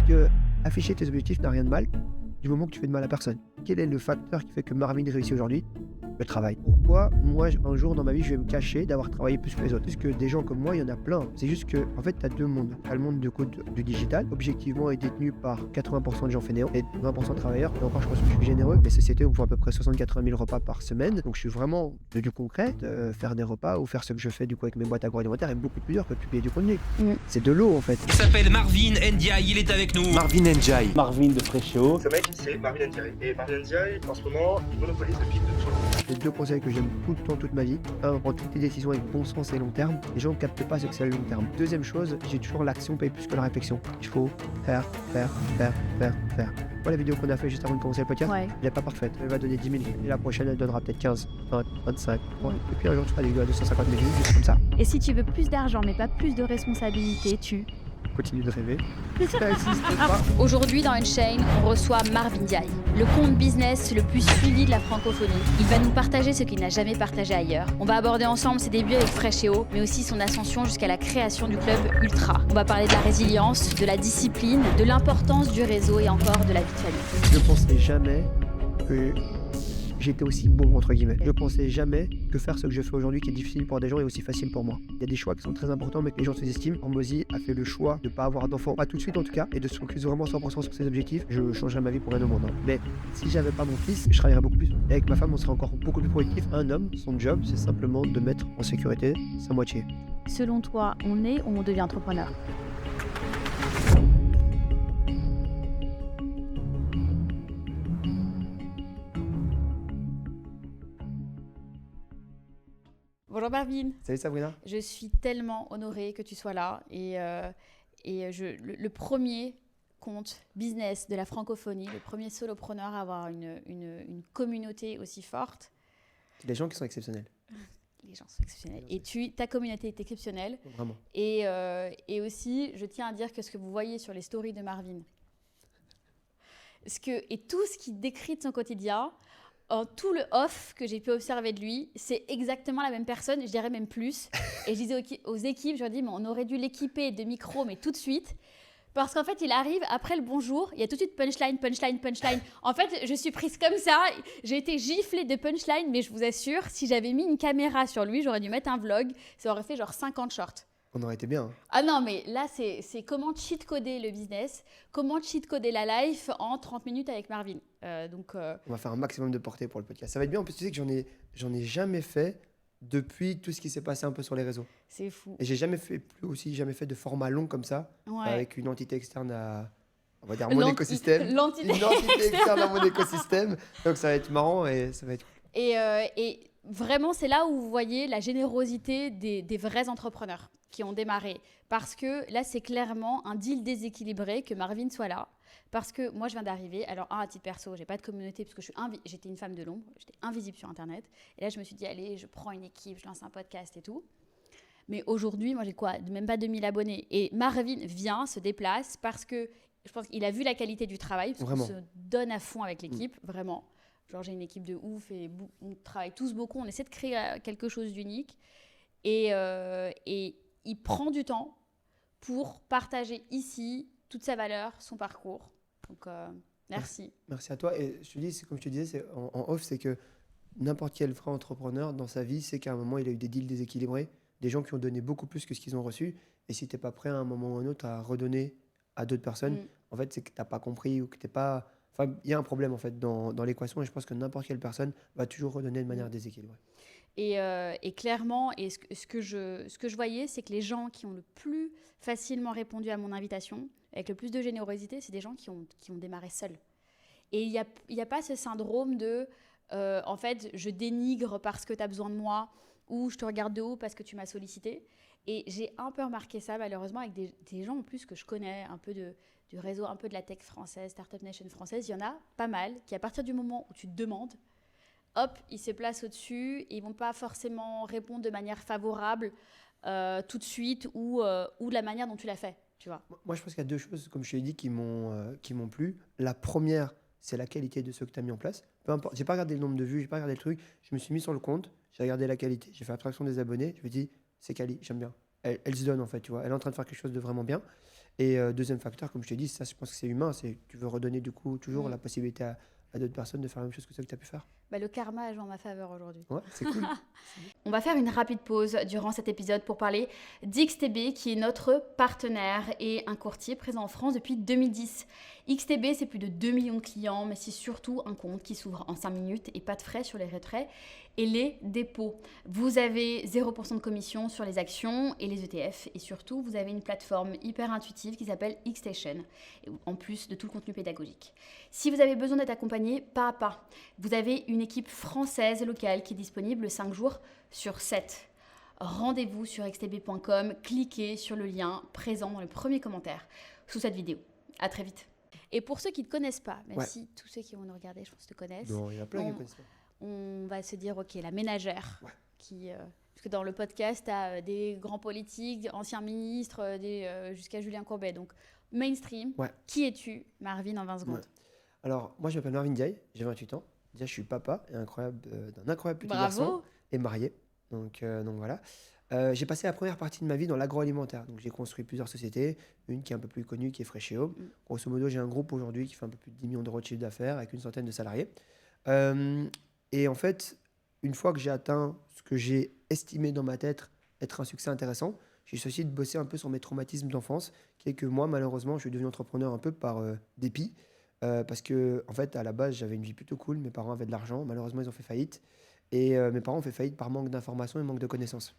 que afficher tes objectifs n'a rien de mal, du moment que tu fais de mal à personne. Quel est le facteur qui fait que Marvin réussit aujourd'hui? Le travail. Pourquoi moi, un jour dans ma vie, je vais me cacher d'avoir travaillé plus que les autres? Parce que des gens comme moi, il y en a plein. C'est juste que, en fait, tu as deux mondes. Tu as le monde du digital, objectivement, est détenu par 80% de gens fainéants et 20% de travailleurs. Et encore, je pense que je suis généreux. Les sociétés ouvrent à peu près 60-80 000 repas par semaine. Donc, je suis vraiment du concret. Faire des repas ou faire ce que je fais du coup avec mes boîtes agroalimentaires est beaucoup plus dur que de publier du contenu. C'est de l'eau, en fait. Il s'appelle Marvin Ndiaye, il est avec nous. Marvin Ndiaye. Marvin de Fréchéo. Ce mec, c'est Marvin Ndiaye. Et Marvin Ndiaye, en ce moment, il monopolise le pic de tout le monde. Les deux conseils que j'aime tout le temps, toute ma vie. Un, prends toutes tes décisions avec bon sens et long terme. Les gens ne captent pas ce que c'est le long terme. Deuxième chose, j'ai toujours l'action paye plus que la réflexion. Il faut faire. Moi, la vidéo qu'on a fait juste avant de commencer le podcast, elle n'est pas parfaite. Elle va donner 10 000 vues. Et la prochaine, elle donnera peut-être 15, 20, 25. Ouais. Et puis un jour, tu feras des vidéos à 250 000 vues, juste comme ça. Et si tu veux plus d'argent mais pas plus de responsabilité, tu Continue de rêver. Ça existe pas. Aujourd'hui dans Unchained, on reçoit Marvin Ndiaye, le compte business le plus suivi de la francophonie. Il va nous partager ce qu'il n'a jamais partagé ailleurs. On va aborder ensemble ses débuts avec Fréchéo, mais aussi son ascension jusqu'à la création du club Ultra. On va parler de la résilience, de la discipline, de l'importance du réseau et encore de la vie de famille. Je pensais jamais que j'étais aussi bon, entre guillemets. Je pensais jamais que faire ce que je fais aujourd'hui, qui est difficile pour des gens, est aussi facile pour moi. Il y a des choix qui sont très importants, mais que les gens sous-estiment. Hormozy a fait le choix de ne pas avoir d'enfant, pas tout de suite en tout cas, et de se focus vraiment 100% sur ses objectifs. Je changerais ma vie pour rien au monde. Mais si j'avais pas mon fils, je travaillerais beaucoup plus. Et avec ma femme, on serait encore beaucoup plus productif. Un homme, son job, c'est simplement de mettre en sécurité sa moitié. Selon toi, on est ou on devient entrepreneur? Bonjour Marvin. Salut Sabrina. Je suis tellement honorée que tu sois là le premier compte business de la francophonie, le premier solopreneur à avoir une communauté aussi forte. C'est des gens qui sont exceptionnels. Les gens sont exceptionnels. Et ta communauté est exceptionnelle. Vraiment. Et aussi, je tiens à dire que ce que vous voyez sur les stories de Marvin, et tout ce qu'il décrit de son quotidien, tout le off que j'ai pu observer de lui, c'est exactement la même personne, je dirais même plus. Et je disais aux équipes, je leur dis, mais on aurait dû l'équiper de micros, mais tout de suite. Parce qu'en fait, il arrive, après le bonjour, il y a tout de suite punchline. En fait, je suis prise comme ça, j'ai été giflée de punchline, mais je vous assure, si j'avais mis une caméra sur lui, j'aurais dû mettre un vlog, ça aurait fait genre 50 shorts. On aurait été bien. Hein. Ah non, mais là, c'est comment cheat-coder le business, comment cheat-coder la life en 30 minutes avec Marvin. On va faire un maximum de portée pour le podcast. Ça va être bien, en plus, tu sais que j'en ai jamais fait depuis tout ce qui s'est passé un peu sur les réseaux. C'est fou. Et j'ai jamais fait de format long comme ça, avec une entité externe à, on va dire, mon écosystème. Une entité externe à mon écosystème. Donc ça va être marrant et ça va être cool. Et vraiment, c'est là où vous voyez la générosité des vrais entrepreneurs qui ont démarré. Parce que là, c'est clairement un deal déséquilibré que Marvin soit là. Parce que moi, je viens d'arriver. Alors, à titre perso, j'ai pas de communauté parce que j'étais une femme de l'ombre. J'étais invisible sur Internet. Et là, je me suis dit, allez, je prends une équipe, je lance un podcast et tout. Mais aujourd'hui, moi, j'ai quoi? Même pas 2000 abonnés. Et Marvin vient, se déplace parce que je pense qu'il a vu la qualité du travail. Parce qu'on se donne à fond avec l'équipe, vraiment. Genre, j'ai une équipe de ouf et on travaille tous beaucoup. On essaie de créer quelque chose d'unique. Et il prend du temps pour partager ici toute sa valeur, son parcours. Donc, merci. Merci à toi. Et je te dis, c'est comme je te disais, en off, c'est que n'importe quel vrai entrepreneur dans sa vie sait qu'à un moment, il a eu des deals déséquilibrés, des gens qui ont donné beaucoup plus que ce qu'ils ont reçu. Et si tu n'es pas prêt à un moment ou à un autre à redonner à d'autres personnes, en fait, c'est que tu n'as pas compris ou que tu n'es pas... Enfin, il y a un problème en fait dans l'équation et je pense que n'importe quelle personne va toujours redonner de manière déséquilibrée. Et clairement, ce que je voyais, c'est que les gens qui ont le plus facilement répondu à mon invitation, avec le plus de générosité, c'est des gens qui ont démarré seuls. Et il y a pas ce syndrome de, en fait, je dénigre parce que tu as besoin de moi ou je te regarde de haut parce que tu m'as sollicité. Et j'ai un peu remarqué ça, malheureusement, avec des gens en plus que je connais, un peu du réseau, un peu de la tech française, Startup Nation française. Il y en a pas mal qui, à partir du moment où tu te demandes, hop, ils se placent au-dessus et ils ne vont pas forcément répondre de manière favorable tout de suite ou de la manière dont tu l'as fait, tu vois. Moi, je pense qu'il y a deux choses, comme je t'ai dit, qui m'ont plu. La première, c'est la qualité de ceux que tu as mis en place. Peu importe, j'ai pas regardé le nombre de vues, j'ai pas regardé le truc. Je me suis mis sur le compte, j'ai regardé la qualité, j'ai fait abstraction des abonnés. Je me dis, c'est quali, j'aime bien. Elle se donne en fait, tu vois. Elle est en train de faire quelque chose de vraiment bien. Et deuxième facteur, comme je t'ai dit, ça, je pense que c'est humain. C'est que tu veux redonner du coup toujours la possibilité à d'autres personnes de faire la même chose que ça que tu as pu faire. Bah, le karma joue en ma faveur aujourd'hui. Ouais, c'est cool. On va faire une rapide pause durant cet épisode pour parler d'XTB qui est notre partenaire et un courtier présent en France depuis 2010. XTB, c'est plus de 2 millions de clients, mais c'est surtout un compte qui s'ouvre en 5 minutes et pas de frais sur les retraits et les dépôts. Vous avez 0% de commission sur les actions et les ETF et surtout, vous avez une plateforme hyper intuitive qui s'appelle Xstation, en plus de tout le contenu pédagogique. Si vous avez besoin d'être accompagné pas à pas, vous avez une équipe française locale qui est disponible 5 jours sur 7. Rendez-vous sur xtb.com, cliquez sur le lien présent dans le premier commentaire sous cette vidéo. À très vite. Et pour ceux qui ne te connaissent pas, même si tous ceux qui vont nous regarder, je pense, te connaissent. Non, il y en a plein qui ne connaissent pas. On va se dire, ok, la ménagère, parce que dans le podcast, tu as des grands politiques, anciens ministres, jusqu'à Julien Courbet. Donc, mainstream, qui es-tu, Marvin, en 20 secondes? Alors, moi, je m'appelle Marvin Ndiaye, j'ai 28 ans. Déjà, je suis papa d'un incroyable petit garçon et marié. Donc voilà. J'ai passé la première partie de ma vie dans l'agroalimentaire. Donc, j'ai construit plusieurs sociétés. Une qui est un peu plus connue, qui est Freshéo. Grosso modo, j'ai un groupe aujourd'hui qui fait un peu plus de 10 millions d'euros de chiffre d'affaires avec une centaine de salariés. Et en fait, une fois que j'ai atteint ce que j'ai estimé dans ma tête être un succès intéressant, j'ai choisi de bosser un peu sur mes traumatismes d'enfance, qui est que moi, malheureusement, je suis devenu entrepreneur un peu par dépit. Parce que, en fait, à la base, j'avais une vie plutôt cool. Mes parents avaient de l'argent. Malheureusement, ils ont fait faillite. Et mes parents ont fait faillite par manque d'informations et manque de connaissances.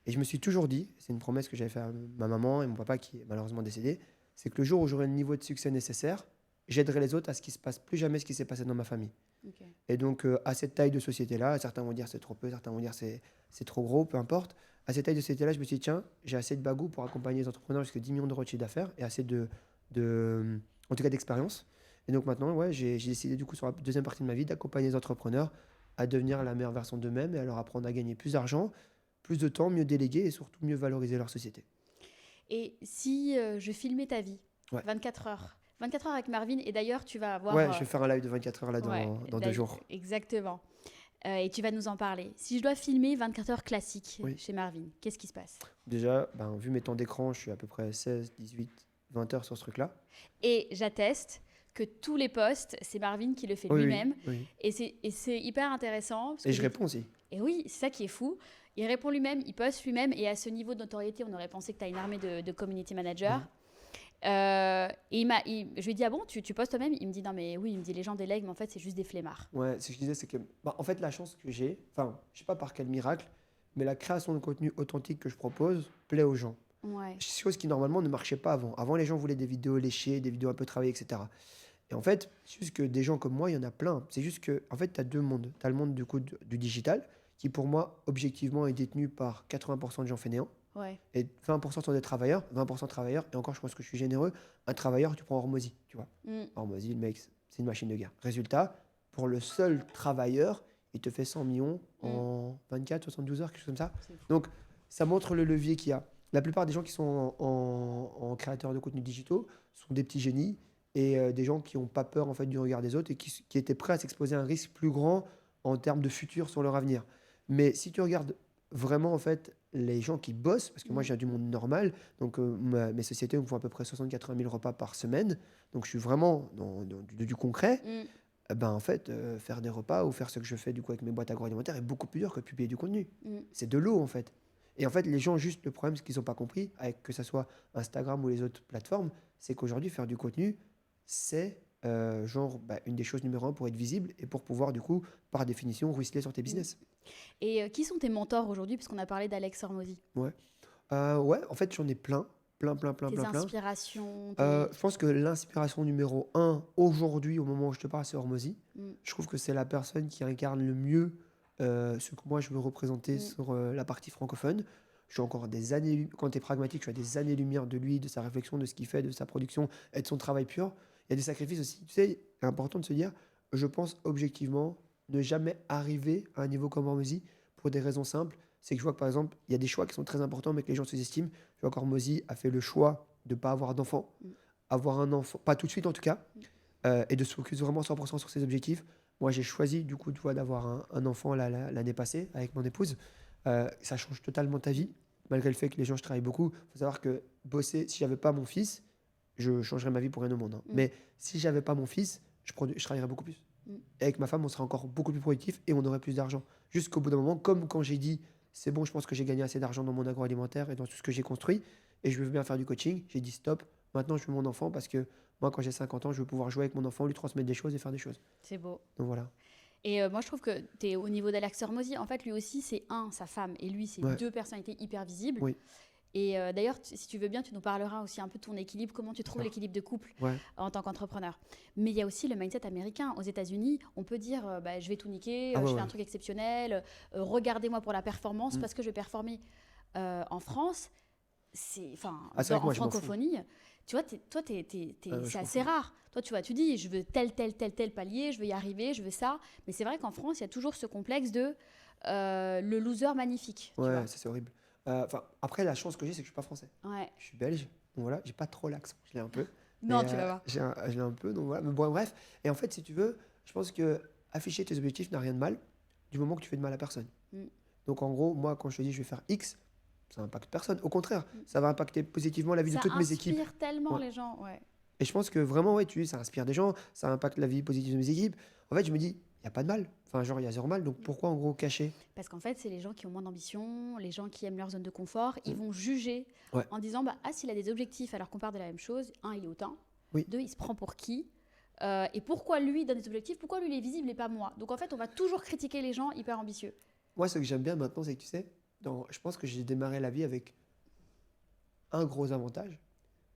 Et je me suis toujours dit, c'est une promesse que j'avais faite à ma maman et mon papa qui est malheureusement décédé, c'est que le jour où j'aurai le niveau de succès nécessaire, j'aiderai les autres à ce qu'il ne se passe plus jamais ce qui s'est passé dans ma famille. Et donc, à cette taille de société-là, certains vont dire c'est trop peu, certains vont dire c'est trop gros, peu importe. À cette taille de société-là, je me suis dit, tiens, j'ai assez de bagou pour accompagner les entrepreneurs jusqu'à 10 millions d'euros de chiffre d'affaires et assez en tout cas d'expérience. Et donc maintenant, j'ai décidé du coup sur la deuxième partie de ma vie d'accompagner les entrepreneurs à devenir la meilleure version d'eux-mêmes et à leur apprendre à gagner plus d'argent, plus de temps, mieux déléguer et surtout mieux valoriser leur société. Et si je filmais ta vie, 24 heures 24 heures avec Marvin, et d'ailleurs tu vas avoir... Ouais, je vais faire un live de 24 heures là dans 2 jours. Exactement. Et tu vas nous en parler. Si je dois filmer 24 heures classiques chez Marvin, qu'est-ce qui se passe? Déjà, vu mes temps d'écran, je suis à peu près 16, 18, 20 heures sur ce truc-là. Et j'atteste que tous les posts, c'est Marvin qui le fait lui-même. Et c'est hyper intéressant. Et je réponds aussi. Et oui, c'est ça qui est fou. Il répond lui-même, il poste lui-même. Et à ce niveau de notoriété, on aurait pensé que tu as une armée de community managers. Et je lui ai dit, ah bon, tu postes toi-même? Il me dit, non mais oui, il me dit, les gens délèguent, mais en fait, c'est juste des flemmards. Ouais, ce que je disais, c'est que, en fait, la chance que j'ai, je sais pas par quel miracle, mais la création de contenu authentique que je propose plaît aux gens. Chose qui normalement ne marchait pas avant. Avant, les gens voulaient des vidéos léchées, des vidéos un peu travaillées, etc. Et en fait, c'est juste que des gens comme moi, il y en a plein. C'est juste que, en fait, tu as 2 mondes. Tu as le monde du coup du digital, qui pour moi, objectivement, est détenu par 80% de gens fainéants. Et 20% sont des travailleurs, 20% travailleurs, et encore je pense que je suis généreux, un travailleur tu prends Hormozy, tu vois. Hormozy, le mec, c'est une machine de guerre. Résultat, pour le seul travailleur, il te fait 100 millions en 24, 72 heures, quelque chose comme ça. Donc ça montre le levier qu'il y a. La plupart des gens qui sont en créateurs de contenus digitaux sont des petits génies et des gens qui n'ont pas peur en fait, du regard des autres et qui étaient prêts à s'exposer à un risque plus grand en termes de futur sur leur avenir. Mais si tu regardes vraiment en fait les gens qui bossent, parce que moi je viens du monde normal, donc mes sociétés me font à peu près 60-80 000 repas par semaine, donc je suis vraiment dans du concret. En fait, faire des repas ou faire ce que je fais du coup avec mes boîtes agroalimentaires est beaucoup plus dur que publier du contenu. C'est de l'eau en fait. Et en fait, les gens, juste le problème, ce qu'ils n'ont pas compris, avec que ce soit Instagram ou les autres plateformes, c'est qu'aujourd'hui, faire du contenu, c'est une des choses numéro 1 pour être visible et pour pouvoir, du coup, par définition, ruisseler sur tes business. Et qui sont tes mentors aujourd'hui, puisqu'on a parlé d'Alex Hormozy? En fait, j'en ai plein. Tes inspirations Je pense que l'inspiration numéro 1, aujourd'hui, au moment où je te parle, c'est Hormozy. Je trouve que c'est la personne qui incarne le mieux ce que moi, je veux représenter sur la partie francophone. Je suis encore des années, quand tu es pragmatique, je suis à des années-lumière de lui, de sa réflexion, de ce qu'il fait, de sa production et de son travail pur. Il y a des sacrifices aussi. Tu sais, c'est important de se dire, je pense objectivement ne jamais arriver à un niveau comme Hormozy pour des raisons simples. C'est que je vois que par exemple, il y a des choix qui sont très importants mais que les gens sous-estiment. Je vois qu'Hormozy a fait le choix de ne pas avoir d'enfant, avoir un enfant, pas tout de suite en tout cas, et de se focus vraiment 100% sur ses objectifs. Moi, j'ai choisi du coup d'avoir un enfant l'année passée avec mon épouse. Ça change totalement ta vie, malgré le fait que les gens, je travaille beaucoup. Il faut savoir que bosser, si j'avais pas mon fils, je changerais ma vie pour rien au monde, hein. Mais si j'avais pas mon fils, je travaillerais beaucoup plus. Et avec ma femme, on serait encore beaucoup plus productif et on aurait plus d'argent. Jusqu'au bout d'un moment, comme quand j'ai dit, c'est bon, je pense que j'ai gagné assez d'argent dans mon agroalimentaire et dans tout ce que j'ai construit, et je veux bien faire du coaching, j'ai dit stop, maintenant je veux mon enfant parce que moi, quand j'ai 50 ans, je veux pouvoir jouer avec mon enfant, lui transmettre des choses et faire des choses. C'est beau. Donc voilà. Et moi, je trouve que tu es au niveau d'Alex Hormozy. En fait, lui aussi, c'est sa femme. Et lui, c'est Ouais. deux personnalités hyper visibles. Oui. Et d'ailleurs, si tu veux bien, tu nous parleras aussi un peu de ton équilibre, comment tu trouves D'accord. l'équilibre de couple Ouais. en tant qu'entrepreneur. Mais il y a aussi le mindset américain. Aux États-Unis, on peut dire bah, je vais tout niquer, Ah ouais, je fais ouais. un truc exceptionnel, regardez-moi pour la performance parce que je vais performer. En France, c'est Ah, c'est vrai que en moi, je m'en fous. francophonie, tu vois, je c'est m'en assez fous. rare. Toi, tu vois, tu dis je veux tel palier, je veux y arriver, je veux ça. Mais c'est vrai qu'en France, il y a toujours ce complexe de le loser magnifique. Tu Ouais, vois. ça c'est horrible. Après, la chance que j'ai, c'est que je suis pas français. Ouais. Je suis belge, donc voilà, j'ai pas trop l'accent. Je l'ai un peu. Non, Mais, tu vas voir. Je l'ai un peu, donc voilà. Mais bon, bref. Et en fait, si tu veux, je pense que afficher tes objectifs n'a rien de mal, du moment que tu fais de mal à personne. Donc en gros, moi, quand je te dis je vais faire X, ça n'impacte personne. Au contraire, ça va impacter positivement la vie de Ça toutes mes équipes. inspire tellement Ouais. les gens. Ouais. Et je pense que vraiment, ouais, ça inspire des gens, ça impacte la vie positive de mes équipes. En fait, je me dis, il n'y a pas de mal. Enfin, genre, il y a zéro mal. Donc pourquoi en gros cacher? Parce qu'en fait, c'est les gens qui ont moins d'ambition, les gens qui aiment leur zone de confort, ils vont juger Ouais. en disant bah, ah, s'il a des objectifs alors qu'on parle de la même chose, un, il est hautain, Oui. deux, il se prend pour qui et pourquoi lui donne des objectifs, pourquoi lui il est visible et pas moi. Donc en fait, on va toujours critiquer les gens hyper ambitieux. Moi, ce que j'aime bien maintenant, c'est que tu sais, je pense que j'ai démarré la vie avec un gros avantage,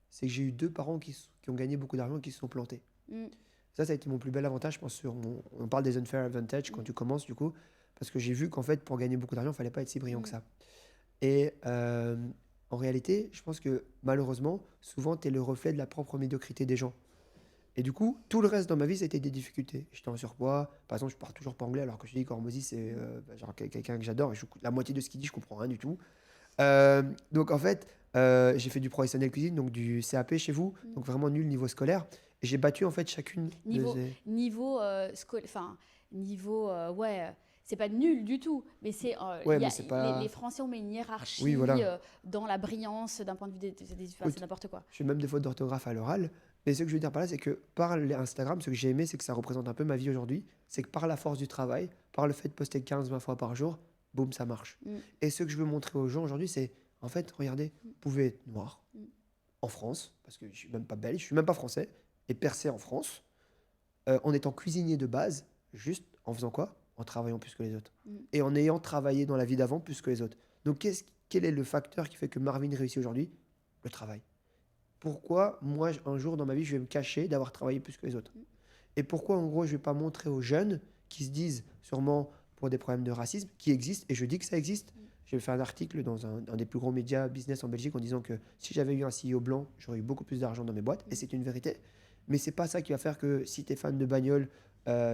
c'est que j'ai eu 2 parents qui ont gagné beaucoup d'argent et qui se sont plantés. Mm. Ça a été mon plus bel avantage, je pense. On parle des unfair advantage quand tu commences, du coup, parce que j'ai vu qu'en fait, pour gagner beaucoup d'argent, il fallait pas être si brillant que ça. Et en réalité, je pense que malheureusement, souvent, tu es le reflet de la propre médiocrité des gens. Et du coup, tout le reste dans ma vie, c'était des difficultés. J'étais en surpoids. Par exemple, je parle toujours pas anglais, alors que je dis qu'Hormozy, c'est genre quelqu'un que j'adore. Et la moitié de ce qu'il dit, je comprends rien du tout. Donc en fait, j'ai fait du professionnel cuisine, donc du CAP chez vous, donc vraiment nul niveau scolaire. Et j'ai battu en fait chacune Niveau, de ces... ouais, c'est pas nul du tout, mais c'est Ouais, mais c'est pas... les Français ont mis une hiérarchie Oui, voilà. dans la brillance d'un point de vue c'est n'importe quoi. Je fais même des fautes d'orthographe à l'oral. Mais ce que je veux dire par là, c'est que par Instagram, ce que j'ai aimé, c'est que ça représente un peu ma vie aujourd'hui. C'est que par la force du travail, par le fait de poster 15-20 fois par jour, boum, ça marche. Et ce que je veux montrer aux gens aujourd'hui, c'est, en fait, regardez, vous pouvez être noir en France, parce que je suis même pas belge, je suis même pas français, et percer en France, en étant cuisinier de base, juste en faisant quoi? En travaillant plus que les autres. Et en ayant travaillé dans la vie d'avant plus que les autres. Donc, quel est le facteur qui fait que Marvin réussit aujourd'hui? Le travail. Pourquoi, moi, un jour dans ma vie, je vais me cacher d'avoir travaillé plus que les autres? Et pourquoi, en gros, je ne vais pas montrer aux jeunes qui se disent, sûrement pour des problèmes de racisme, qui existent, et je dis que ça existe. J'ai fait un article dans un des plus gros médias business en Belgique en disant que si j'avais eu un CEO blanc, j'aurais eu beaucoup plus d'argent dans mes boîtes, et c'est une vérité. Mais c'est pas ça qui va faire que si tu es fan de bagnole,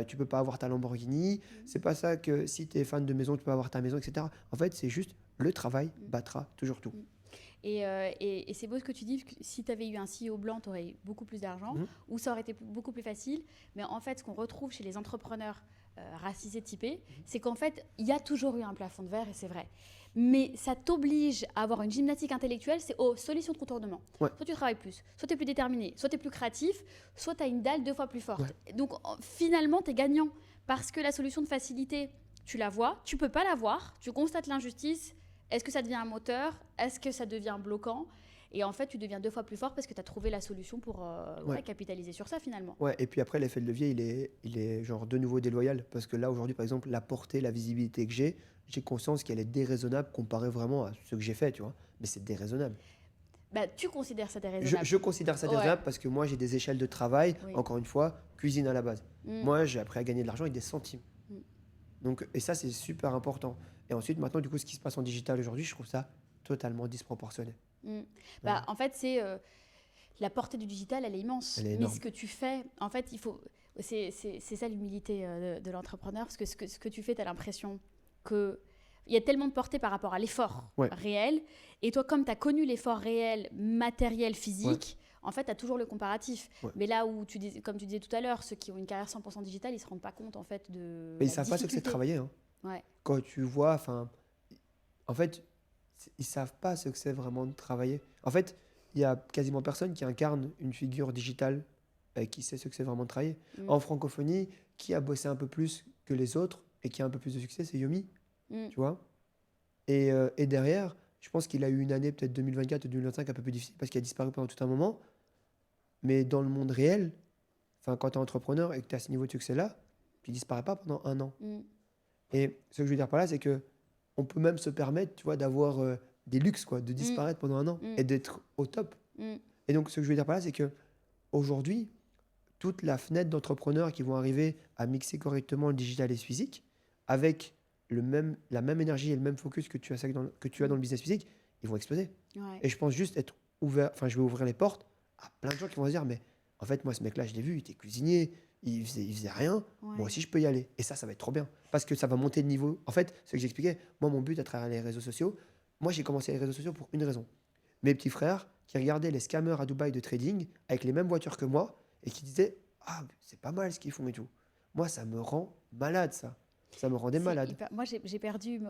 tu peux pas avoir ta Lamborghini. C'est pas ça que si tu es fan de maison, tu peux avoir ta maison, etc. En fait, c'est juste le travail battra toujours tout. Et c'est beau ce que tu dis, que si tu avais eu un CEO blanc, tu aurais eu beaucoup plus d'argent, ou ça aurait été beaucoup plus facile. Mais en fait, ce qu'on retrouve chez les entrepreneurs racisés typés, c'est qu'en fait, il y a toujours eu un plafond de verre, et c'est vrai. Mais ça t'oblige à avoir une gymnastique intellectuelle, c'est solution de contournement. Ouais. Soit tu travailles plus, soit tu es plus déterminé, soit tu es plus créatif, soit tu as une dalle 2 fois plus forte. Donc finalement, tu es gagnant, parce que la solution de facilité, tu la vois, tu peux pas la voir, tu constates l'injustice. Est-ce que ça devient un moteur? Est-ce que ça devient bloquant? Et en fait, tu deviens 2 fois plus fort parce que tu as trouvé la solution pour capitaliser sur ça finalement. Ouais, et puis après, l'effet de levier, il est genre de nouveau déloyal. Parce que là, aujourd'hui, par exemple, la portée, la visibilité que j'ai conscience qu'elle est déraisonnable comparée vraiment à ce que j'ai fait, tu vois. Mais c'est déraisonnable. Bah, tu considères ça déraisonnable? Je considère ça déraisonnable parce que moi, j'ai des échelles de travail, Oui. encore une fois, cuisine à la base. Moi, j'ai appris à gagner de l'argent avec des centimes. Donc, et ça, c'est super important. Et ensuite, maintenant, du coup, ce qui se passe en digital aujourd'hui, je trouve ça totalement disproportionné. Bah, en fait, c'est la portée du digital, elle est immense. Elle est Mais énorme. ce que tu fais, en fait, c'est ça l'humilité de l'entrepreneur. Parce que ce que tu fais, tu as l'impression qu'il y a tellement de portée par rapport à l'effort réel. Et toi, comme tu as connu l'effort réel, matériel, physique, en fait, tu as toujours le comparatif. Mais là où, comme tu disais tout à l'heure, ceux qui ont une carrière 100% digitale, ils ne se rendent pas compte en fait de. Mais ils ne savent pas ce que c'est de travailler. Hein. Ouais. Quand tu vois, en fait, ils ne savent pas ce que c'est vraiment de travailler. En fait, il y a quasiment personne qui incarne une figure digitale qui sait ce que c'est vraiment de travailler. En francophonie, qui a bossé un peu plus que les autres et qui a un peu plus de succès, c'est Yomi, tu vois. Et derrière, je pense qu'il a eu une année peut-être 2024 ou 2025 un peu plus difficile parce qu'il a disparu pendant tout un moment. Mais dans le monde réel, quand tu es entrepreneur et que tu as ce niveau de succès-là, tu disparais pas pendant un an. Et ce que je veux dire par là, c'est que on peut même se permettre, tu vois, d'avoir des luxes, quoi, de disparaître pendant un an et d'être au top. Et donc, ce que je veux dire par là, c'est que aujourd'hui, toute la fenêtre d'entrepreneurs qui vont arriver à mixer correctement le digital et le physique, avec la même énergie et le même focus que tu as dans le business physique, ils vont exploser. Ouais. Et je pense juste être ouvert, je vais ouvrir les portes à plein de gens qui vont se dire, mais en fait, moi, ce mec-là, je l'ai vu, il était cuisinier, il faisait rien, moi aussi, je peux y aller. Et ça va être trop bien, parce que ça va monter le niveau. En fait, ce que j'expliquais, moi, mon but à travers les réseaux sociaux, moi, j'ai commencé les réseaux sociaux pour une raison. Mes petits frères qui regardaient les scammers à Dubaï de trading avec les mêmes voitures que moi et qui disaient, ah, c'est pas mal ce qu'ils font et tout. Moi, ça me rend malade, ça. Ça me rendait malade. Moi, j'ai perdu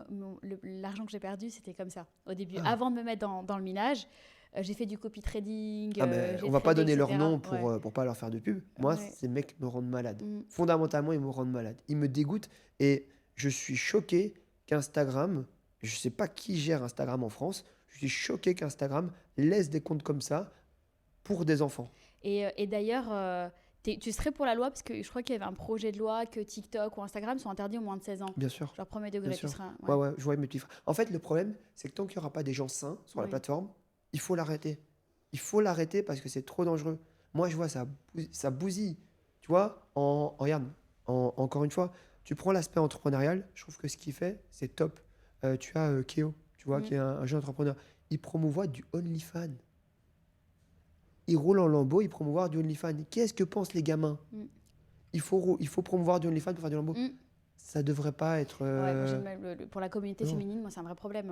l'argent que j'ai perdu, c'était comme ça au début. Avant de me mettre dans le minage, j'ai fait du copy trading. On va pas donner leur nom etc. pour pas leur faire de pub. Moi, ces mecs me rendent malade. Mm. Fondamentalement, ils me rendent malade. Ils me dégoûtent et je suis choqué qu'Instagram, je sais pas qui gère Instagram en France, je suis choqué qu'Instagram laisse des comptes comme ça pour des enfants. Et d'ailleurs, tu serais pour la loi, parce que je crois qu'il y avait un projet de loi que TikTok ou Instagram sont interdits aux moins de 16 ans. Bien sûr. Genre premier degré, Bien tu sûr. seras... Ouais, je vois mes petits frères. En fait, le problème, c'est que tant qu'il n'y aura pas des gens sains sur la plateforme, il faut l'arrêter. Il faut l'arrêter parce que c'est trop dangereux. Moi, je vois, ça bousille. Tu vois, regarde, encore une fois, tu prends l'aspect entrepreneurial, je trouve que ce qu'il fait, c'est top. Tu as Keo, tu vois, qui est un jeune entrepreneur. Il promouvoit du OnlyFans. Il roule en lambeau, il promouvoit du OnlyFans. Qu'est-ce que pensent les gamins? Il faut promouvoir du OnlyFans pour faire du lambeau. Ça devrait pas être... pour la communauté féminine, moi, c'est un vrai problème.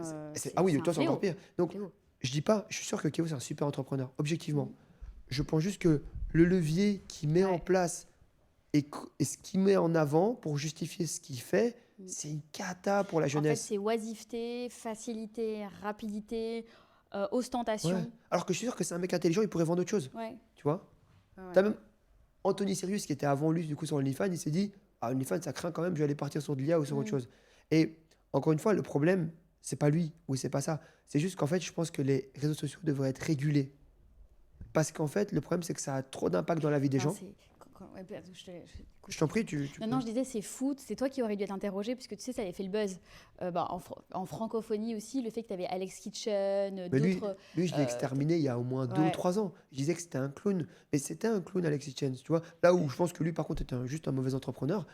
Ah oui, toi, c'est encore pire. Donc, je dis pas, je suis sûr que Keo, c'est un super entrepreneur, objectivement. Je pense juste que le levier qu'il met en place et ce qu'il met en avant pour justifier ce qu'il fait, c'est une cata pour la jeunesse. En fait, c'est oisiveté, facilité, rapidité, ostentation. Ouais. Alors que je suis sûr que c'est un mec intelligent, il pourrait vendre autre chose. Ouais. Tu vois. T'as même Anthony Sirius qui était avant lui, du coup, sur OnlyFans, il s'est dit, ah, OnlyFans, ça craint quand même, je vais aller partir sur de l'IA ou sur autre chose. Et encore une fois, le problème, c'est pas lui ou c'est pas ça. C'est juste qu'en fait, je pense que les réseaux sociaux devraient être régulés. Parce qu'en fait, le problème, c'est que ça a trop d'impact dans la vie des gens. Je t'en prie, Non, je disais, c'est fou. C'est toi qui aurais dû être interrogé, puisque tu sais, ça avait fait le buzz. En francophonie aussi, le fait que tu avais Alex Kitchen, mais d'autres... lui, je l'ai exterminé il y a au moins 2 ou 3 ans. Je disais que c'était un clown. Mais c'était un clown, Alex Kitchen, tu vois. Là où je pense que lui, par contre, était juste un mauvais entrepreneur,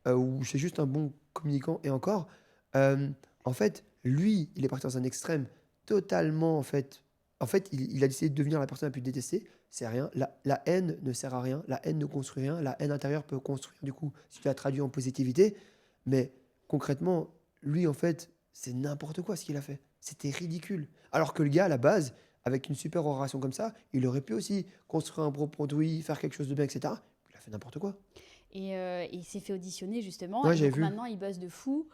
ou c'est juste un bon communicant. Et encore, en fait, lui, il est parti dans un extrême totalement, en fait, il a décidé de devenir la personne la plus détestée. C'est rien. La haine ne sert à rien. La haine ne construit rien. La haine intérieure peut construire, du coup, si tu la traduis en positivité. Mais concrètement, lui, en fait, c'est n'importe quoi ce qu'il a fait. C'était ridicule. Alors que le gars, à la base, avec une super oration comme ça, il aurait pu aussi construire un gros produit, faire quelque chose de bien, etc. Il a fait n'importe quoi. Et il s'est fait auditionner, justement. Ouais, et j'ai donc vu. maintenant, il bosse de fou.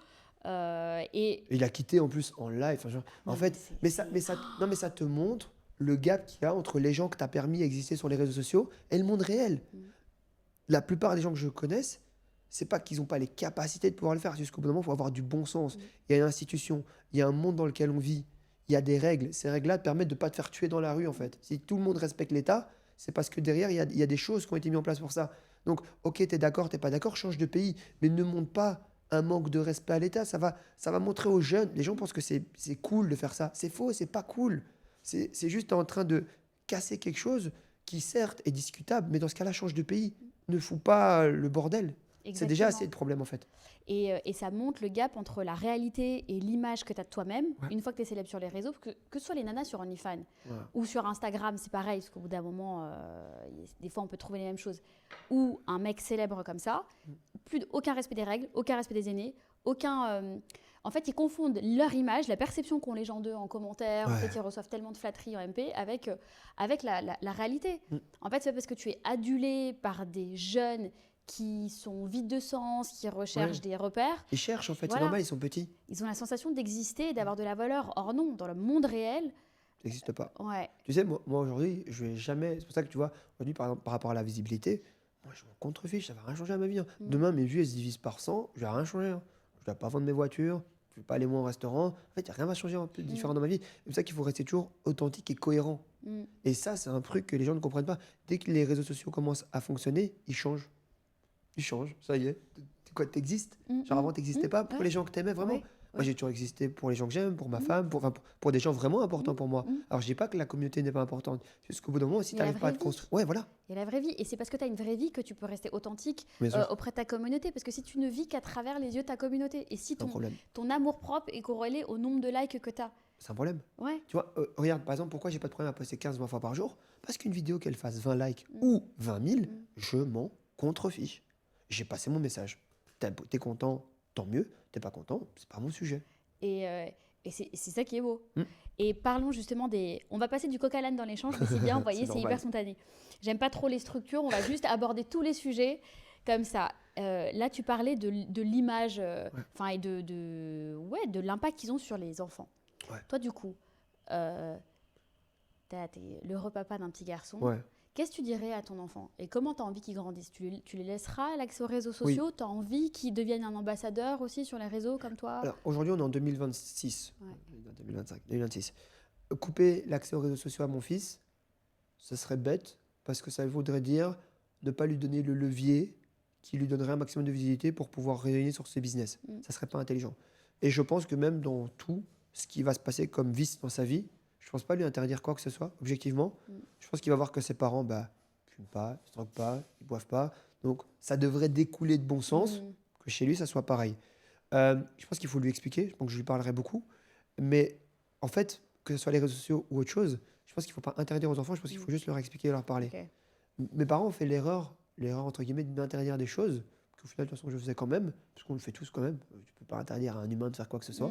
Et il a quitté en plus en live. Enfin, en fait, ça te montre le gap qu'il y a entre les gens que tu as permis d'exister sur les réseaux sociaux et le monde réel. La plupart des gens que je connaisse, c'est pas qu'ils n'ont pas les capacités de pouvoir le faire. C'est jusqu'au bout d'un moment, il faut avoir du bon sens. Il y a une institution, il y a un monde dans lequel on vit, il y a des règles. Ces règles-là te permettent de ne pas te faire tuer dans la rue, en fait. Si tout le monde respecte l'État, c'est parce que derrière, il y a des choses qui ont été mises en place pour ça. Donc, ok, tu es d'accord, tu n'es pas d'accord, change de pays, mais ne montre pas un manque de respect à l'État. Ça va montrer aux jeunes. Les gens pensent que c'est cool de faire ça. C'est faux, c'est pas cool. C'est juste en train de casser quelque chose qui, certes, est discutable, mais dans ce cas-là, change de pays. Ne fous pas le bordel. C'est déjà assez de problèmes, en fait. Et ça montre le gap entre la réalité et l'image que tu as de toi-même, une fois que tu es célèbre sur les réseaux, que ce soit les nanas sur OnlyFans ou sur Instagram, c'est pareil, parce qu'au bout d'un moment, des fois, on peut trouver les mêmes choses. Ou un mec célèbre comme ça, aucun respect des règles, aucun respect des aînés, aucun... En fait, ils confondent leur image, la perception qu'ont les gens d'eux en commentaire, en fait, ils reçoivent tellement de flatteries en MP avec la réalité. En fait, c'est parce que tu es adulé par des jeunes qui sont vides de sens, qui recherchent des repères. Ils cherchent, en fait, Voilà. c'est normal, ils sont petits. Ils ont la sensation d'exister et d'avoir de la valeur. Or non, dans le monde réel, n'existe pas. Ouais. Tu sais, moi aujourd'hui, je vais jamais. C'est pour ça que tu vois, aujourd'hui, par exemple, par rapport à la visibilité, moi, je m'en contrefiche, ça va rien changer à ma vie. Demain, mes vues, elles se divisent par 100, je vais rien changer. Je ne dois pas vendre mes voitures, je ne vais pas aller moins au restaurant. En fait, rien va changer de différent dans ma vie. C'est pour ça qu'il faut rester toujours authentique et cohérent. Et ça, c'est un truc que les gens ne comprennent pas. Dès que les réseaux sociaux commencent à fonctionner, ils changent. Ils changent, ça y est. Quoi, t'existes? Genre avant, t'existais pas pour les gens que t'aimais vraiment. Moi, j'ai toujours existé pour les gens que j'aime, pour ma femme, pour des gens vraiment importants pour moi. Alors, je dis pas que la communauté n'est pas importante. C'est juste qu'au bout d'un moment, si tu n'arrives pas à te construire. Ouais, voilà. Il y a la vraie vie. Et c'est parce que tu as une vraie vie que tu peux rester authentique auprès de ta communauté. Parce que si tu ne vis qu'à travers les yeux de ta communauté, et si ton amour-propre est corrélé au nombre de likes que tu as. C'est un problème. Ouais. Tu vois, regarde, par exemple, pourquoi j'ai pas de problème à poster 15-20 fois par jour? Parce qu'une vidéo, qu'elle fasse 20 likes ou 20 000, je m'en contrefiche. J'ai passé mon message. T'es content, tant mieux. T'es pas content, c'est pas mon sujet. Et c'est ça qui est beau. Et parlons justement des... On va passer du coq à l'âne dans l'échange, mais c'est bien, vous voyez, c'est hyper spontané. J'aime pas trop les structures, on va juste aborder tous les sujets comme ça. Là, tu parlais de l'image, et de l'impact qu'ils ont sur les enfants. Ouais. Toi, du coup, t'es l'heureux papa d'un petit garçon. Ouais. Qu'est-ce que tu dirais à ton enfant? Et comment tu as envie qu'il grandisse? Tu les laisseras l'accès aux réseaux sociaux? Tu as envie qu'il devienne un ambassadeur aussi sur les réseaux comme toi? Alors, aujourd'hui, on est en 2026. 2025, 2026. Couper l'accès aux réseaux sociaux à mon fils, ce serait bête, parce que ça voudrait dire ne pas lui donner le levier qui lui donnerait un maximum de visibilité pour pouvoir rayonner sur ses business. Ça serait pas intelligent. Et je pense que même dans tout ce qui va se passer comme vice dans sa vie, je pense pas lui interdire quoi que ce soit, objectivement. Je pense qu'il va voir que ses parents fument pas, ils se droguent pas, ils boivent pas. Donc ça devrait découler de bon sens que chez lui, ça soit pareil. Je pense qu'il faut lui expliquer, donc je lui parlerai beaucoup. Mais en fait, que ce soit les réseaux sociaux ou autre chose, je pense qu'il ne faut pas interdire aux enfants, je pense qu'il faut juste leur expliquer et leur parler. Okay. Mes parents ont fait l'erreur entre guillemets, d'interdire des choses, qu'au final, de toute façon, je faisais quand même, parce qu'on le fait tous quand même. Tu ne peux pas interdire à un humain de faire quoi que ce soit.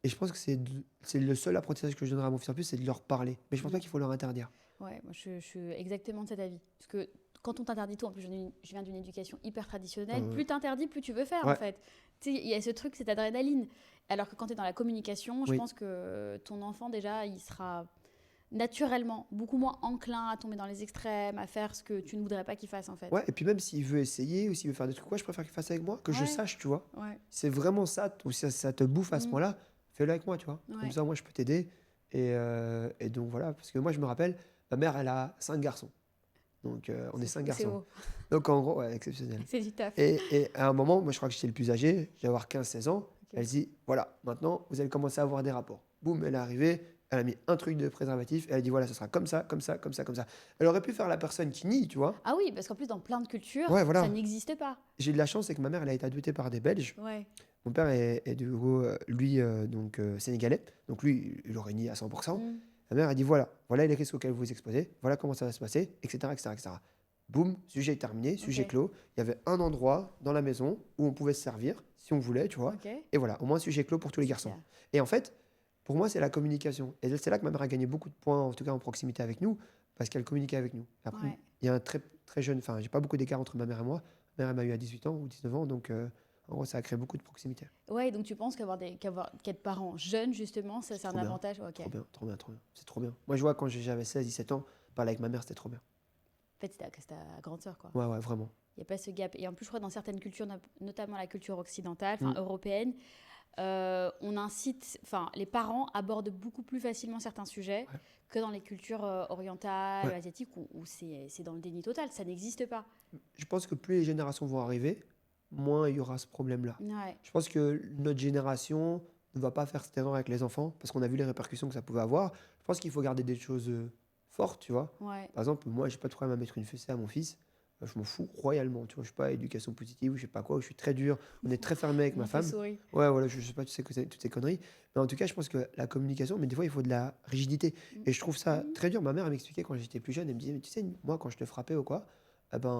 Et je pense que c'est le seul apprentissage que je donnerai à mon fils en plus, c'est de leur parler. Mais je pense pas qu'il faut leur interdire. Ouais, moi je suis exactement de cet avis. Parce que quand on t'interdit tout, en plus je viens d'une éducation hyper traditionnelle, plus t'interdis, plus tu veux faire en fait. Tu sais, il y a ce truc, cette adrénaline. Alors que quand tu es dans la communication, je pense que ton enfant déjà, il sera naturellement beaucoup moins enclin à tomber dans les extrêmes, à faire ce que tu ne voudrais pas qu'il fasse en fait. Ouais, et puis même s'il veut essayer ou s'il veut faire des trucs, je préfère qu'il fasse avec moi, que je sache, tu vois. C'est vraiment ça, ou ça te bouffe à ce moment-là, fais-le avec moi, tu vois. Comme ça, moi, je peux t'aider. Et donc voilà, parce que moi, je me rappelle, ma mère, elle a 5 garçons. Donc on est 5 garçons. Donc en gros, exceptionnel. C'est du taf. Et à un moment, moi, je crois que j'étais le plus âgé, j'ai avoir 15-16 ans. Elle dit, voilà, maintenant, vous allez commencer à avoir des rapports. Boum, elle est arrivée. Elle a mis un truc de préservatif. Elle a dit voilà, ce sera comme ça, comme ça, comme ça, comme ça. Elle aurait pu faire la personne qui nie, tu vois. Ah oui, parce qu'en plus, dans plein de cultures, ça n'existe pas. J'ai de la chance, c'est que ma mère, elle a été adoptée par des Belges. Mon père est du coup, lui, sénégalais. Donc lui, il aurait nié à 100%. Ma mère a dit voilà les risques auxquels vous vous exposez. Voilà comment ça va se passer, etc., etc., etc. Boum, sujet terminé, sujet clos. Il y avait un endroit dans la maison où on pouvait se servir, si on voulait, tu vois. Et voilà, au moins sujet clos pour tous les garçons. Et en fait, pour moi, c'est la communication. Et c'est là que ma mère a gagné beaucoup de points, en tout cas en proximité avec nous, parce qu'elle communiquait avec nous. Après, il y a un très, très jeune... Enfin, j'ai pas beaucoup d'écart entre ma mère et moi. Ma mère, elle m'a eu à 18 ans ou 19 ans, donc en gros, ça a créé beaucoup de proximité. Ouais, donc tu penses qu'être parent jeune, justement, ça, c'est un avantage? Trop bien, trop bien, trop bien. C'est trop bien. Moi, je vois, quand j'avais 16-17 ans, parler avec ma mère, c'était trop bien. En fait, c'était ta grande sœur, quoi. Ouais, vraiment. Il n'y a pas ce gap. Et en plus, je crois, dans certaines cultures, notamment la culture occidentale, européenne, on incite, les parents abordent beaucoup plus facilement certains sujets que dans les cultures orientales, asiatiques, où c'est dans le déni total, ça n'existe pas. Je pense que plus les générations vont arriver, moins il y aura ce problème-là. Je pense que notre génération ne va pas faire cette erreur avec les enfants, parce qu'on a vu les répercussions que ça pouvait avoir. Je pense qu'il faut garder des choses fortes, tu vois. Par exemple, moi, j'ai pas de problème à mettre une fessée à mon fils. Je m'en fous royalement, tu vois. Je suis pas à éducation positive ou je sais pas quoi, je suis très dur. On est très fermé avec ma femme. Ouais, voilà, je sais pas, tu sais que c'est toutes ces conneries. Mais en tout cas, je pense que la communication, mais des fois, il faut de la rigidité. Et je trouve ça très dur. Ma mère, elle m'expliquait quand j'étais plus jeune, elle me disait, mais tu sais, moi, quand je te frappais ou quoi,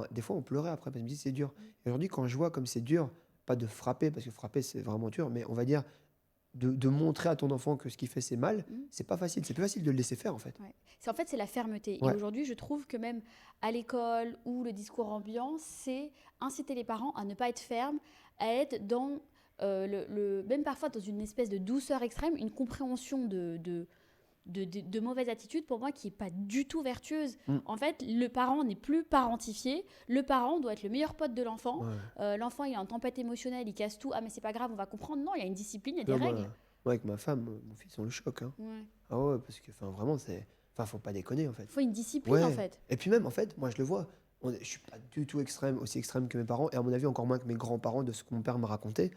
des fois, on pleurait après. Elle me dit, c'est dur. Et aujourd'hui, quand je vois comme c'est dur, pas de frapper, parce que frapper, c'est vraiment dur, mais on va dire de montrer à ton enfant que ce qu'il fait, c'est mal, c'est pas facile. C'est plus facile de le laisser faire, en fait. C'est la fermeté. Et aujourd'hui, je trouve que même à l'école ou le discours ambiant, c'est inciter les parents à ne pas être fermes, à être dans même parfois dans une espèce de douceur extrême, une compréhension de de mauvaise attitude pour moi qui n'est pas du tout vertueuse. Mm. En fait, le parent n'est plus parentifié. Le parent doit être le meilleur pote de l'enfant. Ouais. L'enfant, il est en tempête émotionnelle, il casse tout. Ah, mais c'est pas grave, on va comprendre. Non, il y a une discipline, il y a des Non, moi, règles. moi, avec ma femme, mon fils, on le choque. Hein. Ouais. Ah ouais, parce que vraiment, faut pas déconner en fait. Il faut une discipline, Ouais. en fait. Et puis même, en fait, moi je le vois, je suis pas du tout aussi extrême que mes parents, et à mon avis encore moins que mes grands-parents de ce que mon père m'a raconté.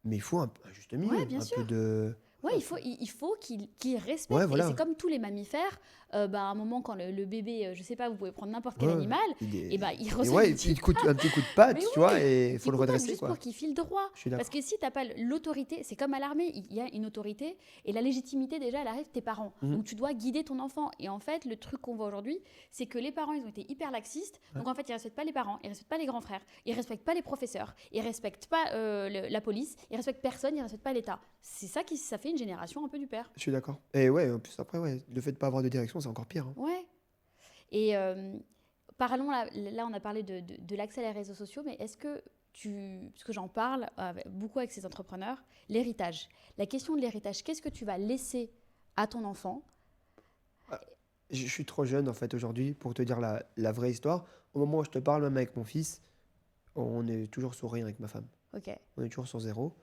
Mais il faut un juste milieu, Ouais, bien un sûr. peu de... Ouais, il faut qu'il respecte. Ouais, voilà. Et c'est comme tous les mammifères. À un moment, quand le bébé, je sais pas, vous pouvez prendre n'importe quel Ouais, animal, il et bah, il et reçoit ouais, une et puis petite un petit coup de patte, Mais tu vois, oui, et il petit faut le coup de patte redresser, juste quoi. pour qu'il file droit. Je suis d'accord. Parce que si tu n'as pas l'autorité, c'est comme à l'armée, il y a une autorité et la légitimité déjà, elle arrive de tes parents. Mhm. Donc tu dois guider ton enfant. Et en fait, le truc qu'on voit aujourd'hui, c'est que les parents, ils ont été hyper laxistes. Donc en fait, ils ne respectent pas les parents, ils ne respectent pas les grands frères, ils ne respectent pas les professeurs, ils ne respectent pas la police, ils ne respectent personne, ils ne respectent pas l'État. C'est ça ça fait une génération un peu du père. Je suis d'accord. Et ouais, en plus après, ouais, le fait de pas avoir de direction, c'est encore pire. Hein. Ouais. Et parlons, là, on a parlé de l'accès à les réseaux sociaux, mais est-ce que parce que j'en parle beaucoup avec ces entrepreneurs, l'héritage. La question de l'héritage, qu'est-ce que tu vas laisser à ton enfant? Je suis trop jeune en fait aujourd'hui pour te dire la vraie histoire. Au moment où je te parle, même avec mon fils, on est toujours sur rien avec ma femme. Ok. On est toujours sur zéro.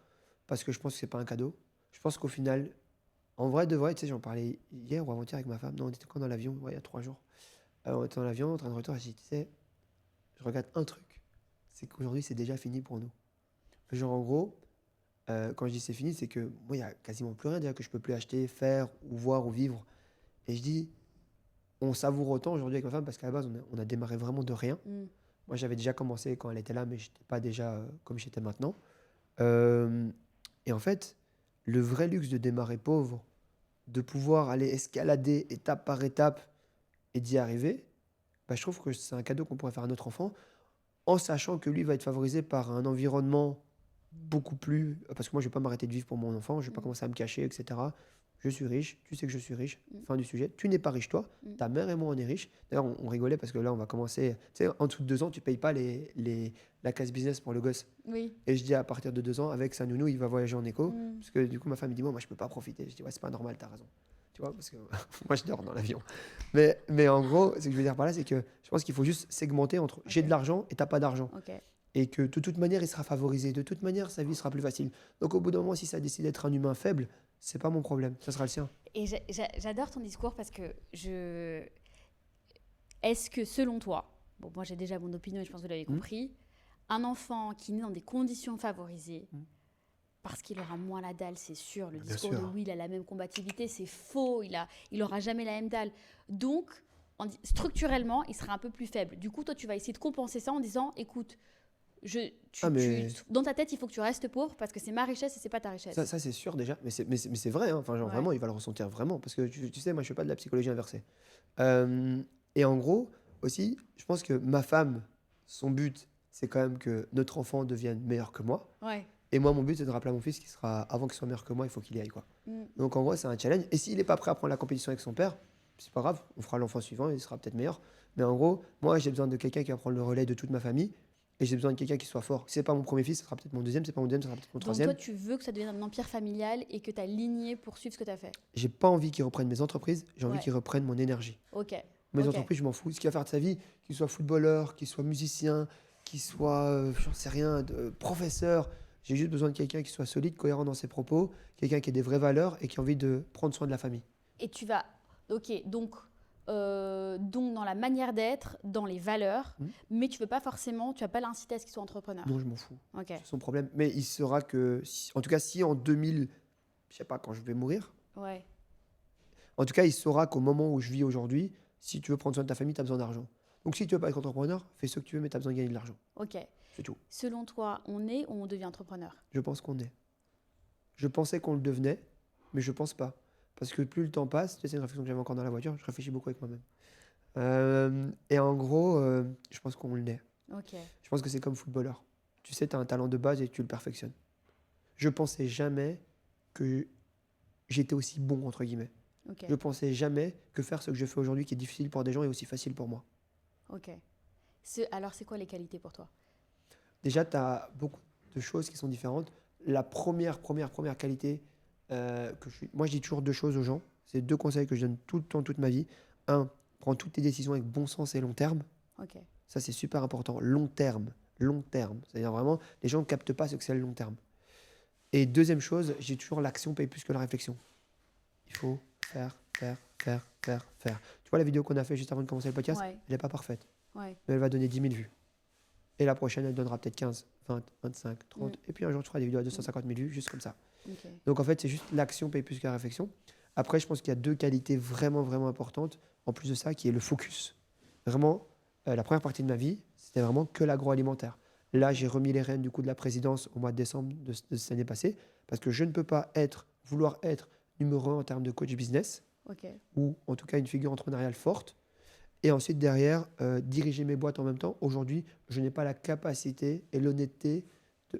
Parce que je pense que c'est pas un cadeau. Je pense qu'au final, en vrai de vrai, tu sais, j'en parlais hier ou avant-hier avec ma femme. Non, on était quand dans l'avion, ouais, il y a 3 jours. On était dans l'avion, en train de retour, et j'ai dit, tu sais, je regarde un truc. C'est qu'aujourd'hui, c'est déjà fini pour nous. Genre, en gros, quand je dis c'est fini, c'est que moi, il n'y a quasiment plus rien déjà que je peux plus acheter, faire, ou voir, ou vivre. Et je dis, on savoure autant aujourd'hui avec ma femme parce qu'à la base, on a démarré vraiment de rien. Mm. Moi, j'avais déjà commencé quand elle était là, mais je n'étais pas déjà comme j'étais maintenant. Et en fait, le vrai luxe de démarrer pauvre, de pouvoir aller escalader étape par étape et d'y arriver, bah, je trouve que c'est un cadeau qu'on pourrait faire à notre enfant, en sachant que lui va être favorisé par un environnement beaucoup plus... Parce que moi, je ne vais pas m'arrêter de vivre pour mon enfant, je ne vais pas commencer à me cacher, etc. Je suis riche, tu sais que je suis riche, fin du sujet. Tu n'es pas riche, toi, ta mère et moi, on est riches. D'ailleurs, on rigolait parce que là, on va commencer... Tu sais, en dessous de 2 ans, tu ne payes pas la case business pour le gosse. Oui. Et je dis, à partir de 2 ans, avec sa nounou, il va voyager en éco. Parce que du coup, ma femme me dit, moi, je ne peux pas profiter. Je dis, ouais, c'est pas normal, tu as raison. Tu vois, parce que moi, je dors dans l'avion. Mais en gros, ce que je veux dire par là, c'est que je pense qu'il faut juste segmenter entre j'ai de l'argent et tu n'as pas d'argent. Ok. Et que de toute manière, il sera favorisé. De toute manière, sa vie sera plus facile. Donc, au bout d'un moment, si ça décide d'être un humain faible, c'est pas mon problème. Ça sera le sien. Et j'adore ton discours parce que Est-ce que, selon toi, bon, moi j'ai déjà mon opinion et je pense que vous l'avez compris, un enfant qui naît dans des conditions favorisées, parce qu'il aura moins la dalle, c'est sûr. Le discours de oui, il a la même combativité, c'est faux. Il aura jamais la même dalle. Donc, structurellement, il sera un peu plus faible. Du coup, toi, tu vas essayer de compenser ça en disant, écoute, dans ta tête, il faut que tu restes pauvre parce que c'est ma richesse et c'est pas ta richesse. Ça c'est sûr déjà, mais c'est vrai. Hein. Enfin, genre, vraiment, il va le ressentir vraiment. Parce que tu sais, moi, je fais pas de la psychologie inversée. Et en gros, aussi, je pense que ma femme, son but, c'est quand même que notre enfant devienne meilleur que moi. Ouais. Et moi, mon but, c'est de rappeler à mon fils qu'il sera, avant qu'il soit meilleur que moi, il faut qu'il y aille, quoi. Donc, en gros, c'est un challenge. Et s'il n'est pas prêt à prendre la compétition avec son père, c'est pas grave, on fera l'enfant suivant, il sera peut-être meilleur. Mais en gros, moi, j'ai besoin de quelqu'un qui va prendre le relais de toute ma famille. Et j'ai besoin de quelqu'un qui soit fort. Si c'est pas mon premier fils, ce sera peut-être mon deuxième. Si c'est pas mon deuxième, ce sera peut-être mon troisième. Donc toi, tu veux que ça devienne un empire familial et que ta lignée poursuive ce que tu as fait. J'ai pas envie qu'il reprenne mes entreprises, j'ai envie qu'il reprenne mon énergie. Ok. Mes entreprises, je m'en fous. Ce qu'il va faire de sa vie, qu'il soit footballeur, qu'il soit musicien, qu'il soit, j'en sais rien, professeur. J'ai juste besoin de quelqu'un qui soit solide, cohérent dans ses propos, quelqu'un qui ait des vraies valeurs et qui a envie de prendre soin de la famille. Et tu vas... Ok, donc dans la manière d'être, dans les valeurs, mais tu veux pas forcément, tu vas pas l'inciter à ce qu'il soit entrepreneur. Non, je m'en fous. Okay. C'est son problème. Mais il saura que, en tout cas, si en 2000, je sais pas quand je vais mourir, en tout cas, il saura qu'au moment où je vis aujourd'hui, si tu veux prendre soin de ta famille, tu as besoin d'argent. Donc si tu veux pas être entrepreneur, fais ce que tu veux, mais tu as besoin de gagner de l'argent. Ok. C'est tout. Selon toi, on est ou on devient entrepreneur? Je pense qu'on est. Je pensais qu'on le devenait, mais je pense pas. Parce que plus le temps passe, c'est une réflexion que j'avais encore dans la voiture, je réfléchis beaucoup avec moi-même. Et en gros, je pense qu'on l'est. Okay. Je pense que c'est comme footballeur. Tu sais, tu as un talent de base et tu le perfectionnes. Je pensais jamais que j'étais aussi bon, entre guillemets. Okay. Je pensais jamais que faire ce que je fais aujourd'hui, qui est difficile pour des gens, est aussi facile pour moi. Ok. Alors, c'est quoi les qualités pour toi? Déjà, tu as beaucoup de choses qui sont différentes. La première qualité, moi je dis toujours 2 choses aux gens. C'est 2 conseils que je donne tout le temps, toute ma vie. Un, prends toutes tes décisions avec bon sens et long terme. Ok. Ça, c'est super important. Long terme. Long terme. C'est-à-dire vraiment, les gens ne captent pas ce que c'est le long terme. Et deuxième chose, j'ai toujours l'action paye plus que la réflexion. Il faut faire. Tu vois la vidéo qu'on a fait juste avant de commencer le podcast, Ouais. elle n'est pas parfaite. Ouais. Mais elle va donner 10 000 vues. Et la prochaine, elle donnera peut-être 15, 20, 25, 30. Et puis un jour, tu feras des vidéos à 250 000 vues, juste comme ça. Ok. Donc en fait, c'est juste l'action paye plus que la réflexion. Après, je pense qu'il y a 2 qualités vraiment, vraiment importantes, en plus de ça, qui est le focus. Vraiment, la première partie de ma vie, c'était vraiment que l'agroalimentaire. Là, j'ai remis les rênes du coup de la présidence au mois de décembre de cette année passée, parce que je ne peux pas vouloir être numéro 1 en termes de coach business, Ok. ou en tout cas une figure entrepreneuriale forte, et ensuite derrière, diriger mes boîtes en même temps. Aujourd'hui, je n'ai pas la capacité et l'honnêteté,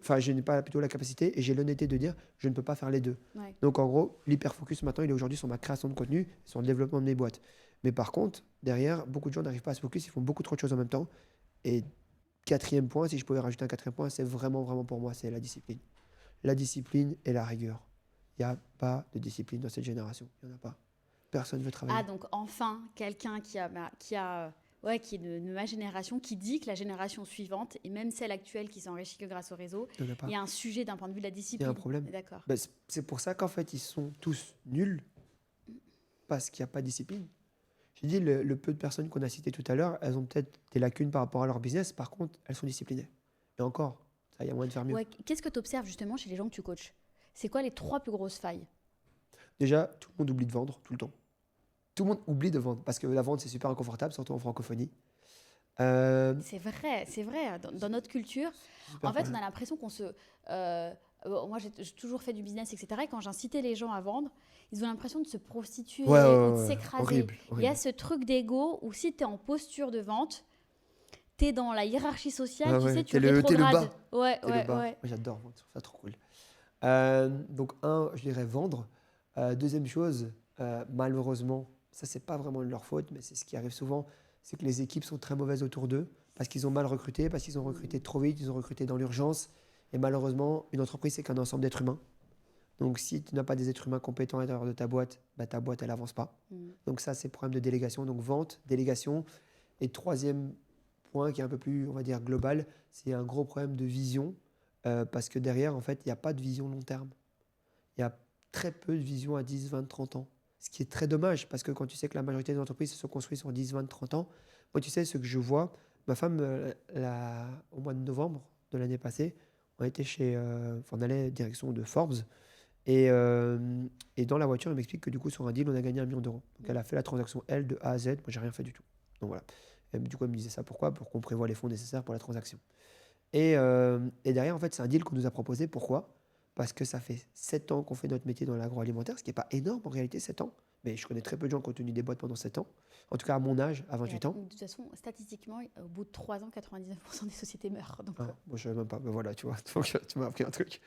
enfin je n'ai pas plutôt la capacité et j'ai l'honnêteté de dire je ne peux pas faire les deux. Ouais. Donc en gros, l'hyper-focus maintenant, il est aujourd'hui sur ma création de contenu, sur le développement de mes boîtes. Mais par contre, derrière, beaucoup de gens n'arrivent pas à se focus, ils font beaucoup trop de choses en même temps. Et 4e point, si je pouvais rajouter un 4e point, c'est vraiment, vraiment pour moi, c'est la discipline. La discipline et la rigueur. Il n'y a pas de discipline dans cette génération. Il n'y en a pas. Personne ne veut travailler. Ah, donc enfin, quelqu'un qui est de ma génération, qui dit que la génération suivante, et même celle actuelle qui s'enrichit que grâce au réseau, Il n'y en a pas. il y a un sujet d'un point de vue de la Il discipline. y a un problème. D'accord. Ben, c'est pour ça qu'en fait, ils sont tous nuls, parce qu'il n'y a pas de discipline. J'ai dit, le peu de personnes qu'on a citées tout à l'heure, elles ont peut-être des lacunes par rapport à leur business, par contre, elles sont disciplinées. Et encore, ça, il y a moyen de faire mieux. Ouais, qu'est-ce que tu observes justement chez les gens que tu coaches? C'est quoi les 3 plus grosses failles? Déjà, tout le monde oublie de vendre tout le temps. Tout le monde oublie de vendre, parce que la vente, c'est super inconfortable, surtout en francophonie. C'est vrai. Dans notre culture, Super en fait, on problème. a l'impression qu'on se... moi, j'ai toujours fait du business, etc. Et quand j'incitais les gens à vendre, ils ont l'impression de se prostituer ou de s'écraser. Horrible, Il y a horrible. ce truc d'ego où si tu es en posture de vente, tu es dans la hiérarchie sociale, Ouais, tu ouais, sais, tu t'es le rétrogrades. bas. Ouais, T'es le ouais, bas. ouais. Moi, j'adore vendre, je trouve ça trop cool. Donc, je dirais vendre. Deuxième chose, malheureusement, ça, c'est pas vraiment de leur faute, mais c'est ce qui arrive souvent, c'est que les équipes sont très mauvaises autour d'eux, parce qu'ils ont mal recruté, parce qu'ils ont recruté trop vite, ils ont recruté dans l'urgence. Et malheureusement, une entreprise, c'est qu'un ensemble d'êtres humains. Donc, si tu n'as pas des êtres humains compétents à l'intérieur de ta boîte, ta boîte, elle avance pas. Donc, ça, c'est le problème de délégation. Donc, vente, délégation. Et 3e point, qui est un peu plus, on va dire, global, c'est un gros problème de vision, parce que derrière, en fait, il n'y a pas de vision long terme. Il y a très peu de vision à 10, 20, 30 ans. Ce qui est très dommage, parce que quand tu sais que la majorité des entreprises se sont construites sur 10, 20, 30 ans, moi, tu sais, ce que je vois, ma femme, au mois de novembre de l'année passée, on allait direction de Forbes, et dans la voiture, elle m'explique que du coup, sur un deal, on a gagné 1 million d'euros. Donc, elle a fait la transaction, elle, de A à Z. Moi, j'ai rien fait du tout. Donc, voilà. Et, du coup, elle me disait ça. Pourquoi? Pour qu'on prévoie les fonds nécessaires pour la transaction. Et derrière, en fait, c'est un deal qu'on nous a proposé. Pourquoi? Parce que ça fait 7 ans qu'on fait notre métier dans l'agroalimentaire, ce qui n'est pas énorme en réalité, 7 ans. Mais je connais très peu de gens qui ont tenu des boîtes pendant 7 ans. En tout cas, à mon âge, à 28 ans. De toute façon, statistiquement, au bout de 3 ans, 99% des sociétés meurent. Donc, Ah, moi, je ne savais même pas. Mais voilà, tu vois, donc, tu m'as appris un truc.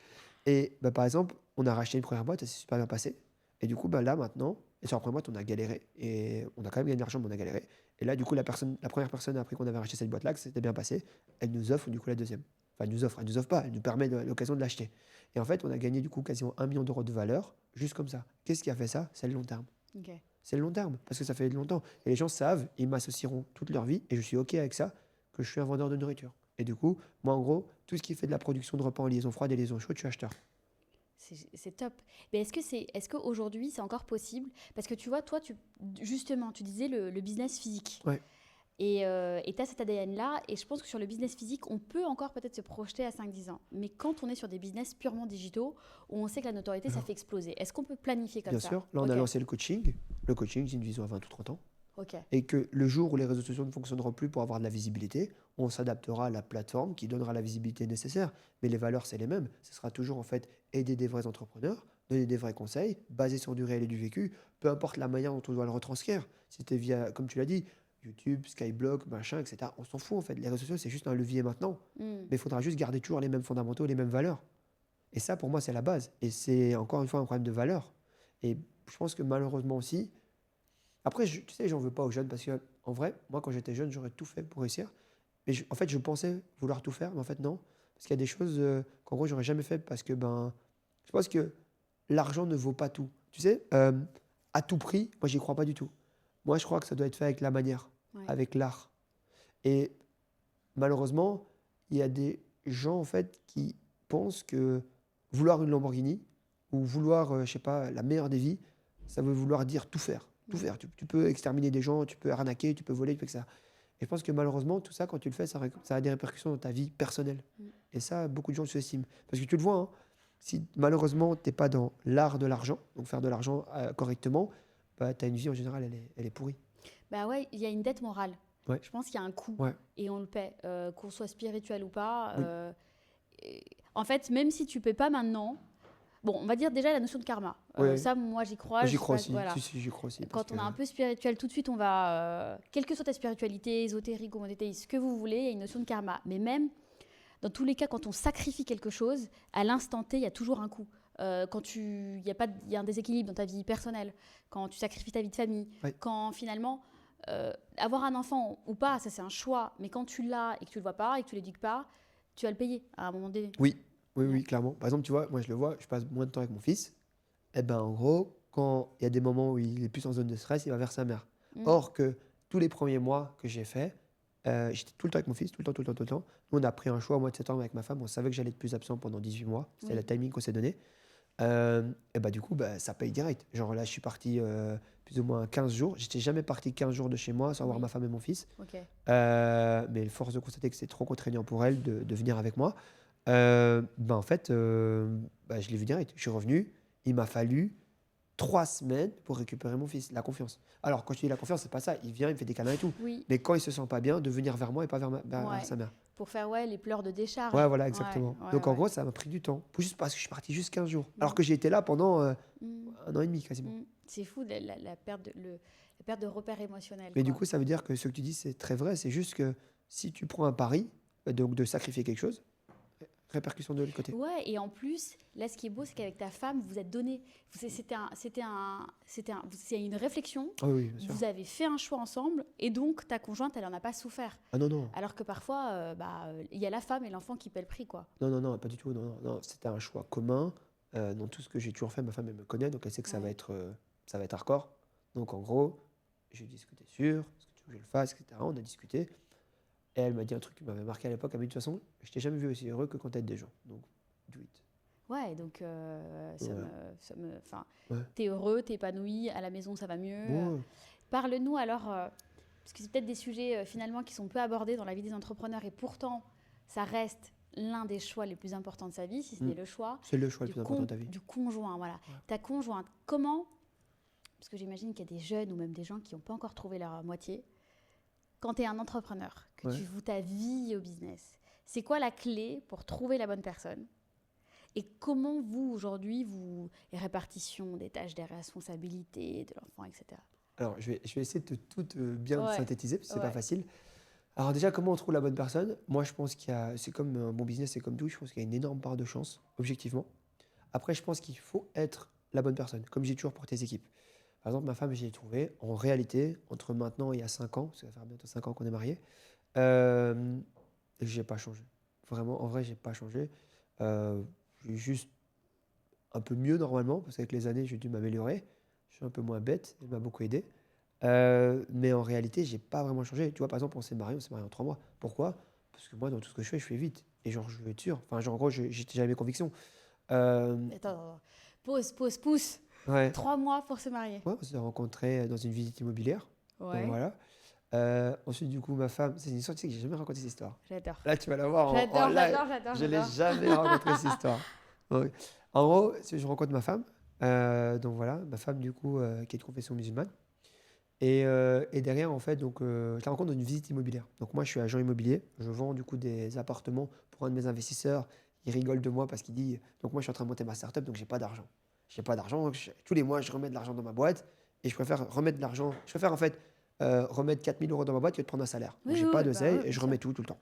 Et par exemple, on a racheté une première boîte, ça s'est super bien passé. Et du coup, là, maintenant, et sur la première boîte, on a galéré. Et on a quand même gagné de l'argent, mais on a galéré. Et là, du coup, la première personne, après qu'on avait racheté cette boîte-là, que c'était bien passé, elle nous offre du coup la deuxième. Enfin, elle nous offre pas, elle nous permet l'occasion de l'acheter. Et en fait, on a gagné du coup quasiment 1 million d'euros de valeur, juste comme ça. Qu'est-ce qui a fait ça? C'est le long terme. ok. C'est le long terme, parce que ça fait longtemps. Et les gens savent, ils m'associeront toute leur vie, et je suis OK avec ça, que je suis un vendeur de nourriture. Et du coup, moi, en gros, tout ce qui fait de la production de repas en liaison froide et liaison chaude, je suis acheteur. C'est top. Mais est-ce qu'aujourd'hui, c'est encore possible? Parce que tu vois, toi, justement, tu disais le business physique. Ouais. Et tu as cet ADN-là. Et je pense que sur le business physique, on peut encore peut-être se projeter à 5-10 ans. Mais quand on est sur des business purement digitaux, où on sait que la notoriété, ça fait exploser, est-ce qu'on peut planifier comme Bien ça? sûr. Là, on a Ok. lancé le coaching. Le coaching, c'est une vision à 20 ou 30 ans. Ok. Et que le jour où les réseaux sociaux ne fonctionneront plus pour avoir de la visibilité, on s'adaptera à la plateforme qui donnera la visibilité nécessaire. Mais les valeurs, c'est les mêmes. Ce sera toujours en fait aider des vrais entrepreneurs, donner des vrais conseils, basés sur du réel et du vécu, peu importe la manière dont on doit le retranscrire. Si c'était via, comme tu l'as dit, YouTube, Skyblog, machin, etc. On s'en fout en fait. Les réseaux sociaux, c'est juste un levier maintenant. Mais il faudra juste garder toujours les mêmes fondamentaux, les mêmes valeurs. Et ça, pour moi, c'est la base. Et c'est encore une fois un problème de valeur. Et je pense que malheureusement aussi, après, tu sais, j'en veux pas aux jeunes parce que, en vrai, moi, quand j'étais jeune, j'aurais tout fait pour réussir. Mais en fait, je pensais vouloir tout faire, mais en fait, non. Parce qu'il y a des choses qu'en gros, j'aurais jamais fait parce que, je pense que l'argent ne vaut pas tout. Tu sais, à tout prix, moi, j'y crois pas du tout. Moi, je crois que ça doit être fait avec la manière, Ouais. avec l'art. Et malheureusement, il y a des gens, en fait, qui pensent que vouloir une Lamborghini ou vouloir, je sais pas, la meilleure des vies, ça veut vouloir dire tout faire. Tout Mm. faire. Tu peux exterminer des gens, tu peux arnaquer, tu peux voler, tu peux que ça. Et je pense que malheureusement, tout ça, quand tu le fais, ça a des répercussions dans ta vie personnelle. Mm. Et ça, beaucoup de gens le sous-estiment. Parce que tu le vois, hein, si malheureusement, tu n'es pas dans l'art de l'argent, donc faire de l'argent correctement, bah, tu as une vie en général, elle est pourrie. Bah ouais, il y a une dette morale. Ouais. Je pense qu'il y a un coût Ouais. et on le paie, qu'on soit spirituel ou pas. Oui. En fait, même si tu paies pas maintenant, bon, on va dire déjà la notion de karma. Ouais. Ça, moi, j'y crois. J'y je crois sais pas, aussi. voilà. Si, j'y crois aussi. Quand parce on est que- un peu spirituel, tout de suite, on va, quelle que soit ta spiritualité, ésotérique ou monothéiste, ce que vous voulez, il y a une notion de karma. Mais même, dans tous les cas, quand on sacrifie quelque chose, à l'instant T, il y a toujours un coût. Il y a un déséquilibre dans ta vie personnelle, quand tu sacrifies ta vie de famille, Ouais. quand finalement, avoir un enfant ou pas, ça c'est un choix, mais quand tu l'as et que tu le vois pas et que tu l'éduques pas, tu vas le payer à un moment donné. Oui, clairement. Par exemple, tu vois, moi, je le vois, je passe moins de temps avec mon fils. Eh ben, en gros, quand il y a des moments où il est plus en zone de stress, il va vers sa mère. Mm. Or que tous les premiers mois que j'ai fait, j'étais tout le temps avec mon fils, tout le temps. Nous, on a pris un choix au mois de septembre avec ma femme. On savait que j'allais être plus absent pendant 18 mois. C'était Oui. le timing qu'on s'est donné. Et bah, du coup, bah, ça paye direct. Genre là, je suis parti plus ou moins 15 jours. J'étais jamais parti 15 jours de chez moi sans voir Oui. ma femme et mon fils. Ok. Mais force de constater que c'est trop contraignant pour elle de venir avec moi. En fait, bah, je l'ai vu direct. Je suis revenu. Il m'a fallu 3 semaines pour récupérer mon fils. La confiance. Alors, quand je dis la confiance, c'est pas ça. Il vient, il me fait des câlins et tout. Oui, Mais quand il se sent pas bien, de venir vers moi et pas vers Ouais. sa mère. pour faire les pleurs de décharge. Ouais, voilà, exactement. Ouais, Donc, en ouais. gros, ça m'a pris du temps. Juste parce que je suis parti juste 15 jours. Alors que j'ai été là pendant Mm. 1 an et demi quasiment. C'est fou la perte la perte de repères émotionnels. Mais du quoi. coup, ça veut dire que ce que tu dis, c'est très vrai. C'est juste que si tu prends un pari, donc de sacrifier quelque chose, répercussion de l'autre côté. Ouais, et en plus, là, ce qui est beau, c'est qu'avec ta femme, vous êtes donné. C'est une réflexion. Ah oui, bien sûr. Vous avez fait un choix ensemble, et donc ta conjointe, elle en a pas souffert. Ah non, non. Alors que parfois, il y a la femme et l'enfant qui paient le prix, quoi. Non, pas du tout. Non. C'était un choix commun. Dans tout ce que j'ai toujours fait, ma femme, elle me connaît, donc elle sait que ça va Ouais. être hardcore. Donc en gros, j'ai dit, est-ce que tu es sûr? Est-ce que tu veux que je le fasse, etc. On a discuté. Et elle m'a dit un truc qui m'avait marqué à l'époque. Elle m'a dit, de toute façon, je t'ai jamais vu aussi heureux que quand t'aides des gens. Donc, do it. Ouais, donc Ouais. enfin, Ouais. t'es heureux, t'es épanoui, à la maison ça va mieux. Ouais. Parle-nous alors, parce que c'est peut-être des sujets finalement qui sont peu abordés dans la vie des entrepreneurs et pourtant ça reste l'un des choix les plus importants de sa vie, si ce n'est le choix C'est le choix le du, plus important de ta vie. du conjoint. Voilà. Ta conjointe, comment, parce que j'imagine qu'il y a des jeunes ou même des gens qui n'ont pas encore trouvé leur moitié, quand tu es un entrepreneur, que Ouais. tu voues ta vie au business, c'est quoi la clé pour trouver la bonne personne? Et comment vous, aujourd'hui, les répartitions des tâches, des responsabilités de l'enfant, etc. Alors, je vais essayer de tout bien Ouais. synthétiser, parce que c'est pas Ouais. facile. Alors déjà, comment on trouve la bonne personne? Moi, je pense c'est comme un bon business, c'est comme tout, je pense qu'il y a une énorme part de chance, objectivement. Après, je pense qu'il faut être la bonne personne, comme j'ai toujours pour tes équipes. Par exemple, ma femme, j'ai trouvé, en réalité, entre maintenant et il y a 5 ans, parce que ça va faire bientôt 5 ans qu'on est mariés, j'ai pas changé. Vraiment, en vrai, j'ai pas changé. J'ai juste un peu mieux normalement, parce qu'avec les années, j'ai dû m'améliorer. Je suis un peu moins bête, elle m'a beaucoup aidé. Mais en réalité, j'ai pas vraiment changé. Tu vois, par exemple, on s'est marié en 3 mois. Pourquoi? Parce que moi, dans tout ce que je fais vite. Et genre, je veux être sûr. Enfin, genre, en gros, j'ai déjà mes convictions. Attends. Pousse. Ouais. 3 mois pour se marier. Ouais, on s'est rencontrés dans une visite immobilière. Ouais. Donc, voilà. Ensuite, du coup, ma femme, c'est une histoire, tu sais que j'ai jamais raconté cette histoire. J'adore. Là, tu vas la voir en live. J'adore. Je l'ai jamais raconté cette histoire. Donc, en gros, je rencontre ma femme. Donc voilà, ma femme, du coup, qui est de confession musulmane. Et derrière, en fait, donc, je la rencontre dans une visite immobilière. Donc moi, je suis agent immobilier. Je vends du coup des appartements pour un de mes investisseurs. Il rigole de moi parce qu'il dit, donc moi, je suis en train de monter ma startup, donc j'ai pas d'argent. Tous les mois, je remets de l'argent dans ma boîte. Et je préfère remettre de l'argent. Je préfère en fait remettre 4 000 € dans ma boîte que de prendre un salaire. Donc Oui, j'ai oui, pas oui, d'oseille bah oui, et je bien remets tout le temps.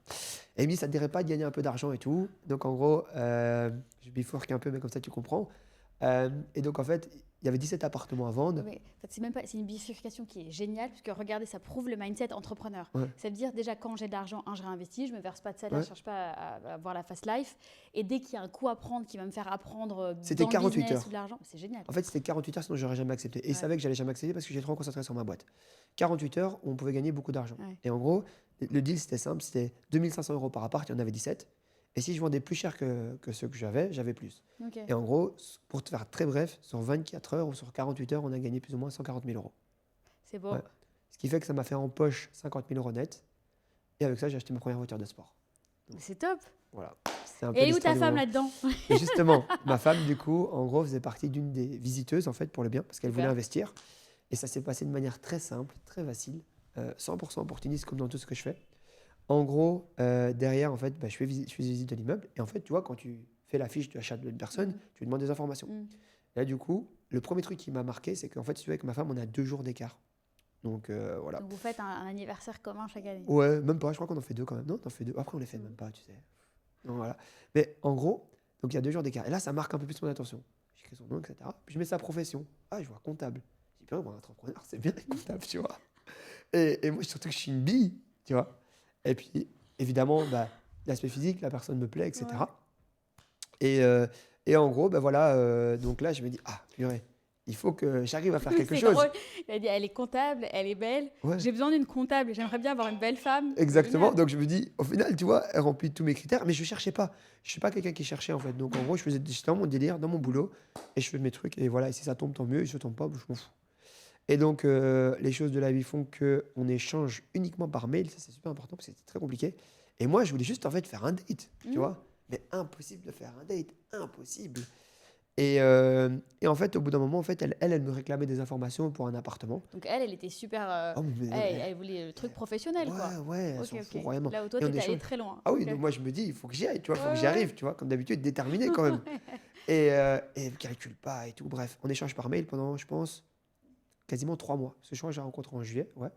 Et il me dit, ça te dirait pas de gagner un peu d'argent et tout. Donc en gros, je bifurque un peu, mais comme ça tu comprends. Et donc, en fait, il y avait 17 appartements à vendre. Ouais. En fait, c'est une bifurcation qui est géniale, parce que regardez, ça prouve le mindset entrepreneur. Ouais. Ça veut dire déjà, quand j'ai de l'argent, je réinvestis, je me verse pas de salaire, Ouais. je cherche pas à avoir la fast life. Et dès qu'il y a un coup à prendre qui va me faire apprendre C'était dans le 48 business heures. ou de l'argent, c'est génial. En fait, c'était 48 heures, sinon j'aurais jamais accepté. Et ils Ouais. savaient que j'allais jamais accepter parce que j'étais trop concentré sur ma boîte. 48 heures, on pouvait gagner beaucoup d'argent. Ouais. Et en gros, le deal, c'était simple, c'était 2500 euros par appart, il y en avait 17. Et si je vendais plus cher que ceux que j'avais plus. Ok. Et en gros, pour te faire très bref, sur 24 heures ou sur 48 heures, on a gagné plus ou moins 140 000 euros. C'est beau. Ouais. Ce qui fait que ça m'a fait en poche 50 000 euros net. Et avec ça, j'ai acheté ma première voiture de sport. C'est top. Voilà. C'est un peu Et où l'histoire ta du femme moment. là-dedans? Et justement, ma femme, du coup, en gros, faisait partie d'une des visiteuses, en fait, pour le bien, parce qu'elle Super. voulait investir. Et ça s'est passé de manière très simple, très facile, 100% opportuniste, comme dans tout ce que je fais. En gros, derrière, en fait, je fais des visites de l'immeuble. Et en fait, tu vois, quand tu fais la fiche de l'achat de personne, tu lui demandes des informations. Mm. Là, du coup, le premier truc qui m'a marqué, c'est qu'en fait, si tu veux, avec ma femme, on a 2 jours d'écart. Donc, voilà. Donc vous faites un anniversaire commun chaque année. Ouais, même pas, je crois qu'on en fait 2 quand même. Non, t'en fais 2. Après, on les fait même pas, tu sais. Donc, voilà. Mais en gros, donc il y a 2 jours d'écart. Et là, ça marque un peu plus mon attention. J'écris son nom, etc. Puis je mets sa profession. Ah, je vois comptable. Je dis, bien, moi, entrepreneur, c'est bien être comptable, tu vois. Et moi, surtout que je suis une bille, tu vois. Et puis, évidemment, l'aspect physique, la personne me plaît, etc. Et en gros, voilà, donc là, je me dis, ah, purée, il faut que j'arrive à faire quelque C'est chose. drôle. Il a dit, elle est comptable, elle est belle. Ouais. J'ai besoin d'une comptable. J'aimerais bien avoir une belle femme. Exactement. Génial. Donc je me dis, au final, tu vois, elle remplit tous mes critères, mais je cherchais pas. Je suis pas quelqu'un qui cherchait en fait. Donc en gros, j'étais dans mon délire, dans mon boulot, et je fais mes trucs. Et voilà, et si ça tombe, tant mieux. Et si ça tombe pas, je m'en fous. Et donc les choses de la vie font que on échange uniquement par mail. Ça c'est super important parce que c'était très compliqué. Et moi, je voulais juste en fait faire un date, tu vois. Mais impossible de faire un date, impossible. Et en fait, au bout d'un moment, en fait, elle me réclamait des informations pour un appartement. Donc elle était super. Oh, mais- Elle voulait le truc professionnel, quoi. Ouais, elle Ok, s'en fout ok. royalement. Là où toi, Et on t'étais allé échange. très loin. Ah oui, Ok. donc moi je me dis, il faut que j'y aille, tu vois, il faut Ouais, que j'y arrive, tu vois, comme d'habitude, déterminé quand même. Et elle ne calcule pas et tout. Bref, on échange par mail pendant, je pense, quasiment 3 mois. Parce que je crois que j'ai rencontré en juillet, ouais.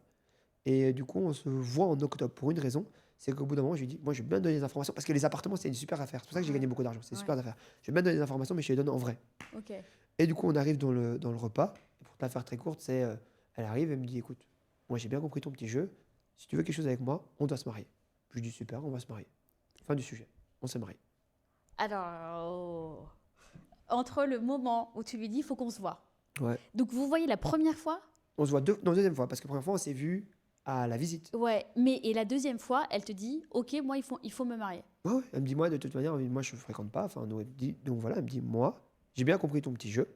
Et du coup, on se voit en octobre pour une raison, c'est qu'au bout d'un moment, je lui dis, moi je vais bien donner des informations, parce que les appartements, c'est une super affaire. C'est pour ça que j'ai Ouais. gagné beaucoup d'argent, c'est une Ouais. super affaire. Je vais bien donner des informations, mais je les donne en vrai. Ok. Et du coup, on arrive dans le repas. Et pour te la faire très courte, elle arrive et me dit, écoute, moi j'ai bien compris ton petit jeu. Si tu veux quelque chose avec moi, on doit se marier. Je lui dis, super, on va se marier. Fin du sujet. On s'est marié. Alors, entre le moment où tu lui dis, il faut qu'on se voit. Ouais. Donc vous voyez la première fois. On se voit deuxième fois, parce que la première fois, on s'est vu à la visite. Ouais. Et la deuxième fois, elle te dit, ok, moi, il faut me marier. Ouais, ouais. Elle me dit, moi, de toute manière, moi, je ne fréquente pas. Enfin, donc, elle me dit, moi, j'ai bien compris ton petit jeu.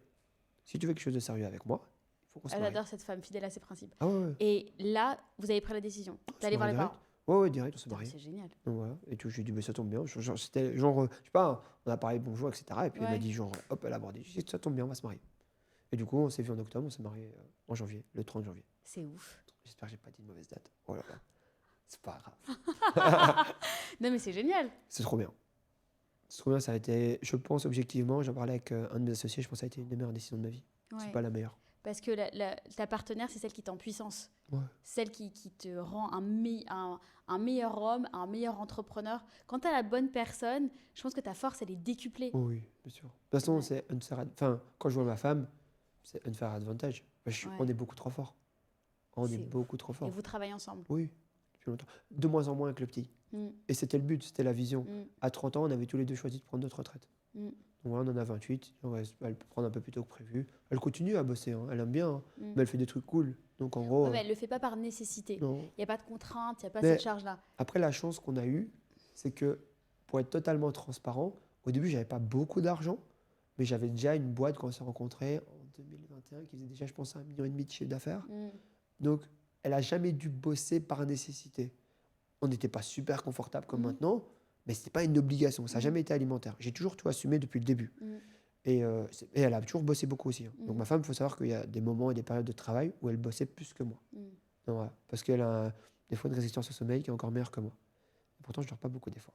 Si tu veux quelque chose de sérieux avec moi, il faut qu'on se Elle marie. adore cette femme fidèle à ses principes. Ah ouais, ouais. Et là, vous avez pris la décision d'aller se voir les marie parents. Ouais, ouais, direct, on s'est Putain, marié. c'est génial. Donc voilà. Et tout, je lui ai dit, bah, ça tombe bien. C'était genre, je sais pas, on a parlé bonjour, etc. Et puis elle m'a Ouais. dit, genre, hop, elle a abordé. J'ai dit, ça tombe bien, on va se marier. Et du coup, on s'est vu en octobre, on s'est marié en janvier, le 30 janvier. C'est ouf. J'espère que j'ai pas dit une mauvaise date. Oh là là. C'est pas grave. Non, mais c'est génial. C'est trop bien. C'est trop bien, ça a été, je pense objectivement, j'en parlais avec un de mes associés, je pense que ça a été une des meilleures décisions de ma vie. Ouais. C'est pas la meilleure. Parce que ta partenaire, c'est celle qui est en puissance. Ouais. Celle qui te rend un meilleur homme, un meilleur entrepreneur. Quand tu as la bonne personne, je pense que ta force, elle est décuplée. Oh oui, bien sûr. De toute façon, Ouais. c'est enfin, quand je vois ma femme, c'est unfair advantage. Ouais. On est beaucoup trop fort. On est C'est beaucoup trop Et fort. vous travaillez ensemble. Oui, depuis longtemps. De moins en moins avec le petit. Mm, Et c'était le but, c'était la vision. mm, À 30 ans, on avait tous les deux choisi de prendre notre retraite. mm, Donc voilà, on en a 28. Elle peut prendre un peu plus tôt que prévu. Elle continue à bosser, hein. Elle aime bien, hein. mm. Mais elle fait des trucs cool. Donc en gros, Ouais, mais elle le fait pas par nécessité. non. Il n'y a pas de contrainte, il n'y a pas Mais- cette charge-là. Après, la chance qu'on a eue, c'est que, pour être totalement transparent, au début, j'avais pas beaucoup d'argent, mais j'avais déjà une boîte quand on s'est rencontrés en 2021 qui faisait déjà, je pense, 1,5 million de chiffre d'affaires. Mm. Donc, elle a jamais dû bosser par nécessité. On n'était pas super confortable comme Mhm. maintenant, mais c'était pas une obligation. Ça n'a Mhm. jamais été alimentaire. J'ai toujours tout assumé depuis le début. Mm. Et elle a toujours bossé beaucoup aussi, hein. Donc Mhm. ma femme, il faut savoir qu'il y a des moments et des périodes de travail où elle bossait plus que moi. Mm. Donc, voilà. Parce qu'elle a des fois une résistance au sommeil qui est encore meilleure que moi. Et pourtant, je dors pas beaucoup des fois.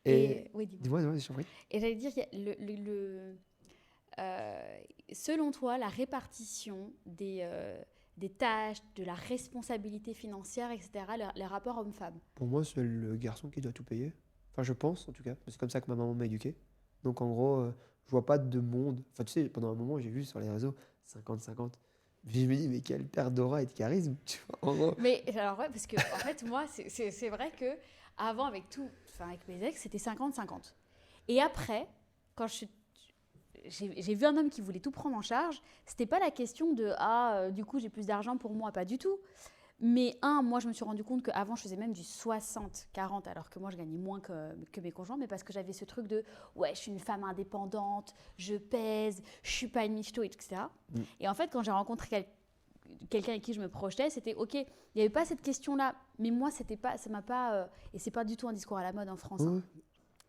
Et Oui, dis-moi. dis-moi, je t'en prie. Et j'allais dire, il y a selon toi, la répartition des tâches, de la responsabilité financière, etc., les rapports hommes-femmes. Pour moi, c'est le garçon qui doit tout payer. Enfin, je pense en tout cas. C'est comme ça que ma maman m'a éduqué. Donc en gros, je vois pas de monde. Enfin, tu sais, pendant un moment, j'ai vu sur les réseaux 50-50. Puis je me dis, mais quelle perte d'aura et de charisme. Tu vois, en gros. Mais alors, ouais, parce que, en fait, moi, c'est vrai que avant avec tout, enfin, avec mes ex, c'était 50-50. Et après, quand j'ai vu un homme qui voulait tout prendre en charge, c'était pas la question de du coup, j'ai plus d'argent pour moi, pas du tout. Mais moi, je me suis rendu compte qu'avant, je faisais même du 60-40, alors que moi, je gagnais moins que mes conjoints, mais parce que j'avais ce truc de ouais, je suis une femme indépendante, je pèse, je suis pas une michto, etc. Et en fait, quand j'ai rencontré quelqu'un avec qui je me projetais, c'était ok, il n'y avait pas cette question-là, mais moi, c'était pas, ça m'a pas. Et c'est pas du tout un discours à la mode en France. Hein.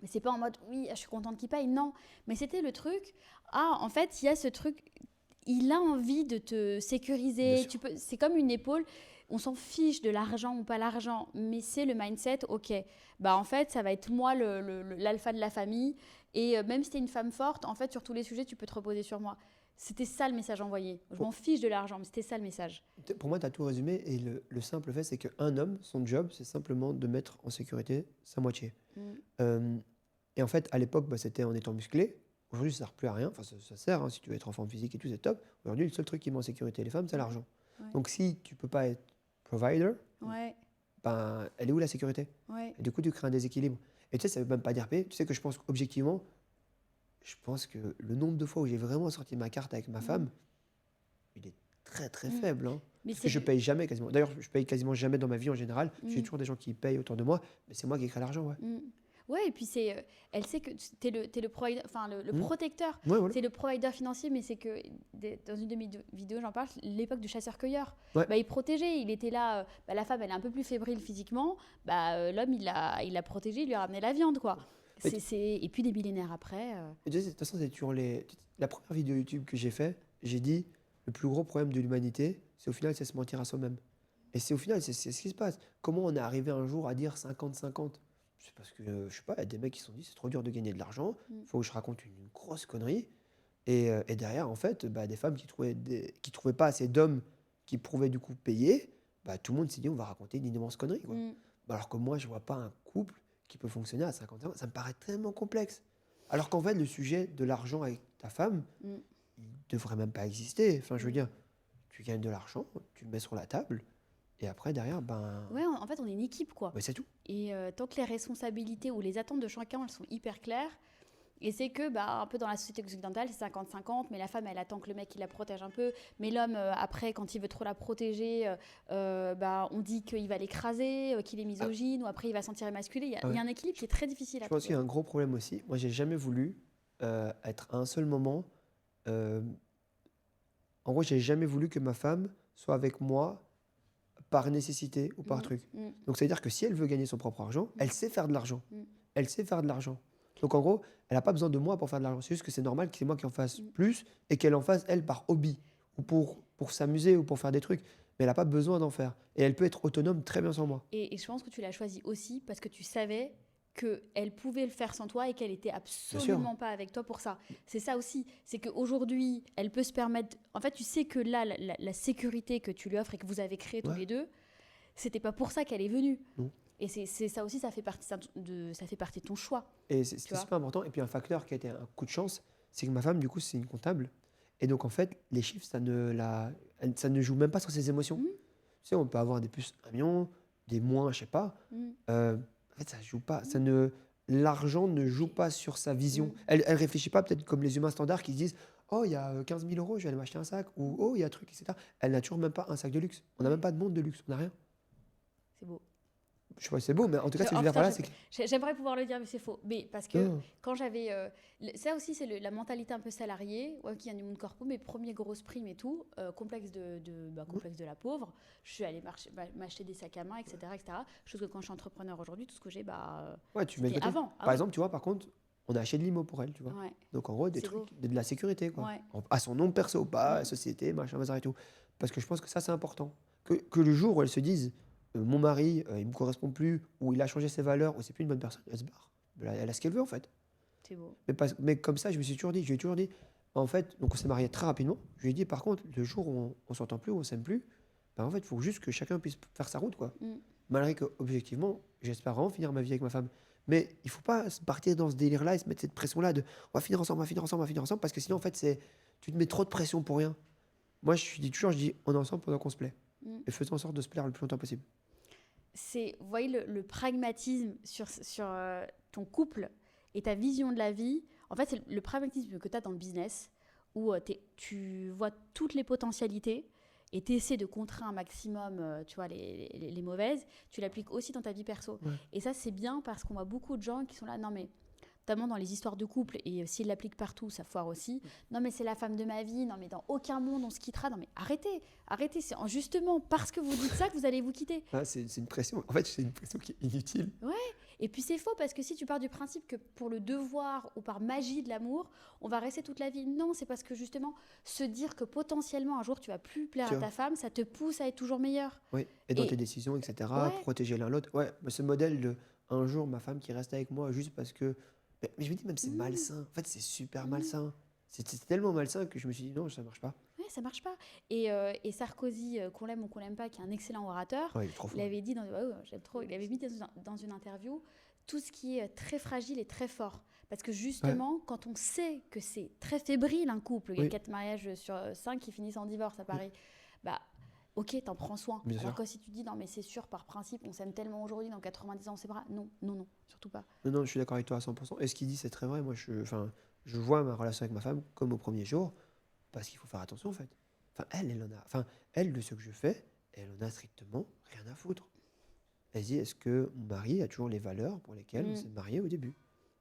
Mais c'est pas en mode oui, je suis contente qu'il paye, non. Mais c'était le truc, en fait, il y a ce truc, il a envie de te sécuriser. C'est comme une épaule. On s'en fiche de l'argent ou pas l'argent, mais c'est le mindset, ok, bah en fait, ça va être moi l'alpha de la famille, et même si tu es une femme forte, en fait, sur tous les sujets, tu peux te reposer sur moi. C'était ça le message envoyé. Je m'en fiche de l'argent, mais c'était ça le message. Pour moi, tu as tout résumé, et le simple fait, c'est qu'un homme, son job, c'est simplement de mettre en sécurité sa moitié. Et en fait, à l'époque, c'était en étant musclé. Aujourd'hui, ça ne sert plus à rien. Enfin, ça sert, hein, si tu veux être en forme physique et tout, c'est top. Aujourd'hui, le seul truc qui met en sécurité les femmes, c'est l'argent. Ouais. Donc, si tu peux pas être provider, Ouais. ben, elle est où la sécurité? Ouais. Et du coup, tu crées un déséquilibre. Et tu sais, ça veut même pas dire payer. Tu sais que je pense qu'objectivement, je pense que le nombre de fois où j'ai vraiment sorti ma carte avec ma femme, il est très très faible. Hein. Mais Parce que je paye jamais quasiment. D'ailleurs, je paye quasiment jamais dans ma vie en général. J'ai toujours des gens qui payent autour de moi, mais c'est moi qui crée l'argent. Ouais. Ouais, et puis elle sait que t'es le provider, enfin le protecteur. Ouais, voilà. C'est le provider financier, mais c'est que dans une de mes vidéos, j'en parle, l'époque du chasseur-cueilleur. Ouais. Bah, il protégeait, il était là. La femme, elle est un peu plus fébrile physiquement. Bah, l'homme, il l'a protégé, il lui a ramené la viande, quoi. Et puis des millénaires après. Et tu sais, de toute façon, c'est toujours la première vidéo YouTube que j'ai fait. J'ai dit le plus gros problème de l'humanité, c'est au final, c'est se mentir à soi-même. Et c'est au final, c'est ce qui se passe. Comment on est arrivé un jour à dire 50-50? C'est parce que, je sais pas, il y a des mecs qui se sont dit c'est trop dur de gagner de l'argent, faut que je raconte une grosse connerie. Et derrière, en fait, des femmes qui trouvaient pas assez d'hommes qui pouvaient du coup payer, tout le monde s'est dit on va raconter une immense connerie. Quoi. Alors que moi, je vois pas un couple qui peut fonctionner à 50 ans. Ça me paraît tellement complexe. Alors qu'en fait, le sujet de l'argent avec ta femme, il devrait même pas exister. Enfin, je veux dire, tu gagnes de l'argent, tu le mets sur la table. Et après, derrière, ouais, en fait, on est une équipe, quoi. c'est tout. Et tant que les responsabilités ou les attentes de chacun, elles sont hyper claires, et c'est que, un peu dans la société occidentale, c'est 50-50, mais la femme, elle attend que le mec, il la protège un peu. Mais l'homme, après, quand il veut trop la protéger, on dit qu'il va l'écraser, qu'il est misogyne, ou après, il va se sentir émasculé. Il y a un équilibre qui est très difficile à trouver. Je pense qu'il y a un gros problème aussi. Moi, j'ai jamais voulu être à un seul moment... En gros, j'ai jamais voulu que ma femme soit avec moi par nécessité ou par truc. Donc, ça veut dire que si elle veut gagner son propre argent, elle sait faire de l'argent. Elle sait faire de l'argent. Donc, en gros, elle n'a pas besoin de moi pour faire de l'argent. C'est juste que c'est normal que c'est moi qui en fasse plus et qu'elle en fasse, elle, par hobby ou pour s'amuser ou pour faire des trucs. Mais elle n'a pas besoin d'en faire. Et elle peut être autonome très bien sans moi. Et je pense que tu l'as choisi aussi parce que tu savais qu'elle pouvait le faire sans toi et qu'elle n'était absolument pas avec toi pour ça. C'est ça aussi. C'est qu'aujourd'hui, elle peut se permettre... En fait, tu sais que là, la sécurité que tu lui offres et que vous avez créée tous les deux, c'était pas pour ça qu'elle est venue. Non. Et c'est ça aussi, ça fait partie de ton choix. Et c'est super important. Et puis un facteur qui a été un coup de chance, c'est que ma femme, du coup, c'est une comptable. Et donc, en fait, les chiffres, ça ne joue même pas sur ses émotions. Tu sais, on peut avoir des plus 1 million, des moins, je sais pas. En fait, ça joue pas. L'argent ne joue pas sur sa vision. Elle réfléchit pas peut-être comme les humains standards qui se disent « Oh, il y a 15 000 €, je vais aller m'acheter un sac. » Ou « Oh, il y a un truc, etc. » Elle n'a toujours même pas un sac de luxe. On n'a même pas de montre de luxe. On n'a rien. C'est beau. Je sais pas si c'est beau, mais en tout cas, ce que je veux dire par là, c'est que... J'aimerais pouvoir le dire, mais c'est faux. Mais parce que quand j'avais... ça aussi, c'est la mentalité un peu salariée, qui a du monde corpo, mes premiers grosses primes et tout, complexe de la pauvre. Je suis allée m'acheter des sacs à main, etc., etc. Chose que quand je suis entrepreneur aujourd'hui, tout ce que j'ai, tu mets avant. Par exemple, tu vois, par contre, on a acheté de l'IMO pour elle, tu vois. Ouais. Donc, en gros, des trucs, de la sécurité, quoi. Ouais. À son nom perso, pas société, machin, bazar et tout. Parce que je pense que ça, c'est important. Que le jour où elle se dise... mon mari, il me correspond plus, ou il a changé ses valeurs, ou c'est plus une bonne personne, elle se barre. Elle a ce qu'elle veut en fait. C'est beau. Mais comme ça, je lui ai toujours dit, en fait, donc on s'est mariés très rapidement. Je lui ai dit, par contre, le jour où on s'entend plus, où on s'aime plus, en fait, il faut juste que chacun puisse faire sa route, quoi. malgré que, objectivement, j'espère vraiment finir ma vie avec ma femme. Mais il faut pas se partir dans ce délire-là et se mettre cette pression-là de on va finir ensemble, on va finir ensemble, on va finir ensemble, parce que sinon, en fait, tu te mets trop de pression pour rien. Moi, je dis on est ensemble pendant qu'on se plaît. Et faisons en sorte de se plaire le plus longtemps possible. Vous voyez, le pragmatisme sur ton couple et ta vision de la vie, en fait, c'est le pragmatisme que tu as dans le business, où tu vois toutes les potentialités et tu essaies de contrer un maximum tu vois, les mauvaises, tu l'appliques aussi dans ta vie perso. Ouais. Et ça, c'est bien parce qu'on voit beaucoup de gens qui sont là, non mais, notamment dans les histoires de couple, et s'ils l'appliquent partout, ça foire aussi. Non mais c'est la femme de ma vie, non mais dans aucun monde on se quittera. Non mais arrêtez, c'est justement parce que vous dites ça que vous allez vous quitter. Ah, c'est une pression, en fait, c'est une pression qui est inutile. Et puis c'est faux parce que si tu pars du principe que pour le devoir ou par magie de l'amour, on va rester toute la vie. Non, c'est parce que justement, se dire que potentiellement un jour tu vas plus plaire à ta femme, ça te pousse à être toujours meilleur. Oui, et dans tes décisions, etc., protéger l'un l'autre. Ouais, mais ce modèle de un jour ma femme qui reste avec moi juste parce que. Mais je me dis même c'est malsain. En fait, c'est super malsain. C'est tellement malsain que je me suis dit non, ça marche pas. Ouais, ça marche pas. Et Sarkozy, qu'on l'aime ou qu'on l'aime pas, qui est un excellent orateur, Ouais, il est trop fort. il avait dit, j'aime trop, il avait mis dans une interview, tout ce qui est très fragile est très fort. Parce que justement, quand on sait que c'est très fébrile un couple, il y a 4 mariages sur 5 qui finissent en divorce à Paris, bah ok, t'en prends soin. Bien Alors sûr. que si tu dis, non mais c'est sûr, par principe, on s'aime tellement aujourd'hui, dans 90 ans, c'est vrai. Non, surtout pas. Non, je suis d'accord avec toi à 100%. Et ce qu'il dit, c'est très vrai. Moi, je vois ma relation avec ma femme comme au premier jour, parce qu'il faut faire attention, en fait. Elle, de ce que je fais, elle en a strictement rien à foutre. Elle dit, est-ce que mon mari a toujours les valeurs pour lesquelles on s'est marié au début?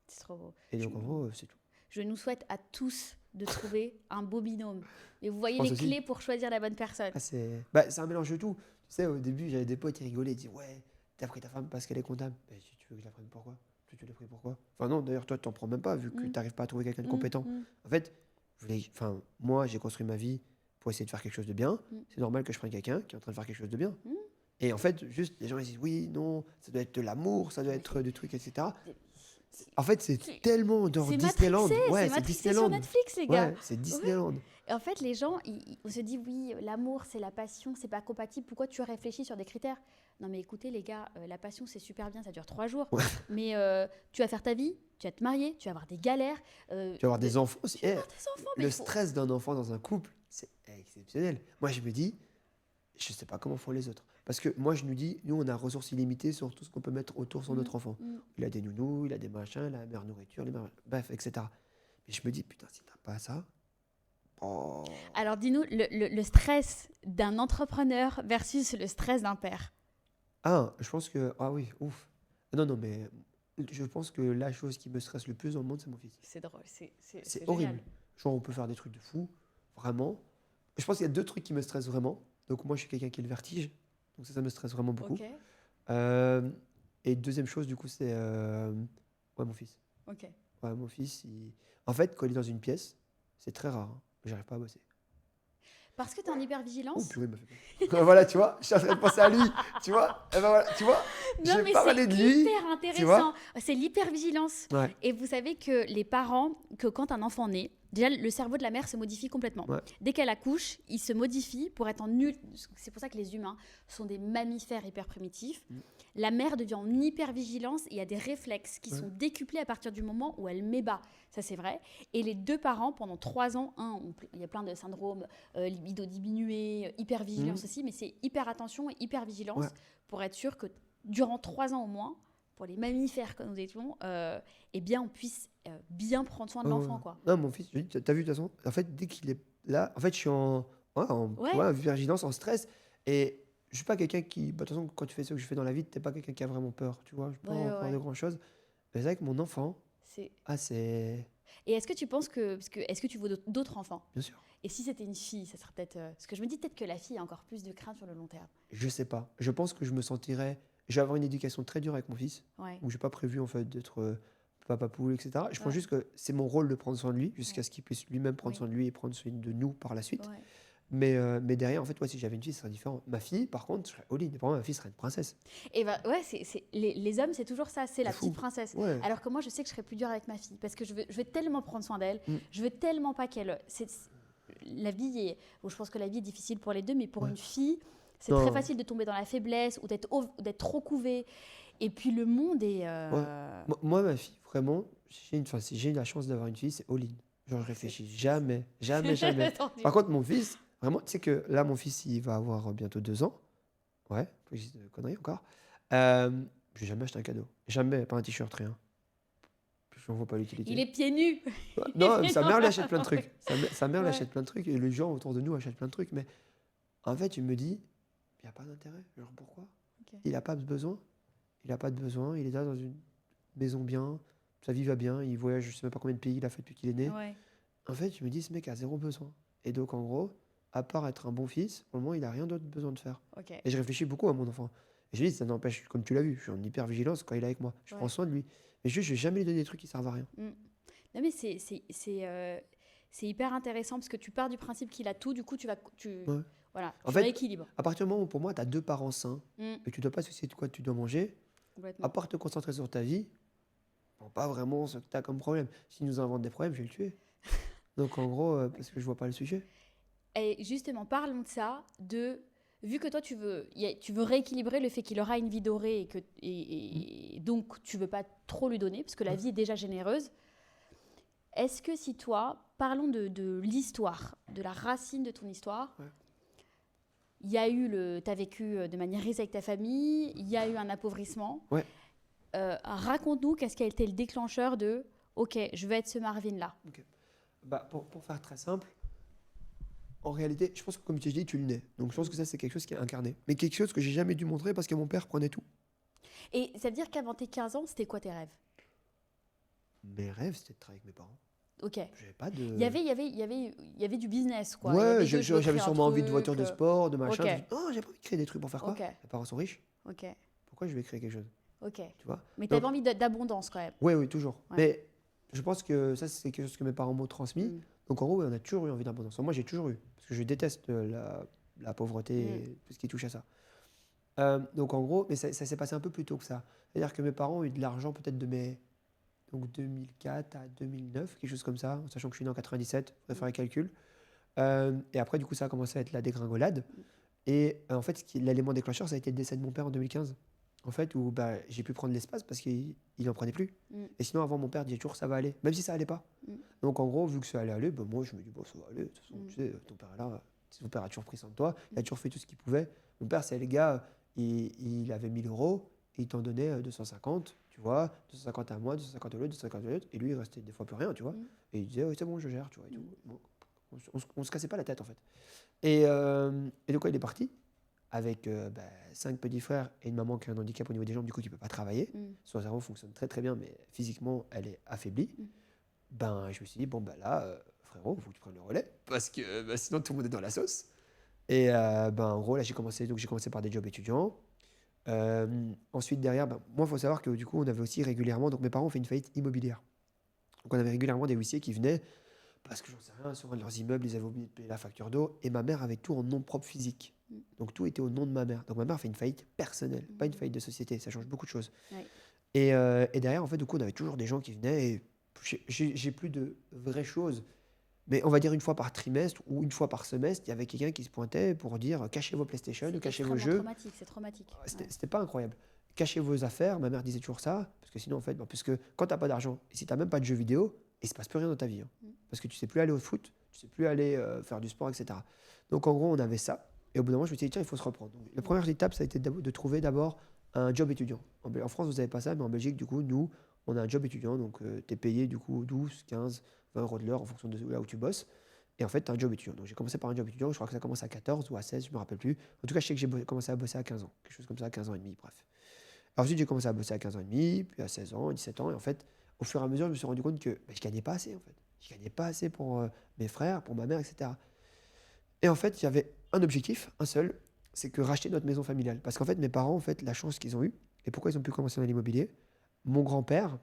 C'est trop beau. Et donc, en gros, c'est tout. Je nous souhaite à tous de trouver un beau binôme. Et vous voyez pense les aussi. clés pour choisir la bonne personne. Ah, c'est un mélange de tout. Tu sais, au début, j'avais des potes qui rigolaient, ils disaient, ouais, t'as pris ta femme parce qu'elle est comptable. Mais si tu veux que je la prenne, pourquoi? Tu l'as pris pourquoi? Enfin non, d'ailleurs, toi, t'en prends même pas, vu que t'arrives pas à trouver quelqu'un de compétent. En fait, moi, j'ai construit ma vie pour essayer de faire quelque chose de bien. C'est normal que je prenne quelqu'un qui est en train de faire quelque chose de bien. Et en fait, juste, les gens ils disent, oui, non, ça doit être de l'amour, ça doit être du truc, etc. En fait, c'est tellement dans Disneyland. C'est matrixé sur Netflix, les gars. Ouais, c'est Disneyland. Et en fait, les gens, on se dit, oui, l'amour, c'est la passion, c'est pas compatible. Pourquoi tu réfléchis sur des critères? Non, mais écoutez, les gars, la passion, c'est super bien, ça dure 3 jours. Ouais. Mais tu vas faire ta vie, tu vas te marier, tu vas avoir des galères. Tu vas avoir des enfants aussi. Tu vas avoir des enfants, mais Le stress d'un enfant dans un couple, c'est exceptionnel. Moi, je me dis, je sais pas comment font les autres. Parce que moi, je nous dis, nous, on a ressources illimitées sur tout ce qu'on peut mettre autour sur notre enfant. Il a des nounous, il a des machins, la meilleure nourriture, bref, etc. Mais je me dis, putain, si t'as pas ça... Oh. Alors, dis-nous, le stress d'un entrepreneur versus le stress d'un père. Ah, je pense que... Ah oui, ouf. Non, mais je pense que la chose qui me stresse le plus dans le monde, c'est mon fils. C'est drôle, c'est horrible. génial. Genre, on peut faire des trucs de fou, vraiment. Je pense qu'il y a 2 trucs qui me stressent vraiment. Donc, moi, je suis quelqu'un qui a le vertige. Donc, ça me stresse vraiment beaucoup. Ok. Et deuxième chose, du coup, c'est... mon fils. Ok. Ouais, mon fils, en fait, quand il est dans une pièce, c'est très rare. Hein. J'arrive pas à bosser. Parce que tu es en hypervigilance. Oh purée, il m'a fait peur. Voilà, tu vois, je suis en train de penser à lui. Tu vois, et ben voilà, tu vois, Non, j'ai mais pas parlé de lui. hyper intéressant. C'est l'hypervigilance. Ouais. Et vous savez que les parents, que quand un enfant naît, déjà le cerveau de la mère se modifie complètement. Ouais. Dès qu'elle accouche, il se modifie pour être en nul. C'est pour ça que les humains sont des mammifères hyper primitifs. La mère devient en hypervigilance et il y a des réflexes qui sont décuplés à partir du moment où elle met bas. Ça, c'est vrai. Et les 2 parents, pendant 3 ans, il y a plein de syndromes, libido diminué, hypervigilance aussi, mais c'est hyper attention et hypervigilance pour être sûr que durant 3 ans au moins, pour les mammifères que nous étions, eh bien, on puisse bien prendre soin de l'enfant, quoi. Non, mon fils, t'as vu de toute façon, en fait, dès qu'il est là, en fait, je suis en vigilance, en stress. Et je suis pas quelqu'un qui... Bah, de toute façon, quand tu fais ce que je fais dans la vie, t'es pas quelqu'un qui a vraiment peur, tu vois. Je peux pas peur de grand-chose. Mais c'est vrai que mon enfant... c'est... Et est-ce que tu penses que... Est-ce que tu veux d'autres enfants? Bien sûr. Et si c'était une fille, ça serait peut-être... Parce que je me dis peut-être que la fille a encore plus de crainte sur le long terme. Je sais pas. Je pense que je me sentirais... Je vais avoir une éducation très dure avec mon fils, Ouais. où j'ai pas prévu, en fait, d'être papa poule, etc. Je pense juste que c'est mon rôle de prendre soin de lui, jusqu'à ce qu'il puisse lui-même prendre soin de lui et prendre soin de nous par la suite. Ouais. Mais derrière, en fait, si j'avais une fille, ce serait différent. Ma fille, par contre, je serais all-in. Pour moi, ma fille serait une princesse. Et les hommes, c'est toujours ça, c'est la petite princesse. Ouais. Alors que moi, je sais que je serais plus dure avec ma fille parce que je veux tellement prendre soin d'elle. Je veux tellement pas qu'elle. La vie est. Bon, je pense que la vie est difficile pour les deux, mais pour une fille, C'est Non. très facile de tomber dans la faiblesse ou d'être trop couvé. Et puis le monde est... Moi, ma fille, vraiment, si j'ai la chance d'avoir une fille, c'est all-in. Genre, je réfléchis jamais. Attendu. Par contre, mon fils, vraiment, tu sais que là, mon fils, il va avoir bientôt 2 ans. Ouais, faut que je dise de conneries encore. Je vais jamais acheter un cadeau. Jamais, pas un t-shirt, rien. Je n'en vois pas l'utilité. Il est pieds nus. Non, sa mère lui achète plein de Non, trucs. Sa mère lui Ouais. achète plein de trucs et les gens autour de nous achètent plein de trucs. Mais en fait, il me dit, il n'y a pas d'intérêt. Genre, pourquoi? Ok. Il n'a pas de besoin. Il n'a pas de besoin. Il est là dans une maison bien. Sa vie va bien. Il voyage, je ne sais même pas combien de pays il a fait depuis qu'il est né. Ouais. En fait, je me dis, ce mec a zéro besoin. Et donc, en gros, à part être un bon fils, pour le moment, il n'a rien d'autre besoin de faire. Ok. Et je réfléchis beaucoup à mon enfant. Et je me dis, ça n'empêche, comme tu l'as vu, je suis en hyper vigilance quand il est avec moi. Je Ouais. prends soin de lui. Mais juste, je ne vais jamais lui donner des trucs qui servent à rien. Non, mais c'est hyper intéressant parce que tu pars du principe qu'il a tout, du coup, Ouais. voilà, En tu fait, rééquilibres. À partir du moment où, pour moi, tu as 2 parents sains et tu ne dois pas soucier de quoi tu dois manger, Complètement. à part te concentrer sur ta vie, bon, pas vraiment ce que tu as comme problème. S'il nous invente des problèmes, je vais le tuer. Donc, en gros, parce que je vois pas le sujet. Et justement, parlons de ça, vu que toi, tu veux rééquilibrer le fait qu'il aura une vie dorée et donc tu veux pas trop lui donner, parce que la vie est déjà généreuse. Est-ce que si toi, parlons de l'histoire, de la racine de ton histoire, Ouais. il y a eu t'as vécu de manière riche avec ta famille, il y a eu un appauvrissement. Ouais. Raconte-nous qu'est-ce qui a été le déclencheur de « Ok, je vais être ce Marvin-là Bah, pour faire très simple, en réalité, je pense que comme tu dis, tu le nais. Donc, je pense que ça, c'est quelque chose qui est incarné. Mais quelque chose que j'ai jamais dû montrer parce que mon père prenait tout. ». Et ça veut dire qu'avant tes 15 ans, c'était quoi tes rêves? Mes rêves, c'était de travailler avec mes parents. Ok. J'avais pas de. Il y avait du business, quoi. Il y Ouais, avait j'avais sûrement envie de voitures de sport, de machin. Ok. Je me dis, oh, j'ai pas envie de créer des trucs pour faire quoi? Ok. Mes parents sont riches. Ok, Pourquoi je vais créer quelque chose? ok. Tu vois? Mais Donc- tu avais envie d'abondance quand même. Oui, oui, toujours. Ouais. Mais je pense que ça, c'est quelque chose que mes parents m'ont transmis. Mm. Donc, en gros, ouais, on a toujours eu envie d'abondance. Moi, j'ai toujours eu. Parce que je déteste la pauvreté et tout ce qui touche à ça. Donc, en gros, mais ça s'est passé un peu plus tôt que ça. C'est-à-dire que mes parents ont eu de l'argent peut-être de mes. Donc, 2004 à 2009, quelque chose comme ça, en sachant que je suis né en 97, il faudrait faire les calculs. Et après, du coup, ça a commencé à être la dégringolade. Et en fait, l'élément déclencheur, ça a été le décès de mon père en 2015. En fait, où bah, j'ai pu prendre l'espace parce qu'il n'en prenait plus. Et sinon, avant, mon père disait toujours ça va aller, même si ça allait pas. Donc, en gros, vu que ça allait aller, bah, moi, je me dis, bon, ça va aller. De toute façon, tu sais, ton père est là, ton père a toujours pris soin de toi, il a toujours fait tout ce qu'il pouvait. Mon père, c'est les gars, il avait 1000 euros, et il t'en donnait 250, tu vois, 250 à moi, 250 à l'autre, 250 à l'autre, et lui, il restait des fois plus rien, tu vois. Et il disait, oui, c'est bon, je gère, tu vois. Et tout. Bon, on se cassait pas la tête, en fait. Et donc, quand il est parti, avec 5 petits frères et une maman qui a un handicap au niveau des jambes, du coup, qui ne peut pas travailler. Son cerveau fonctionne très très bien, mais physiquement, elle est affaiblie. Ben, je me suis dit, bon, ben là, frérot, il faut que tu prennes le relais, parce que sinon, tout le monde est dans la sauce. Et en gros, là, j'ai commencé par des jobs étudiants. Ensuite, derrière, moi, il faut savoir que du coup, on avait aussi régulièrement, donc mes parents ont fait une faillite immobilière. Donc, on avait régulièrement des huissiers qui venaient, parce que j'en sais rien, sur un de leurs immeubles, ils avaient oublié de payer la facture d'eau, et ma mère avait tout en nom propre physique. Donc tout était au nom de ma mère. Donc ma mère a fait une faillite personnelle, pas une faillite de société. Ça change beaucoup de choses. Ouais. Et derrière, en fait, du coup, on avait toujours des gens qui venaient. Et j'ai plus de vraies choses. Mais on va dire une fois par trimestre ou une fois par semestre, il y avait quelqu'un qui se pointait pour dire cachez vos PlayStation, C'est cachez vos extrêmement jeux. traumatique, c'est traumatique. C'était pas incroyable. Cachez vos affaires. Ma mère disait toujours ça. Parce que sinon, en fait, puisque quand tu n'as pas d'argent et si tu n'as même pas de jeux vidéo, il ne se passe plus rien dans ta vie. Parce que tu ne sais plus aller au foot, tu ne sais plus aller faire du sport, etc. Donc en gros, on avait ça. Et au bout d'un moment, je me suis dit, tiens, il faut se reprendre. Donc, la première étape, ça a été de trouver d'abord un job étudiant. En France, vous n'avez pas ça, mais en Belgique, du coup, nous, on a un job étudiant. Donc, tu es payé, du coup, 12, 15, 20 euros de l'heure en fonction de là où tu bosses. Et en fait, tu as un job étudiant. Donc, j'ai commencé par un job étudiant. Je crois que ça commence à 14 ou à 16, je ne me rappelle plus. En tout cas, je sais que j'ai commencé à bosser à 15 ans. Quelque chose comme ça, à 15 ans et demi, bref. Alors, ensuite, j'ai commencé à bosser à 15 ans et demi, puis à 16 ans, 17 ans. Et en fait, au fur et à mesure, je me suis rendu compte que je ne gagnais pas assez, en fait. Je ne gagnais pas assez pour mes frères, pour ma mère, etc. Et en fait, il y avait un objectif, un seul, c'est que racheter notre maison familiale. Parce qu'en fait, mes parents, en fait, la chance qu'ils ont eue, et pourquoi ils ont pu commencer dans l'immobilier, mon grand-père,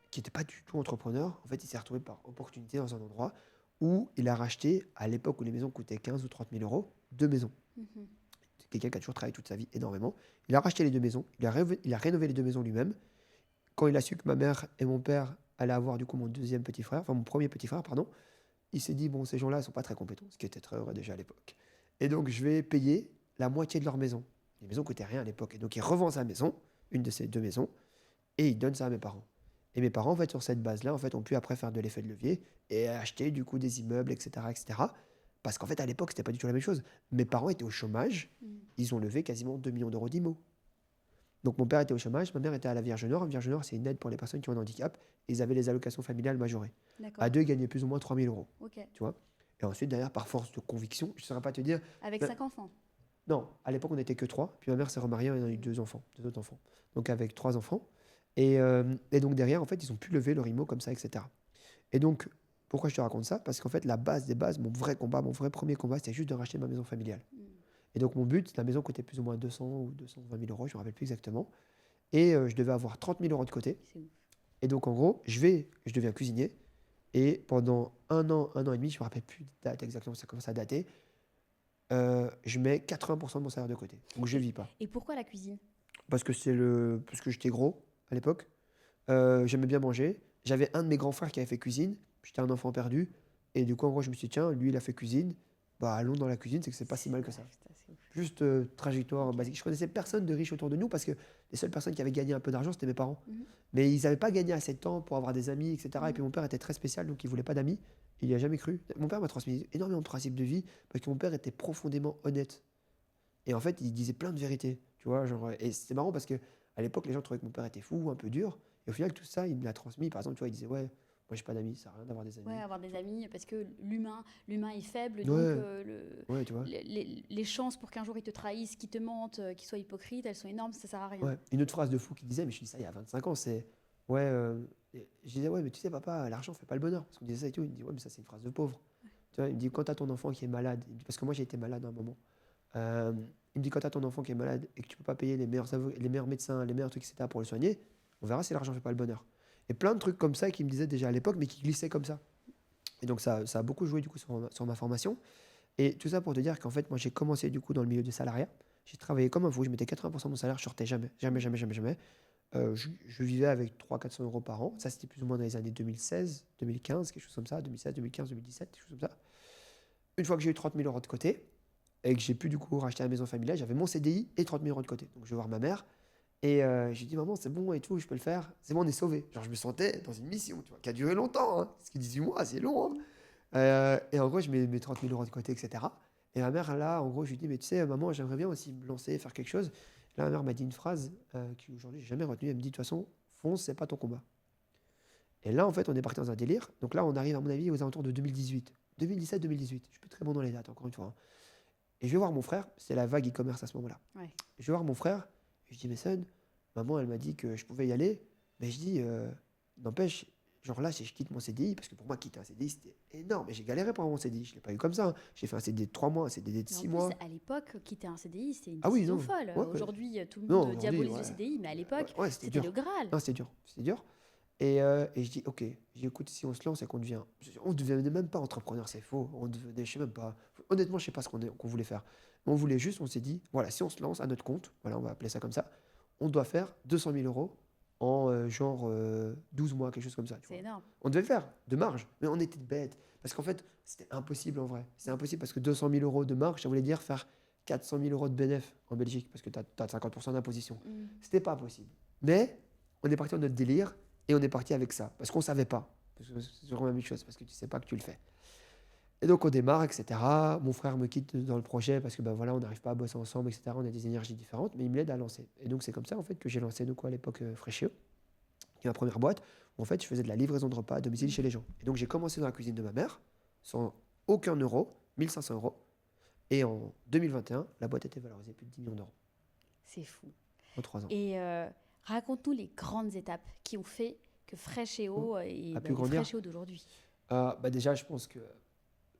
qui n'était pas du tout entrepreneur, en fait, il s'est retrouvé par opportunité dans un endroit où il a racheté, à l'époque où les maisons coûtaient 15 ou 30 000 euros, 2 maisons. C'est quelqu'un qui a toujours travaillé toute sa vie énormément. Il a racheté les 2 maisons, il a rénové les 2 maisons lui-même. Quand il a su que ma mère et mon père allaient avoir du coup mon premier petit frère, il s'est dit, bon, ces gens-là ne sont pas très compétents, ce qui était très heureux déjà à l'époque. Et donc, je vais payer la moitié de leur maison. Les maisons coûtaient rien à l'époque. Et donc, ils revendent sa maison, une de ces 2 maisons, et ils donnent ça à mes parents. Et mes parents, en fait, sur cette base-là, en fait, ont pu après faire de l'effet de levier et acheter du coup des immeubles, etc., etc. Parce qu'en fait, à l'époque, c'était pas du tout la même chose. Mes parents étaient au chômage, ils ont levé quasiment 2 millions d'euros d'IMO. Donc mon père était au chômage, ma mère était à la Vierge Nord. Vierge Nord, c'est une aide pour les personnes qui ont un handicap. Ils avaient les allocations familiales majorées. D'accord. À deux, ils gagnaient plus ou moins 3 000 euros. Ok. Tu vois. Et ensuite, derrière, par force de conviction, je ne saurais pas te dire. Avec Mais- 5 enfants. Non, à l'époque, on n'était que 3. Puis ma mère s'est remariée, elle en a eu 2 enfants, 2 autres enfants. Donc avec 3 enfants. Et donc derrière, en fait, ils ont pu lever leur IMO comme ça, etc. Et donc, pourquoi je te raconte ça? Parce qu'en fait, la base des bases, mon vrai combat, mon vrai premier combat, c'était juste de racheter ma maison familiale. Et donc mon but, la maison coûtait plus ou moins 200 ou 220 000 euros, je ne me rappelle plus exactement. Et je devais avoir 30 000 euros de côté. C'est ouf. Et donc en gros, je deviens cuisinier. Et pendant un an et demi, je ne me rappelle plus de date exactement, ça commence à dater, je mets 80% de mon salaire de côté. Donc je ne vis pas. Et pourquoi la cuisine? Parce que j'étais gros à l'époque. J'aimais bien manger. J'avais un de mes grands frères qui avait fait cuisine. J'étais un enfant perdu. Et du coup, en gros, je me suis dit, tiens, lui, il a fait cuisine. Bah, allons dans la cuisine, c'est que c'est pas si mal que ça. Putain, c'est ouf. Juste trajectoire basique. Je connaissais personne de riche autour de nous parce que les seules personnes qui avaient gagné un peu d'argent, c'était mes parents. Mais ils n'avaient pas gagné assez de temps pour avoir des amis, etc. Et puis mon père était très spécial, donc il voulait pas d'amis. Il n'y a jamais cru. Mon père m'a transmis énormément de principes de vie parce que mon père était profondément honnête. Et en fait, il disait plein de vérités. Tu vois, genre, et c'est marrant parce que à l'époque, les gens trouvaient que mon père était fou, un peu dur. Et au final, tout ça, il me l'a transmis. Par exemple, tu vois, il disait, ouais, moi, j'ai pas d'amis, ça sert à rien d'avoir des amis. Ouais, avoir des amis, parce que l'humain est faible, Ouais. donc Ouais, tu vois. les chances pour qu'un jour il te trahisse, qu'il te mente, qu'il soit hypocrite, elles sont énormes, ça sert à rien. Ouais. Une autre phrase de fou qu'il disait, mais je dis ça il y a 25 ans, c'est ouais, je disais ouais, mais tu sais papa, l'argent fait pas le bonheur. Parce qu'on disait ça et tout, il me dit ouais, mais ça c'est une phrase de pauvre. Tu vois, il me dit quand t'as ton enfant qui est malade, il me dit, parce que moi j'ai été malade à un moment. Il me dit quand t'as ton enfant qui est malade et que tu peux pas payer les meilleurs médecins, les meilleurs trucs etc pour le soigner, on verra si l'argent fait pas le bonheur. Et plein de trucs comme ça qu'il me disait déjà à l'époque, mais qui glissaient comme ça. Et donc ça a beaucoup joué du coup sur ma formation. Et tout ça pour te dire qu'en fait moi j'ai commencé du coup dans le milieu du salariat. J'ai travaillé comme un fou, je mettais 80% de mon salaire, je sortais jamais. Je vivais avec 300-400 euros par an. Ça, c'était plus ou moins dans les années 2016, 2015, quelque chose comme ça. 2016, 2015, 2017, quelque chose comme ça. Une fois que j'ai eu 30 000 euros de côté et que j'ai pu du coup racheter la maison familiale, j'avais mon CDI et 30 000 euros de côté. Donc je vais voir ma mère et j'ai dit maman, c'est bon et tout, je peux le faire. C'est bon, on est sauvé. Genre je me sentais dans une mission, tu vois, qui a duré longtemps. Hein, parce que 18 mois, c'est long. Hein. Et en gros, je mets mes 30 000 euros de côté, etc. Et ma mère, là, en gros, je lui dis, mais tu sais, maman, j'aimerais bien aussi me lancer, faire quelque chose. Là, ma mère m'a dit une phrase qui aujourd'hui, j'ai jamais retenue. Elle me dit, de toute façon, fonce, c'est pas ton combat. Et là, en fait, on est parti dans un délire. Donc là, on arrive, à mon avis, aux alentours de 2018. 2017-2018. Je suis plus très bon dans les dates, encore une fois. Hein. Et je vais voir mon frère. C'est la vague e-commerce à ce moment-là. Ouais. Je vais voir mon frère. Et je dis, mais son, maman, elle m'a dit que je pouvais y aller. Mais je dis, n'empêche, genre là, si je quitte mon CDI, parce que pour moi, quitter un CDI, c'était énorme. Et j'ai galéré pour avoir mon CDI. Je ne l'ai pas eu comme ça. Hein. J'ai fait un CDI de 3 mois, un CDI de Mais en 6 plus, mois. à l'époque, quitter un CDI, c'était une Ah oui, décision non. folle. Ouais, Aujourd'hui, tout le Non, monde aujourd'hui, diabolise ouais. le CDI, mais à l'époque, Ouais, c'était c'était dur. le Graal. Non, c'était dur. C'était dur. Et je dis, ok, je dis, écoute, si on se lance et qu'on devient. On ne devenait même pas entrepreneur, c'est faux. On devenait, je sais même pas. Honnêtement, je sais pas ce qu'on voulait faire. On voulait juste, on s'est dit, voilà, si on se lance à notre compte, voilà, on va appeler ça comme ça, on doit faire 200 000 euros en 12 mois, quelque chose comme ça. Tu C'est vois. énorme. On devait le faire de marge, mais on était bêtes. Parce qu'en fait, c'était impossible en vrai. C'est impossible parce que 200 000 euros de marge, ça voulait dire faire 400 000 euros de bénéfice en Belgique, parce que tu as 50% d'imposition. C'était pas possible. Mais on est parti dans notre délire et on est parti avec ça. Parce qu'on savait pas. Parce que c'est toujours la même chose, parce que tu sais pas que tu le fais. Et donc on démarre, etc. Mon frère me quitte dans le projet parce que ben voilà, on n'arrive pas à bosser ensemble, etc. On a des énergies différentes, mais il me l'aide à lancer. Et donc c'est comme ça en fait que j'ai lancé à l'époque Frécheux, qui est ma première boîte, où en fait je faisais de la livraison de repas à domicile chez les gens. Et donc j'ai commencé dans la cuisine de ma mère, sans aucun euro, 1500 euros. Et en 2021, la boîte était valorisée plus de 10 millions d'euros C'est fou. en 3 ans. Et raconte-nous les grandes étapes qui ont fait que Fréchéo est pu le grandir. Fréchéo d'aujourd'hui. Bah déjà, je pense que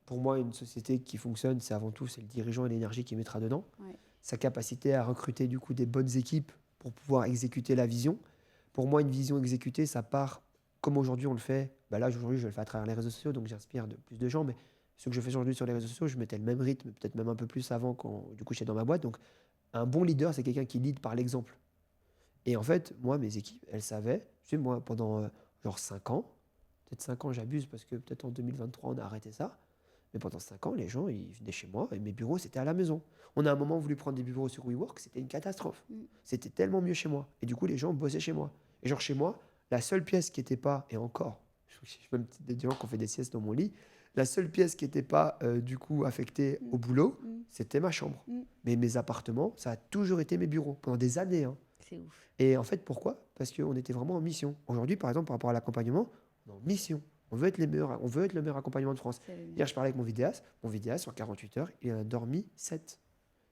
pour moi, une société qui fonctionne, c'est avant tout c'est le dirigeant et l'énergie qu'il mettra dedans. Ouais. Sa capacité à recruter du coup des bonnes équipes pour pouvoir exécuter la vision. Pour moi, une vision exécutée, ça part comme aujourd'hui on le fait. Bah là, aujourd'hui, je le fais à travers les réseaux sociaux, donc j'inspire de plus de gens. Mais ce que je fais aujourd'hui sur les réseaux sociaux, je mettais le même rythme, peut-être même un peu plus avant quand du coup j'étais dans ma boîte. Donc, un bon leader, c'est quelqu'un qui lead par l'exemple. Et en fait, moi, mes équipes, elles savaient. Tu sais, moi, pendant genre 5 ans, peut-être 5 ans, j'abuse parce que peut-être en 2023, on a arrêté ça. Mais pendant 5 ans, les gens, ils venaient chez moi et mes bureaux, c'était à la maison. On a un moment voulu prendre des bureaux sur WeWork, c'était une catastrophe. C'était tellement mieux chez moi. Et du coup, les gens bossaient chez moi. Et genre, chez moi, la seule pièce qui n'était pas, et encore, je suis même des gens qui ont fait des siestes dans mon lit, la seule pièce qui n'était pas, du coup, affectée au boulot, c'était ma chambre. Mais mes appartements, ça a toujours été mes bureaux, pendant des années. Hein. C'est ouf. Et en fait, pourquoi? Parce qu'on était vraiment en mission. Aujourd'hui, par exemple, par rapport à l'accompagnement, on est en mission. On veut être les meilleurs, on veut être le meilleur accompagnement de France. C'est le Hier, je parlais avec mon vidéaste. Mon vidéaste, sur 48 heures, il en a dormi 7.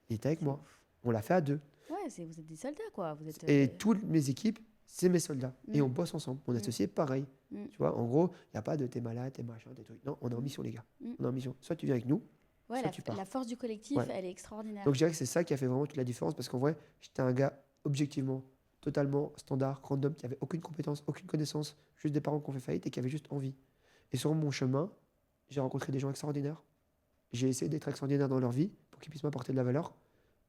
Il était avec moi. On l'a fait à 2. Ouais, vous êtes des soldats, quoi. Vous êtes, Et toutes mes équipes, c'est mes soldats. Et on bosse ensemble. Mon associé, pareil. Tu vois, en gros, il n'y a pas de t'es malade, t'es machin, t'es trucs. Non, on est en mission, les gars. On est en mission. Soit tu viens avec nous, ouais, soit tu pars. la force du collectif, Ouais. elle est extraordinaire. Donc, je dirais que c'est ça qui a fait vraiment toute la différence. Parce qu'en vrai, j'étais un gars, objectivement, totalement standard, random, qui avait aucune compétence, aucune connaissance, juste des parents qui ont fait faillite et qui avaient juste envie. Et sur mon chemin, j'ai rencontré des gens extraordinaires. J'ai essayé d'être extraordinaire dans leur vie pour qu'ils puissent m'apporter de la valeur.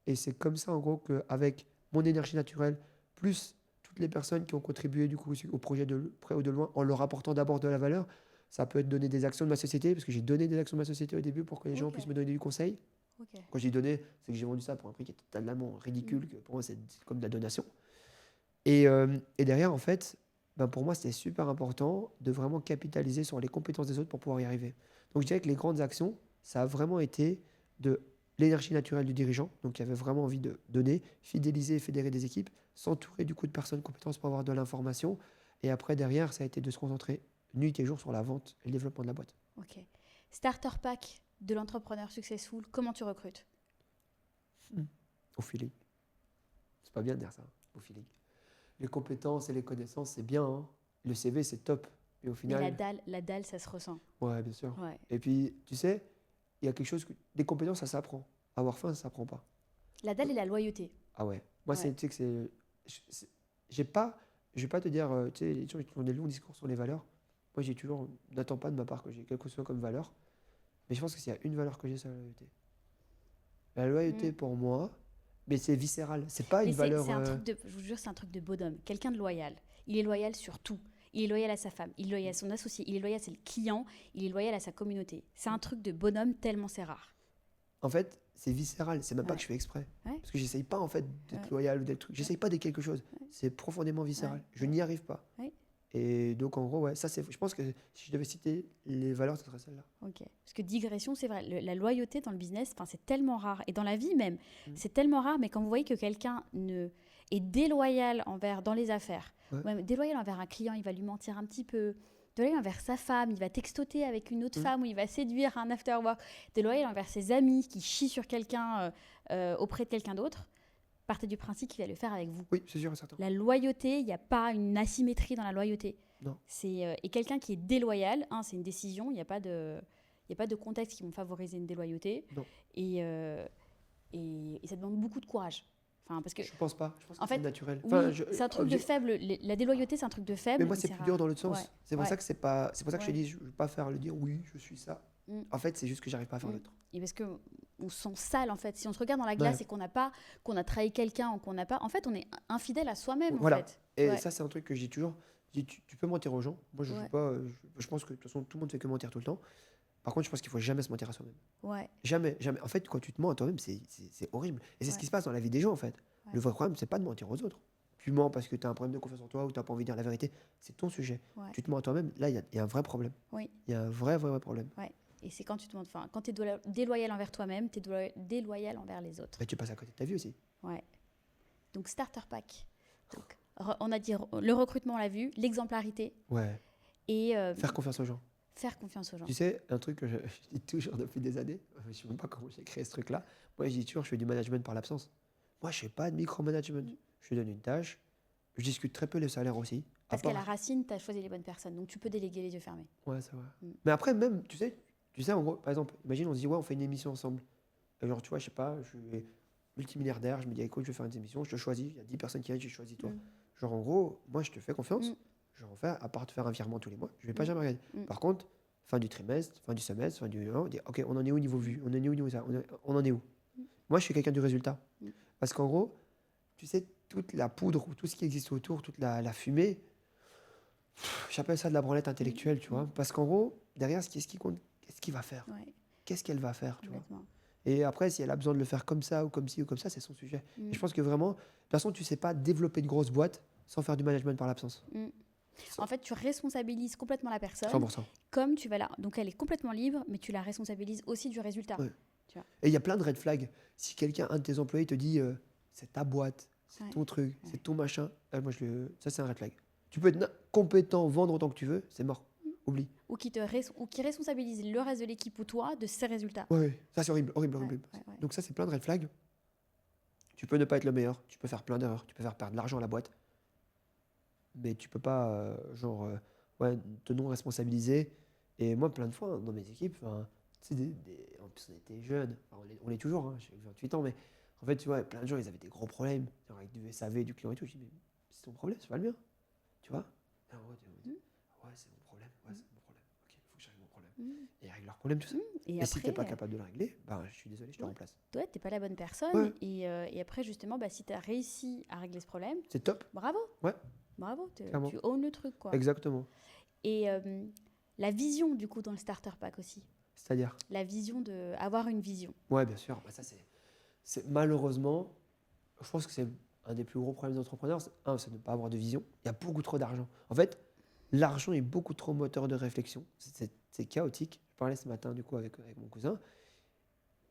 Et c'est comme ça, en gros, qu'avec mon énergie naturelle, plus toutes les personnes qui ont contribué du coup au projet de près ou de loin, en leur apportant d'abord de la valeur, ça peut être donner des actions de ma société, parce que j'ai donné des actions de ma société au début pour que les gens puissent me donner du conseil. Ok. Quand j'ai donné, c'est que j'ai vendu ça pour un prix qui est totalement ridicule, que pour moi c'est comme de la donation. Et derrière, en fait, ben pour moi, c'était super important de vraiment capitaliser sur les compétences des autres pour pouvoir y arriver. Donc je dirais que les grandes actions, ça a vraiment été de l'énergie naturelle du dirigeant, donc qui avait vraiment envie de donner, fidéliser et fédérer des équipes, s'entourer du coup de personnes compétentes pour avoir de l'information. Et après, derrière, ça a été de se concentrer nuit et jour sur la vente et le développement de la boîte. Ok. Starter pack de l'entrepreneur successful, comment tu recrutes? Au feeling. C'est pas bien de dire ça, au feeling. Les compétences et les connaissances, c'est bien. Hein. Le CV, c'est top. Mais au final. Mais la dalle, ça se ressent. Ouais, bien sûr. Ouais. Et puis, tu sais, il y a quelque chose. Des compétences, ça s'apprend. Avoir faim, ça s'apprend pas. La dalle et la loyauté. Ah ouais. Moi, Ouais. tu sais que c'est. J'ai pas. Je vais pas te dire. Tu sais, les gens qui ont des longs discours sur les valeurs. Moi, j'ai toujours. N'attends pas de ma part que j'ai quelque chose comme valeur. Mais je pense que s'il y a une valeur que j'ai, c'est la loyauté. La loyauté, pour moi. Mais c'est viscéral. C'est pas Mais une valeur. c'est un truc de, je vous jure, c'est un truc de bonhomme. Quelqu'un de loyal. Il est loyal sur tout. Il est loyal à sa femme, il est loyal à son associé, il est loyal à ses clients, il est loyal à sa communauté. C'est un truc de bonhomme tellement c'est rare. En fait, c'est viscéral. C'est même pas Ouais. que je fais exprès. Ouais. Parce que j'essaye pas en fait d'être Ouais. loyal ou d'être truc. J'essaye pas d'être quelque chose. C'est profondément viscéral. Ouais. Je n'y arrive pas. Ouais. Et donc en gros, ouais, ça c'est. Je pense que si je devais citer les valeurs, ce serait celle-là. Ok. Parce que digression, c'est vrai, la loyauté dans le business, c'est tellement rare. Et dans la vie même, c'est tellement rare. Mais quand vous voyez que quelqu'un est déloyal dans les affaires, Ouais. ou même déloyal envers un client, il va lui mentir un petit peu. Déloyal envers sa femme, il va textoter avec une autre femme ou il va séduire un after work. Déloyal envers ses amis qui chient sur quelqu'un auprès de quelqu'un d'autre. Partez du principe qu'il va le faire avec vous. Oui, c'est sûr et certain. La loyauté, il n'y a pas une asymétrie dans la loyauté. Non. Et quelqu'un qui est déloyal, c'est une décision, il n'y a pas de contexte qui vont favoriser une déloyauté. Non. Et ça demande beaucoup de courage. Enfin, parce que, Je pense pas. Je pense en que c'est fait, naturel. oui, Enfin, c'est un truc de faible. La déloyauté, c'est un truc de faible. Mais moi, c'est plus dur dans l'autre sens. Ouais. C'est pour Ouais. ça que c'est pas. C'est pour ça que je te Ouais. dis, je veux pas faire le dire oui, je suis ça. En fait, c'est juste que j'arrive pas à faire l'autre. Et parce qu'on se sent sale, en fait. Si on se regarde dans la glace Ouais. et qu'on a trahi quelqu'un ou qu'on n'a pas... En fait, on est infidèle à soi-même, Voilà. en fait. Et Ouais. ça, c'est un truc que je dis toujours. Je dis, tu peux mentir aux gens. Moi, je Ouais. joue pas. Je pense que de toute façon, tout le monde fait que mentir tout le temps. Par contre, je pense qu'il faut jamais se mentir à soi-même. Ouais. Jamais, jamais. En fait, quand tu te mens à toi-même, c'est horrible. Et c'est ce Ouais. qui se passe dans la vie des gens, en fait. Ouais. Le vrai problème, c'est pas de mentir aux autres. Tu mens parce que tu as un problème de confiance en toi ou tu n'as pas envie de dire la vérité. C'est ton sujet. Ouais. Tu te mens à toi-même. Là, il y a un vrai problème. Oui. Il y a un vrai problème. Ouais. Et c'est quand tu te montres, quand tu es déloyal envers toi-même, tu es déloyal envers les autres. Et tu passes à côté de ta vie aussi. Ouais. Donc, starter pack. Donc, on a dit le recrutement, on l'a vu, l'exemplarité Ouais. et Faire confiance aux gens. faire confiance aux gens. Tu sais, un truc que je dis toujours depuis des années, je ne sais même pas comment j'ai créé ce truc-là. Moi, je dis toujours, je fais du management par l'absence. Moi, je ne fais pas de micromanagement. Je donne une tâche. Je discute très peu les salaires aussi. Parce À qu'à part- la racine, tu as choisi les bonnes personnes. Donc, tu peux déléguer les yeux fermés. Ouais, c'est vrai. Mais après, même, tu sais, en gros, par exemple, imagine, on se dit, ouais, on fait une émission ensemble. Et genre, tu vois, je sais pas, je suis multimilliardaire, je me dis, écoute, je vais faire une émission, je te choisis, il y a 10 personnes qui viennent, j'ai choisi toi. Genre, en gros, moi, je te fais confiance, je en fais, à part te faire un virement tous les mois, je vais pas jamais regarder. Par contre, fin du trimestre, fin du semestre, fin du on dit, ok, on en est où niveau vue, on en est où niveau ça, on en est où. Moi, je suis quelqu'un du résultat. Parce qu'en gros, tu sais, toute la poudre ou tout ce qui existe autour, toute la fumée, j'appelle ça de la branlette intellectuelle, tu vois. Parce qu'en gros, derrière, ce qui compte, qu'est-ce qu'il va faire? Ouais. qu'est-ce qu'elle va faire, tu vois. Complètement. Et après, si elle a besoin de le faire comme ça ou comme ci ou comme ça, c'est son sujet. Mm. Et je pense que vraiment, de toute façon, tu sais pas développer une grosse boîte sans faire du management par l'absence. Mm. En fait, tu responsabilises complètement la personne. 100%. Comme tu vas là. Donc, elle est complètement libre, mais tu la responsabilises aussi du résultat. Ouais. Tu vois. Et il y a plein de red flags. Si quelqu'un, un de tes employés te dit c'est ta boîte, c'est Ouais. ton truc, Ouais. c'est ton machin, ça c'est un red flag. Tu peux être compétent, vendre autant que tu veux, c'est mort. Oublie. Ou qui responsabilise le reste de l'équipe ou toi de ses résultats. Ouais, ça c'est horrible, horrible, horrible. Ouais. Donc ça c'est plein de red flags. Tu peux ne pas être le meilleur, tu peux faire plein d'erreurs, tu peux faire perdre de l'argent à la boîte, mais tu peux pas te non responsabiliser. Et moi plein de fois dans mes équipes, tu sais, en plus on était jeunes, on l'est toujours, hein, j'ai 28 ans, mais en fait tu vois plein de gens ils avaient des gros problèmes genre avec du SAV, du client et tout. Je dis mais c'est ton problème, c'est pas le mien, tu vois. Et en gros, ouais c'est mon problème, ok il faut que je règle mon problème. Et ils règlent leur problème tout ça. Et Et si t'es après, pas capable de le régler, je suis désolé, je te remplace. toi, t'es pas la bonne personne. Ouais. Et après, justement, si tu as réussi à régler ce problème, C'est top. bravo. Ouais. Bravo, Clairement. tu owns le truc, quoi. Exactement. Et la vision, du coup, dans le starter pack aussi. C'est-à-dire La vision avoir une vision. Ouais, bien sûr. Ça, c'est malheureusement, je pense que c'est un des plus gros problèmes des entrepreneurs. C'est de ne pas avoir de vision. Il y a beaucoup trop d'argent. En fait, l'argent est beaucoup trop moteur de réflexion. C'est chaotique. Je parlais ce matin, du coup, avec mon cousin.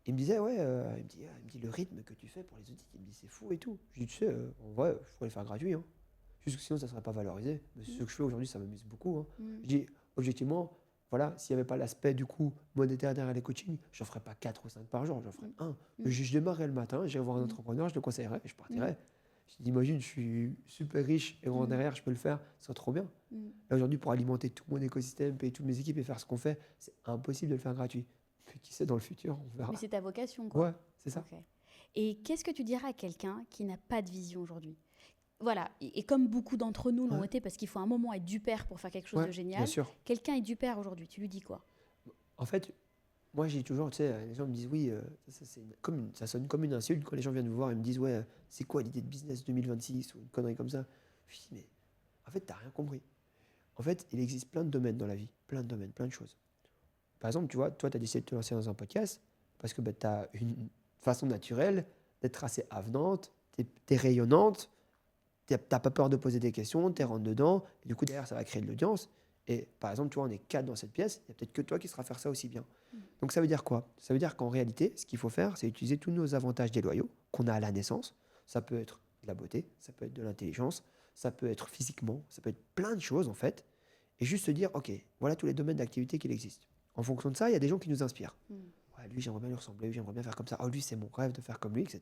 Il me disait, il me dit le rythme que tu fais pour les audits, il me dit c'est fou et tout. Je lui dis, tu sais, en vrai, je pourrais le faire gratuit. Hein. Juste que sinon, ça ne serait pas valorisé. Mais ce que je fais aujourd'hui, ça m'amuse beaucoup. Hein. Je dis, objectivement, voilà, s'il n'y avait pas l'aspect du coup monétaire derrière les coachings, je n'en ferais pas 4 ou 5 par jour, j'en ferais un. Je démarrerais le matin, j'irais voir un entrepreneur, je le conseillerais et je partirais. Je dis, imagine, je suis super riche et derrière, je peux le faire, ce serait trop bien. Là, aujourd'hui, pour alimenter tout mon écosystème, payer toutes mes équipes et faire ce qu'on fait, c'est impossible de le faire gratuit. Puis qui sait, dans le futur, on verra. Mais c'est ta vocation, quoi. Ouais, c'est ça. Ok. Et qu'est-ce que tu dirais à quelqu'un qui n'a pas de vision aujourd'hui? Voilà, et comme beaucoup d'entre nous l'ont été, parce qu'il faut un moment être du père pour faire quelque chose de génial. Bien sûr. Quelqu'un est du père aujourd'hui, tu lui dis quoi? En fait, moi j'ai toujours, tu sais, les gens me disent oui, ça sonne comme une insulte quand les gens viennent me voir et me disent ouais, c'est quoi l'idée de business 2026 ou une connerie comme ça. Je dis mais en fait, t'as rien compris. En fait, il existe plein de domaines dans la vie, plein de domaines, plein de choses. Par exemple, tu vois, toi, tu as décidé de te lancer dans un podcast parce que tu as une façon naturelle d'être assez avenante, t'es rayonnante, t'as pas peur de poser des questions, t'es rentre dedans, et du coup, derrière, ça va créer de l'audience. Et par exemple, tu vois, on est 4 dans cette pièce, il n'y a peut-être que toi qui sauras faire ça aussi bien. Donc ça veut dire quoi? Ça veut dire qu'en réalité, ce qu'il faut faire, c'est utiliser tous nos avantages déloyaux qu'on a à la naissance. Ça peut être de la beauté, ça peut être de l'intelligence, ça peut être physiquement, ça peut être plein de choses en fait. Et juste se dire, ok, voilà tous les domaines d'activité qu'il existe. En fonction de ça, il y a des gens qui nous inspirent. Ouais, lui, j'aimerais bien lui ressembler, j'aimerais bien faire comme ça. Oh, lui, c'est mon rêve de faire comme lui, etc.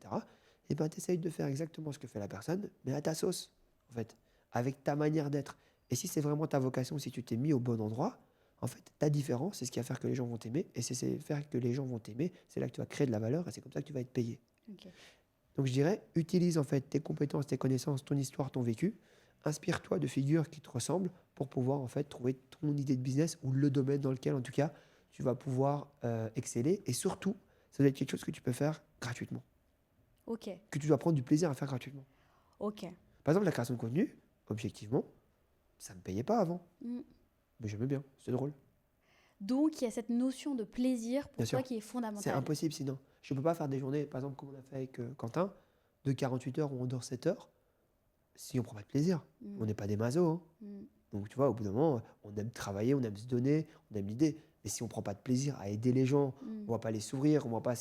Et bien, tu essayes de faire exactement ce que fait la personne, mais à ta sauce, en fait, avec ta manière d'être. Et si c'est vraiment ta vocation, si tu t'es mis au bon endroit, en fait, ta différence, c'est ce qui va faire que les gens vont t'aimer. Et c'est faire que les gens vont t'aimer, c'est là que tu vas créer de la valeur et c'est comme ça que tu vas être payé. Okay. Donc, je dirais, utilise en fait tes compétences, tes connaissances, ton histoire, ton vécu. Inspire-toi de figures qui te ressemblent pour pouvoir en fait trouver ton idée de business ou le domaine dans lequel, en tout cas, tu vas pouvoir exceller. Et surtout, ça doit être quelque chose que tu peux faire gratuitement. Ok. Que tu dois prendre du plaisir à faire gratuitement. Ok. Par exemple, la création de contenu, objectivement, ça ne me payait pas avant. Mais j'aimais bien, c'est drôle. Donc, il y a cette notion de plaisir pour toi qui est fondamentale. C'est impossible sinon. Je ne peux pas faire des journées, par exemple, comme on a fait avec Quentin, de 48 heures où on dort 7 heures, si on ne prend pas de plaisir. On n'est pas des masos. Hein. Donc, tu vois, au bout d'un moment, on aime travailler, on aime se donner, on aime l'idée. Mais si on ne prend pas de plaisir à aider les gens, on ne voit pas les sourires, on ne voit pas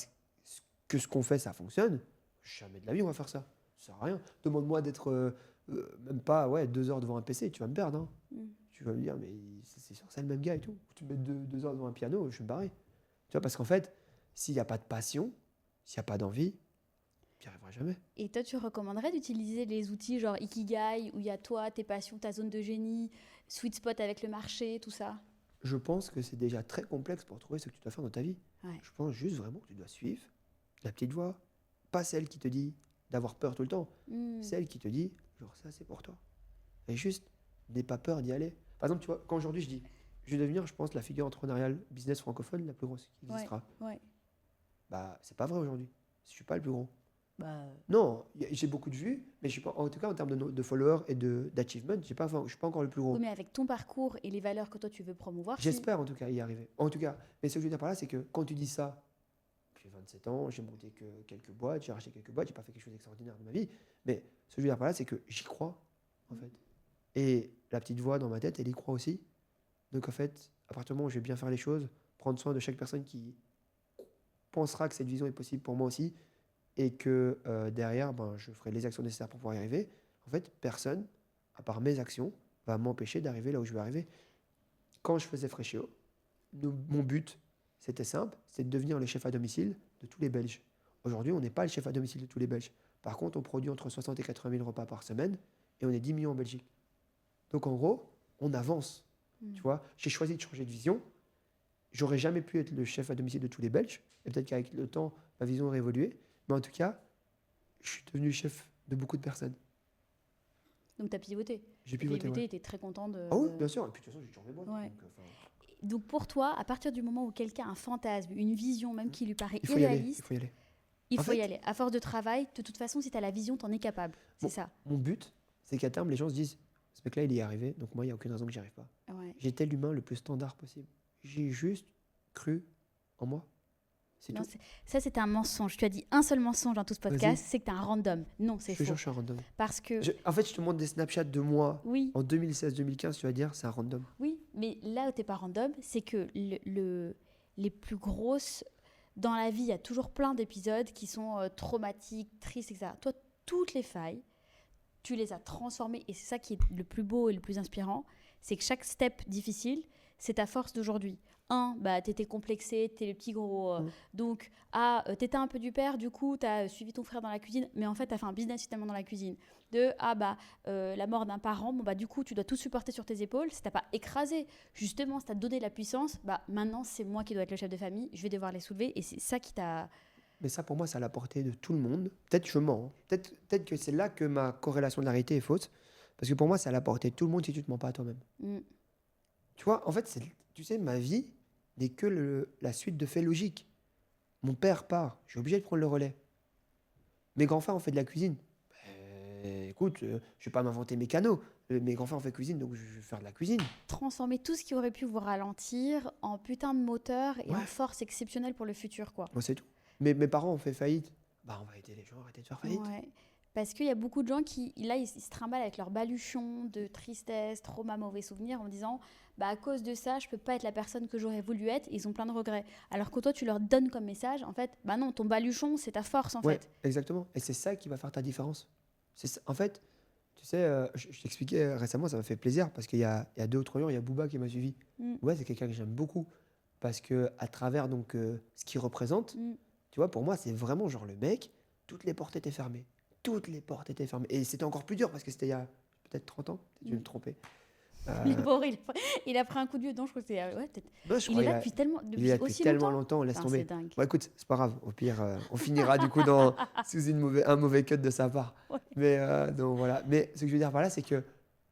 que ce qu'on fait, ça fonctionne, jamais de la vie, on va faire ça. Ça sert à rien. Demande-moi d'être même pas 2 heures devant un PC, tu vas me perdre. Hein. Tu vas me dire, mais c'est sûr, c'est le même gars et tout. Tu me mets 2 heures devant un piano, je vais me barrer. Tu vois, parce qu'en fait, s'il n'y a pas de passion, s'il n'y a pas d'envie, tu n'y arriveras jamais. Et toi, tu recommanderais d'utiliser les outils genre Ikigai, où il y a toi, tes passions, ta zone de génie, sweet spot avec le marché, tout ça? Je pense que c'est déjà très complexe pour trouver ce que tu dois faire dans ta vie. Ouais. Je pense juste vraiment que tu dois suivre la petite voix. Pas celle qui te dit d'avoir peur tout le temps. Celle qui te dit, genre, ça c'est pour toi. Et juste, n'aie pas peur d'y aller. Par exemple, tu vois, quand aujourd'hui je dis, je vais devenir, je pense, la figure entrepreneuriale business francophone la plus grosse qui existera. Ouais. Bah, c'est pas vrai aujourd'hui. Je suis pas le plus gros. Non, j'ai beaucoup de vues, mais je suis pas, en tout cas en termes de followers et d'achievement, je suis pas encore le plus gros. Oui, mais avec ton parcours et les valeurs que toi tu veux promouvoir, J'espère en tout cas y arriver. En tout cas, mais ce que je veux dire par là, c'est que quand tu dis ça, j'ai 27 ans, j'ai monté que quelques boîtes, j'ai racheté quelques boîtes, j'ai pas fait quelque chose d'extraordinaire dans ma vie, mais ce que je veux dire par là, c'est que j'y crois, en fait. Et la petite voix dans ma tête, elle y croit aussi. Donc en fait, à partir du moment où je vais bien faire les choses, prendre soin de chaque personne qui pensera que cette vision est possible pour moi aussi, et que derrière, je ferai les actions nécessaires pour pouvoir y arriver, en fait, personne, à part mes actions, va m'empêcher d'arriver là où je veux arriver. Quand je faisais Freshéo, mon but, c'était simple, c'est de devenir le chef à domicile de tous les Belges. Aujourd'hui, on n'est pas le chef à domicile de tous les Belges. Par contre, on produit entre 60 et 80 000 repas par semaine, et on est 10 millions en Belgique. Donc en gros, on avance. Tu vois, j'ai choisi de changer de vision. J'aurais jamais pu être le chef à domicile de tous les Belges. Et peut-être qu'avec le temps, ma vision aurait évolué. Mais en tout cas, je suis devenu chef de beaucoup de personnes. Donc tu as pivoté. J'ai pivoté, tu ouais. étais très content de... Ah oui, bien sûr. Et puis de toute façon, j'ai toujours mes boîtes. Ouais. Donc pour toi, à partir du moment où quelqu'un a un fantasme, une vision même qui lui paraît il faut y aller. irréaliste, Il faut y aller. il faut y aller. À force de travail, de toute façon, si tu as la vision, tu en es capable. C'est ça. Mon but, c'est qu'à terme, les gens se disent, ce mec-là, il y est arrivé, donc moi, il n'y a aucune raison que j'y arrive pas. Ouais. J'étais l'humain le plus standard possible. J'ai juste cru en moi. C'est Non, tout. ça, c'était un mensonge. Tu as dit un seul mensonge dans tout ce podcast, Vas-y. c'est que tu es un random. Non, c'est Je te faux. jure, je suis un random. Parce que... En fait, je te montre des Snapchats de moi Oui, en 2016-2015, tu vas dire, c'est un random. oui, mais là où tu n'es pas random, c'est que les plus grosses... Dans la vie, il y a toujours plein d'épisodes qui sont traumatiques, tristes, etc. Toi, toutes les failles, tu les as transformées. Et c'est ça qui est le plus beau et le plus inspirant. C'est que chaque step difficile, c'est ta force d'aujourd'hui. T'étais complexé, t'es le petit gros. Donc, t'étais un peu du père, du coup, t'as suivi ton frère dans la cuisine, mais en fait, t'as fait un business finalement dans la cuisine. La mort d'un parent, du coup, tu dois tout supporter sur tes épaules. Si t'as pas écrasé, justement, si t'as donné la puissance, maintenant, c'est moi qui dois être le chef de famille, je vais devoir les soulever, et c'est ça qui t'a... Mais ça, pour moi, c'est à la portée de tout le monde. Peut-être je mens. Hein. Peut-être que c'est là que ma corrélation de la réalité est fausse. Parce que pour moi, c'est à la portée de tout le monde si tu te mens pas à toi-même. Tu vois, en fait, tu sais, ma vie n'est que la suite de faits logiques. Mon père part, je suis obligé de prendre le relais. Mes grands-frères ont fait de la cuisine. Écoute, je vais pas m'inventer mes canaux. Mes grands-frères ont fait cuisine, donc je vais faire de la cuisine. Transformer tout ce qui aurait pu vous ralentir en putain de moteur et en force exceptionnelle pour le futur, quoi. Moi, c'est tout. Mes parents ont fait faillite. On va aider les gens à arrêter de faire faillite. Ouais. Parce qu'il y a beaucoup de gens qui, là, ils se trimballent avec leur baluchon de tristesse, trauma, mauvais souvenirs, en disant à cause de ça, je peux pas être la personne que j'aurais voulu être. Et ils ont plein de regrets. Alors que toi, tu leur donnes comme message, en fait, non, ton baluchon, c'est ta force, en fait. Exactement. Et c'est ça qui va faire ta différence. En fait, tu sais, je t'expliquais récemment, ça m'a fait plaisir parce qu'il y a 2 ou 3 jours, il y a Booba qui m'a suivi. Ouais, c'est quelqu'un que j'aime beaucoup parce que à travers donc ce qu'il représente, tu vois, pour moi, c'est vraiment genre le mec, toutes les portes étaient fermées. Toutes les portes étaient fermées. Et c'était encore plus dur parce que c'était il y a peut-être 30 ans. Peut-être je vais me tromper. Il a pris un coup de vieux. Non, je crois que c'est... peut-être. Non, il est là depuis tellement longtemps. Laisse tomber. C'est dingue. Bon, écoute, c'est pas grave. Au pire, on finira du coup sous un mauvais cut de sa part. Ouais. Mais donc voilà. Mais ce que je veux dire par là, c'est que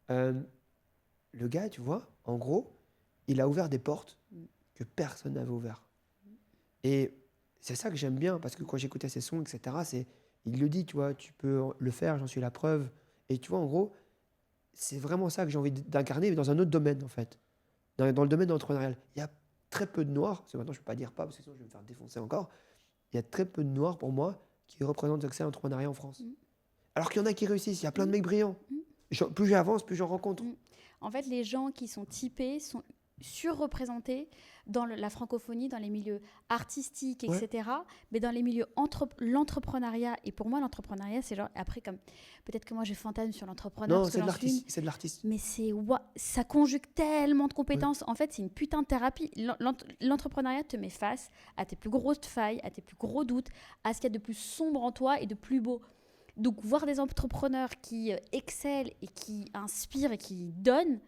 le gars, tu vois, en gros, il a ouvert des portes que personne n'avait ouvertes. Et c'est ça que j'aime bien parce que quand j'écoutais ses sons, etc., il le dit, tu vois, tu peux le faire, j'en suis la preuve. Et tu vois, en gros, c'est vraiment ça que j'ai envie d'incarner, mais dans un autre domaine, en fait. Dans le domaine entrepreneurial. Il y a très peu de noirs, parce que maintenant je ne peux pas dire pas, parce que sinon je vais me faire défoncer encore. Il y a très peu de noirs, pour moi, qui représentent l'accès à l'entrepreneuriat en France. Alors qu'il y en a qui réussissent, il y a plein de mecs brillants. Plus j'avance, plus j'en rencontre. En fait, les gens qui sont typés sont surreprésentés dans la francophonie, dans les milieux artistiques, etc. Mais dans les milieux l'entrepreneuriat, et pour moi l'entrepreneuriat c'est genre, après comme peut-être que moi j'ai fantasme sur l'entrepreneur. Non, c'est de l'artiste. Mais ça conjugue tellement de compétences. En fait, c'est une putain de thérapie. L'entrepreneuriat te met face à tes plus grosses failles, à tes plus gros doutes, à ce qu'il y a de plus sombre en toi et de plus beau. Donc voir des entrepreneurs qui excellent et qui inspirent et qui donnent,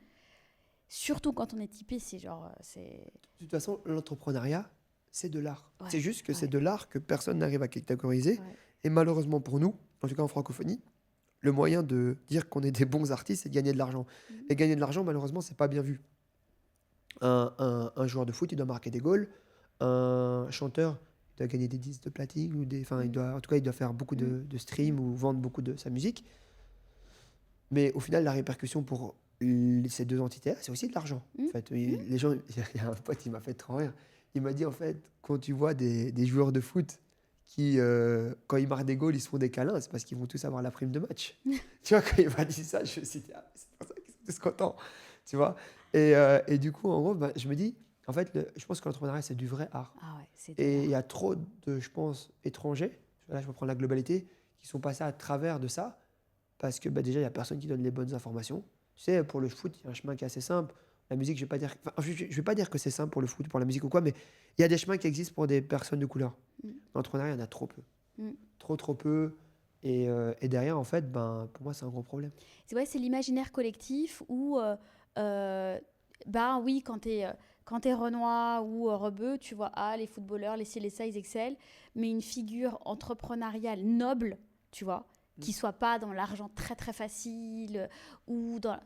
surtout quand on est typé, c'est genre... De toute façon, l'entrepreneuriat, c'est de l'art. Ouais, c'est juste que c'est de l'art que personne n'arrive à catégoriser. Ouais. Et malheureusement pour nous, en tout cas en francophonie, le moyen de dire qu'on est des bons artistes, c'est de gagner de l'argent. Et gagner de l'argent, malheureusement, c'est pas bien vu. Un joueur de foot, il doit marquer des goals. Un chanteur, il doit gagner des disques de platine ou enfin, en tout cas, il doit faire beaucoup de streams ou vendre beaucoup de sa musique. Mais au final, la répercussion pour ces deux entités, c'est aussi de l'argent. En fait, les gens, il y a un pote, il m'a fait trop rire. Il m'a dit, en fait, quand tu vois des joueurs de foot qui, quand ils marquent des goals, ils se font des câlins, c'est parce qu'ils vont tous avoir la prime de match. Tu vois, quand il m'a dit ça, je me suis dit, ah, c'est pour ça qu'ils sont tous contents. Tu vois, et du coup, en gros, bah, je me dis, en fait, je pense que l'entrepreneuriat, c'est du vrai art. Ah ouais, c'est Et il y a trop de, je pense, étrangers, là je vais prendre la globalité, qui sont passés à travers de ça, parce que bah, déjà, il n'y a personne qui donne les bonnes informations. Tu sais, pour le foot, il y a un chemin qui est assez simple. La musique, je ne vais pas dire, je vais pas dire que c'est simple pour le foot, pour la musique ou quoi, mais il y a des chemins qui existent pour des personnes de couleur. L'entrepreneuriat, il y en a trop peu. Trop peu. Et derrière, en fait, ben, pour moi, c'est un gros problème. C'est l'imaginaire collectif où, bah oui, quand t'es Renoir ou Rebeu, tu vois, les footballeurs, les ci, les ça, ils excellent, mais une figure entrepreneuriale noble, tu vois, qui soit pas dans l'argent très très facile ou dans...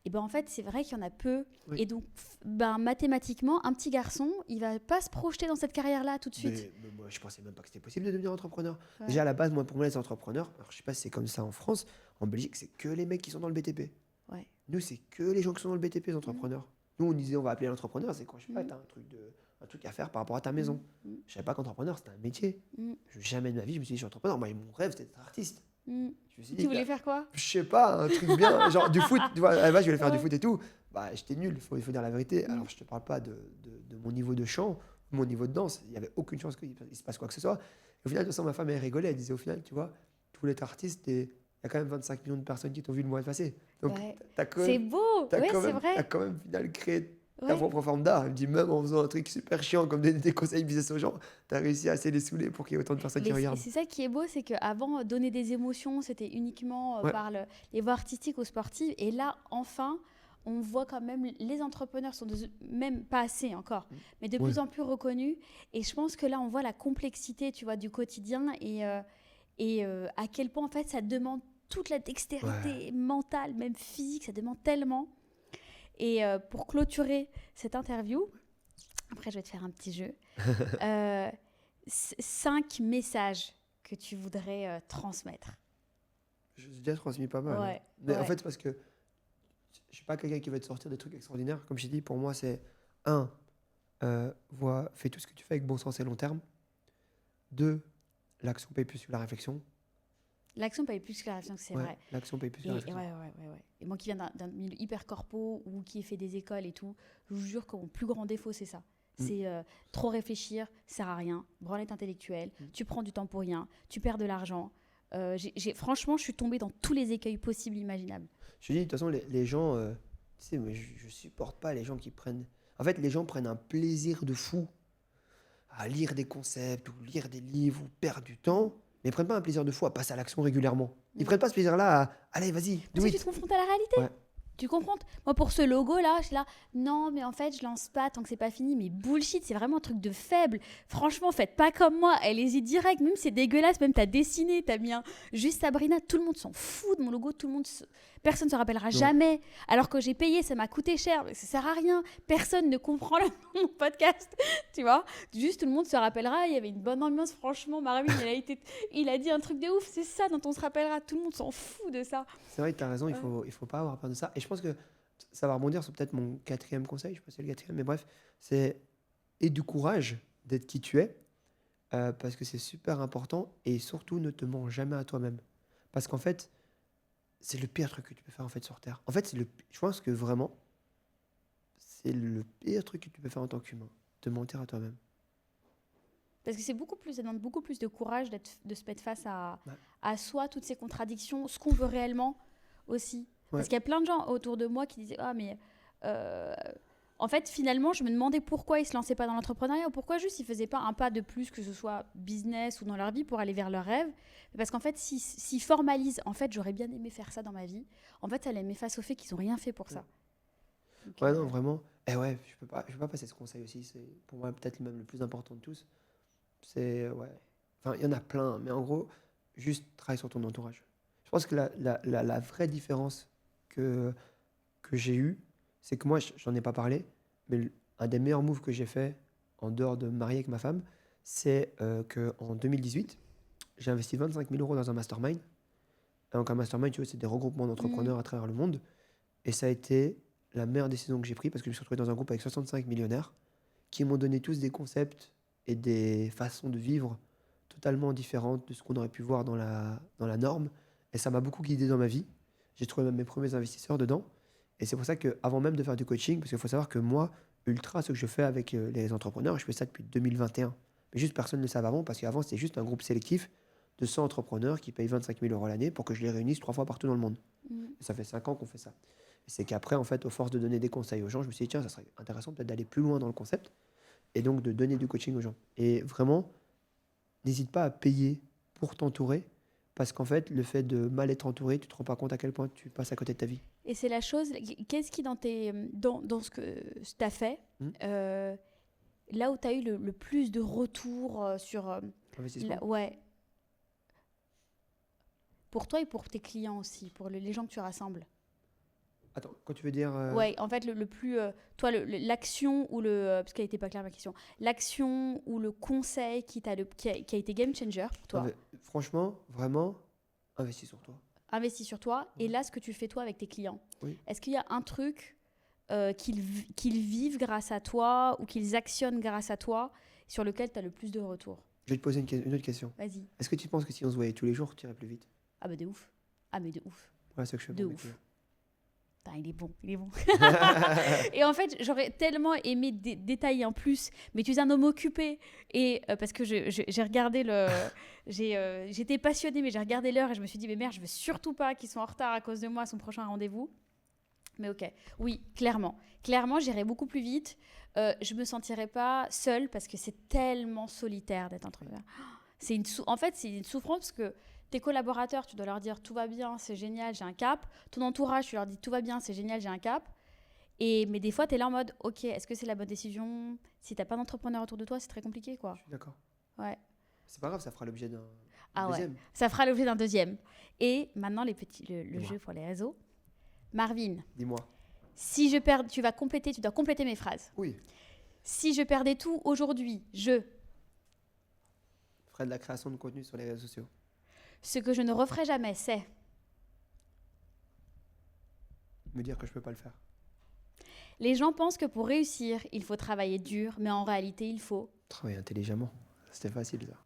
Et ben en fait, c'est vrai qu'il y en a peu. Oui. Et donc, ben, mathématiquement, un petit garçon, il va pas se projeter dans cette carrière-là tout de suite. Mais moi, je pensais même pas que c'était possible de devenir entrepreneur. Ouais. Déjà, à la base, pour moi, les entrepreneurs, alors, je sais pas si c'est comme ça en France, en Belgique, c'est que les mecs qui sont dans le BTP. Ouais. Nous, c'est que les gens qui sont dans le BTP, les entrepreneurs. Nous, on disait, on va appeler l'entrepreneur, c'est quoi? Je sais pas, t'as un truc à faire par rapport à ta maison. Je savais pas qu'entrepreneur, c'était un métier. Jamais de ma vie, je me suis dit, je suis entrepreneur. Moi, mon rêve, c'était d'être artiste. Tu voulais faire quoi? Je sais pas, un truc bien, genre du foot. Tu vois, à la base, je voulais faire du foot et tout. Bah, j'étais nul, il faut dire la vérité. Alors, je te parle pas de mon niveau de chant, mon niveau de danse. Il y avait aucune chance qu'il se passe quoi que ce soit. Et au final, de toute façon, ma femme, elle rigolait. Elle disait, au final, tu vois, tu voulais être artiste et il y a quand même 25 millions de personnes qui t'ont vu le mois passé. Donc, c'est beau, c'est vrai. T'as quand même, au final, créé ta propre forme d'art. Elle me dit, même en faisant un truc super chiant, comme donner des conseils business aux gens, t'as réussi à assez les saouler pour qu'il y ait autant de personnes qui regardent. C'est ça qui est beau, c'est qu'avant, donner des émotions, c'était uniquement par les voies artistiques ou sportives. Et là, enfin, on voit quand même, les entrepreneurs sont même pas assez encore, mais de plus en plus reconnus. Et je pense que là, on voit la complexité, tu vois, du quotidien et à quel point, en fait, ça demande toute la dextérité mentale, même physique, ça demande tellement. Et pour clôturer cette interview, après je vais te faire un petit jeu, 5 messages que tu voudrais transmettre. J'ai déjà transmis pas mal. Ouais, mais en fait, parce que je ne suis pas quelqu'un qui va te sortir des trucs extraordinaires. Comme je t'ai dit, pour moi, c'est 1, fais tout ce que tu fais avec bon sens et long terme. 2, l'action paye plus que la réflexion. L'action paye plus que la réflexion, c'est vrai. L'action paye plus que la réflexion. Et moi qui viens d'un milieu hyper corpo ou qui ai fait des écoles et tout, je vous jure que mon plus grand défaut, c'est ça. C'est trop réfléchir, ça sert à rien, branlette intellectuelle, tu prends du temps pour rien, tu perds de l'argent. Franchement, je suis tombée dans tous les écueils possibles, imaginables. Je te dis, de toute façon, les gens, tu sais, mais je supporte pas les gens qui prennent... En fait, les gens prennent un plaisir de fou à lire des concepts ou lire des livres ou perdre du temps, mais ils prennent pas un plaisir de fou à passer à l'action régulièrement. Ils prennent pas ce plaisir-là à... Allez, vas-y, parce que tu te confrontes à la réalité. Ouais. Tu comprends? Moi, pour ce logo-là, je suis là, non, mais en fait, je lance pas tant que c'est pas fini. Mais bullshit, c'est vraiment un truc de faible. Franchement, faites pas comme moi. Allez-y direct, même c'est dégueulasse. Même t'as dessiné, t'as mis un juste Sabrina. Tout le monde s'en fout de mon logo. Personne ne se rappellera jamais. Alors que j'ai payé, ça m'a coûté cher. Mais ça sert à rien. Personne ne comprend mon podcast. Tu vois? Juste, tout le monde se rappellera. Il y avait une bonne ambiance. Franchement, Marvin, il a dit un truc de ouf. C'est ça dont on se rappellera. Tout le monde s'en fout de ça. C'est vrai que t'as raison. Il faut pas avoir peur de ça. Et je pense que ça va rebondir sur peut-être mon 4e conseil. Je sais pas si c'est le 4e, mais bref. C'est aie du courage d'être qui tu es. Parce que c'est super important. Et surtout, ne te mens jamais à toi-même. Parce qu'en fait, c'est le pire truc que tu peux faire en fait sur Terre. En fait, je pense que vraiment, c'est le pire truc que tu peux faire en tant qu'humain, te mentir à toi-même. Parce que ça demande beaucoup plus de courage de se mettre face à soi, toutes ces contradictions, ce qu'on veut réellement aussi. Parce qu'il y a plein de gens autour de moi qui disaient en fait, finalement, je me demandais pourquoi ils ne se lançaient pas dans l'entrepreneuriat ou pourquoi juste ils ne faisaient pas un pas de plus, que ce soit business ou dans leur vie, pour aller vers leurs rêves. Parce qu'en fait, s'ils formalisent, en fait, j'aurais bien aimé faire ça dans ma vie. En fait, ça les met face au fait qu'ils n'ont rien fait pour ça. Donc, non, vraiment. Je peux pas passer ce conseil aussi. C'est pour moi peut-être même le plus important de tous. C'est, Enfin, il y en a plein, mais en gros, juste travaille sur ton entourage. Je pense que la vraie différence que j'ai eue, c'est que moi, j'en ai pas parlé, mais un des meilleurs moves que j'ai fait, en dehors de me marier avec ma femme, c'est qu'en 2018, j'ai investi 25 000 euros dans un mastermind. Et donc un mastermind, tu vois, c'est des regroupements d'entrepreneurs à travers le monde. Et ça a été la meilleure décision que j'ai prise parce que je me suis retrouvé dans un groupe avec 65 millionnaires qui m'ont donné tous des concepts et des façons de vivre totalement différentes de ce qu'on aurait pu voir dans la norme. Et ça m'a beaucoup guidé dans ma vie. J'ai trouvé même mes premiers investisseurs dedans. Et c'est pour ça qu'avant même de faire du coaching, parce qu'il faut savoir que moi, Ultra, ce que je fais avec les entrepreneurs, je fais ça depuis 2021. Mais juste personne ne le savait avant, parce qu'avant, c'était juste un groupe sélectif de 100 entrepreneurs qui payent 25 000 euros l'année pour que je les réunisse 3 fois partout dans le monde. Et ça fait 5 ans qu'on fait ça. Et c'est qu'après, en fait, aux force de donner des conseils aux gens, je me suis dit, tiens, ça serait intéressant peut-être d'aller plus loin dans le concept et donc de donner du coaching aux gens. Et vraiment, n'hésite pas à payer pour t'entourer, parce qu'en fait, le fait de mal être entouré, tu te rends pas compte à quel point tu passes à côté de ta vie. Et c'est la chose, qu'est-ce qui dans ce que tu as fait, là où tu as eu le plus de retours sur... Investissement. ouais. Pour toi et pour tes clients aussi, pour les gens que tu rassembles. Attends, quand tu veux dire... Ouais, en fait, le plus... toi, l'action ou le... parce qu'elle n'était pas claire ma question. L'action ou le conseil qui a été game changer pour toi. Franchement, vraiment, investis sur toi. Investis sur toi. Et là, ce que tu fais toi avec tes clients. Oui. Est-ce qu'il y a un truc qu'ils vivent grâce à toi ou qu'ils actionnent grâce à toi sur lequel tu as le plus de retours? Je vais te poser une autre question. Vas-y. Est-ce que tu penses que si on se voyait tous les jours, tu irais plus vite? Ah bah de ouf. Ah mais de ouf. Voilà ce que je fais De pour mes ouf. clients. Putain, il est bon, il est bon. Et en fait, j'aurais tellement aimé détailler en plus, mais tu es un homme occupé. Et parce que j'ai regardé j'étais passionnée, mais j'ai regardé l'heure et je me suis dit, mais merde, je veux surtout pas qu'ils soient en retard à cause de moi à son prochain rendez-vous. Mais ok, oui, clairement. Clairement, j'irai beaucoup plus vite. Je me sentirais pas seule parce que c'est tellement solitaire d'être entrepreneur. En fait, c'est une souffrance parce que tes collaborateurs, tu dois leur dire tout va bien, c'est génial, j'ai un cap. Ton entourage, tu leur dis tout va bien, c'est génial, j'ai un cap. Mais des fois, tu es là en mode, ok, est-ce que c'est la bonne décision? Si tu n'as pas d'entrepreneur autour de toi, c'est très compliqué, quoi. Je suis d'accord. Ouais. C'est pas grave, ça fera l'objet d'un deuxième. Ouais, ça fera l'objet d'un deuxième. Et maintenant, le jeu pour les réseaux. Marvin. Dis-moi. Si je perds, tu dois compléter mes phrases. Oui. Si je perdais tout aujourd'hui, je ferais de la création de contenu sur les réseaux sociaux. Ce que je ne referai jamais, c'est me dire que je peux pas le faire. Les gens pensent que pour réussir, il faut travailler dur, mais en réalité, il faut travailler intelligemment. C'était facile, ça.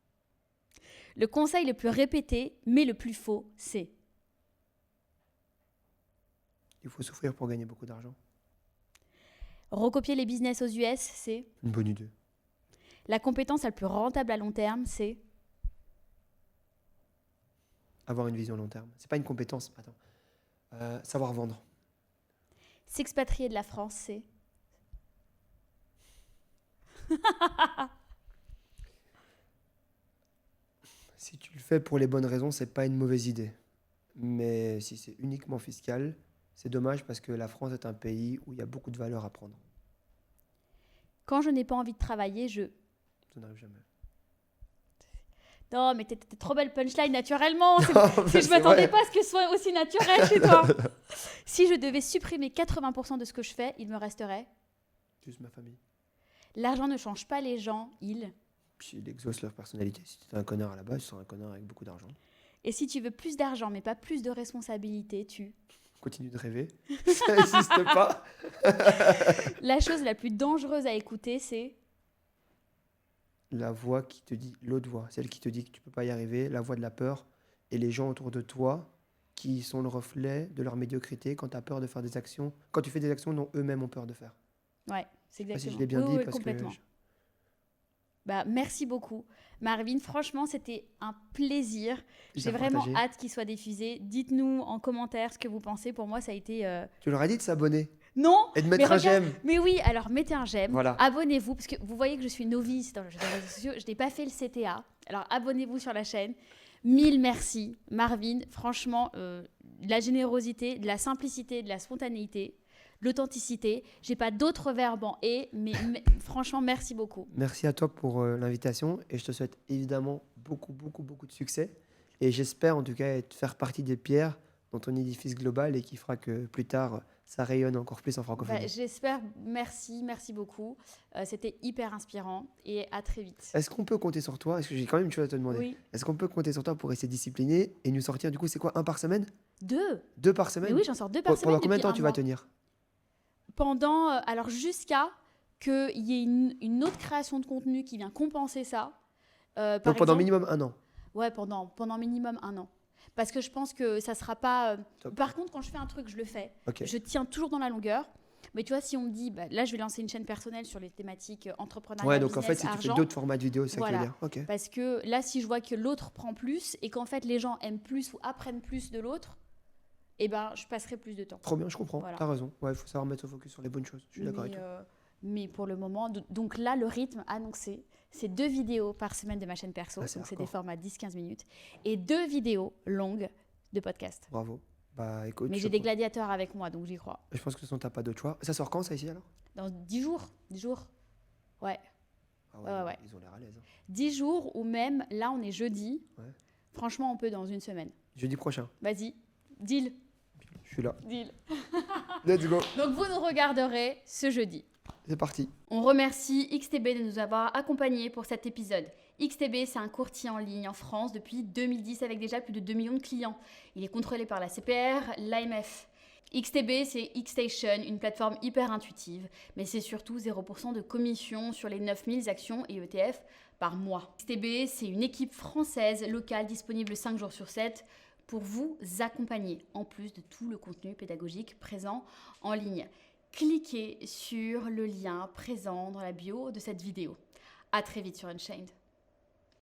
Le conseil le plus répété, mais le plus faux, c'est il faut souffrir pour gagner beaucoup d'argent. Recopier les business aux US, c'est une bonne idée. La compétence la plus rentable à long terme, c'est avoir une vision long terme. C'est pas une compétence. Attends. Savoir vendre. S'expatrier de la France, c'est si tu le fais pour les bonnes raisons, c'est pas une mauvaise idée. Mais si c'est uniquement fiscal, c'est dommage parce que la France est un pays où il y a beaucoup de valeurs à prendre. Quand je n'ai pas envie de travailler, ça n'arrive jamais. Non, mais t'es trop belle punchline naturellement. Je m'attendais pas à ce que ce soit aussi naturel chez toi. Si je devais supprimer 80% de ce que je fais, il me resterait juste ma famille. L'argent ne change pas les gens, Puis il exauce leur personnalité. Si tu es un connard à la base, tu seras un connard avec beaucoup d'argent. Et si tu veux plus d'argent, mais pas plus de responsabilité, tu continue de rêver. Ça n'existe pas. La chose la plus dangereuse à écouter, c'est la voix qui te dit, l'autre voix, celle qui te dit que tu peux pas y arriver, la voix de la peur, et les gens autour de toi qui sont le reflet de leur médiocrité quand tu as peur de faire des actions, quand tu fais des actions dont eux-mêmes ont peur de faire. Ouais, c'est exactement. Si je l'ai bien dit, parce complètement. Que merci beaucoup. Marvin, franchement, c'était un plaisir. J'ai vraiment hâte qu'il soit diffusé. Dites-nous en commentaire ce que vous pensez. Pour moi, ça a été... Tu leur as dit de s'abonner? Non. Et de mettre un j'aime. Mais oui, alors mettez un j'aime. Voilà. Abonnez-vous, parce que vous voyez que je suis novice dans les réseaux sociaux. Je n'ai pas fait le CTA. Alors abonnez-vous sur la chaîne. 1000 merci, Marvin. Franchement, de la générosité, de la simplicité, de la spontanéité, de l'authenticité. J'ai pas d'autres verbes en et, mais franchement, merci beaucoup. Merci à toi pour l'invitation et je te souhaite évidemment beaucoup de succès. Et j'espère en tout cas faire partie des pierres dans ton édifice global et qui fera que plus tard, ça rayonne encore plus en francophonie. Bah, j'espère, merci beaucoup. C'était hyper inspirant et à très vite. Est-ce qu'on peut compter sur toi? Est-ce que j'ai quand même une chose à te demander? Oui. Est-ce qu'on peut compter sur toi pour rester discipliné et nous sortir, du coup, c'est quoi, un par semaine? 2. 2 par semaine? Mais oui, j'en sors 2 par semaine. Pendant combien de depuis temps tu un vas mois. tenir? Pendant, alors jusqu'à qu'il y ait une autre création de contenu qui vient compenser ça. Par Donc pendant exemple, minimum 1 an. Ouais, pendant minimum 1 an. Parce que je pense que ça sera pas... Top. Par contre, quand je fais un truc, je le fais. Ok. Je tiens toujours dans la longueur. Mais tu vois, si on me dit, bah, là, je vais lancer une chaîne personnelle sur les thématiques entrepreneuriat, Ouais, donc en business, fait, si tu argent, fais d'autres formats de vidéos, c'est ça que Voilà. tu veux dire. Ok. parce que là, si je vois que l'autre prend plus et qu'en fait, les gens aiment plus ou apprennent plus de l'autre, eh ben, je passerai plus de temps. Trop bien, je comprends. Voilà. T'as raison. Ouais, il faut savoir mettre son focus sur les bonnes choses. Je suis d'accord avec toi. Mais pour le moment, donc là, le rythme annoncé, c'est 2 vidéos par semaine de ma chaîne perso. Ah, c'est Donc c'est des hardcore. formats 10-15 minutes. Et 2 vidéos longues de podcast. Bravo. Bah écoute, Mais j'ai des gladiateurs avec moi, donc j'y crois. je pense que de toute façon, t'as pas d'autre choix. Ça sort quand, ça, ici, alors? Dans 10 jours. 10 jours. Ouais. Ah Ouais. Ils ont l'air à l'aise. 10 jours ou même, là, on est jeudi. Ouais. Franchement, on peut dans une semaine. Jeudi prochain. Vas-y. Deal. Je suis là. Deal. Let's go. Donc vous nous regarderez ce jeudi. C'est parti. On remercie XTB de nous avoir accompagnés pour cet épisode. XTB, c'est un courtier en ligne en France depuis 2010 avec déjà plus de 2 millions de clients. Il est contrôlé par la CPR, l'AMF. XTB, c'est Xstation, une plateforme hyper intuitive, mais c'est surtout 0% de commission sur les 9000 actions et ETF par mois. XTB, c'est une équipe française locale disponible 5 jours sur 7 pour vous accompagner, en plus de tout le contenu pédagogique présent en ligne. Cliquez sur le lien présent dans la bio de cette vidéo. À très vite sur Unchained.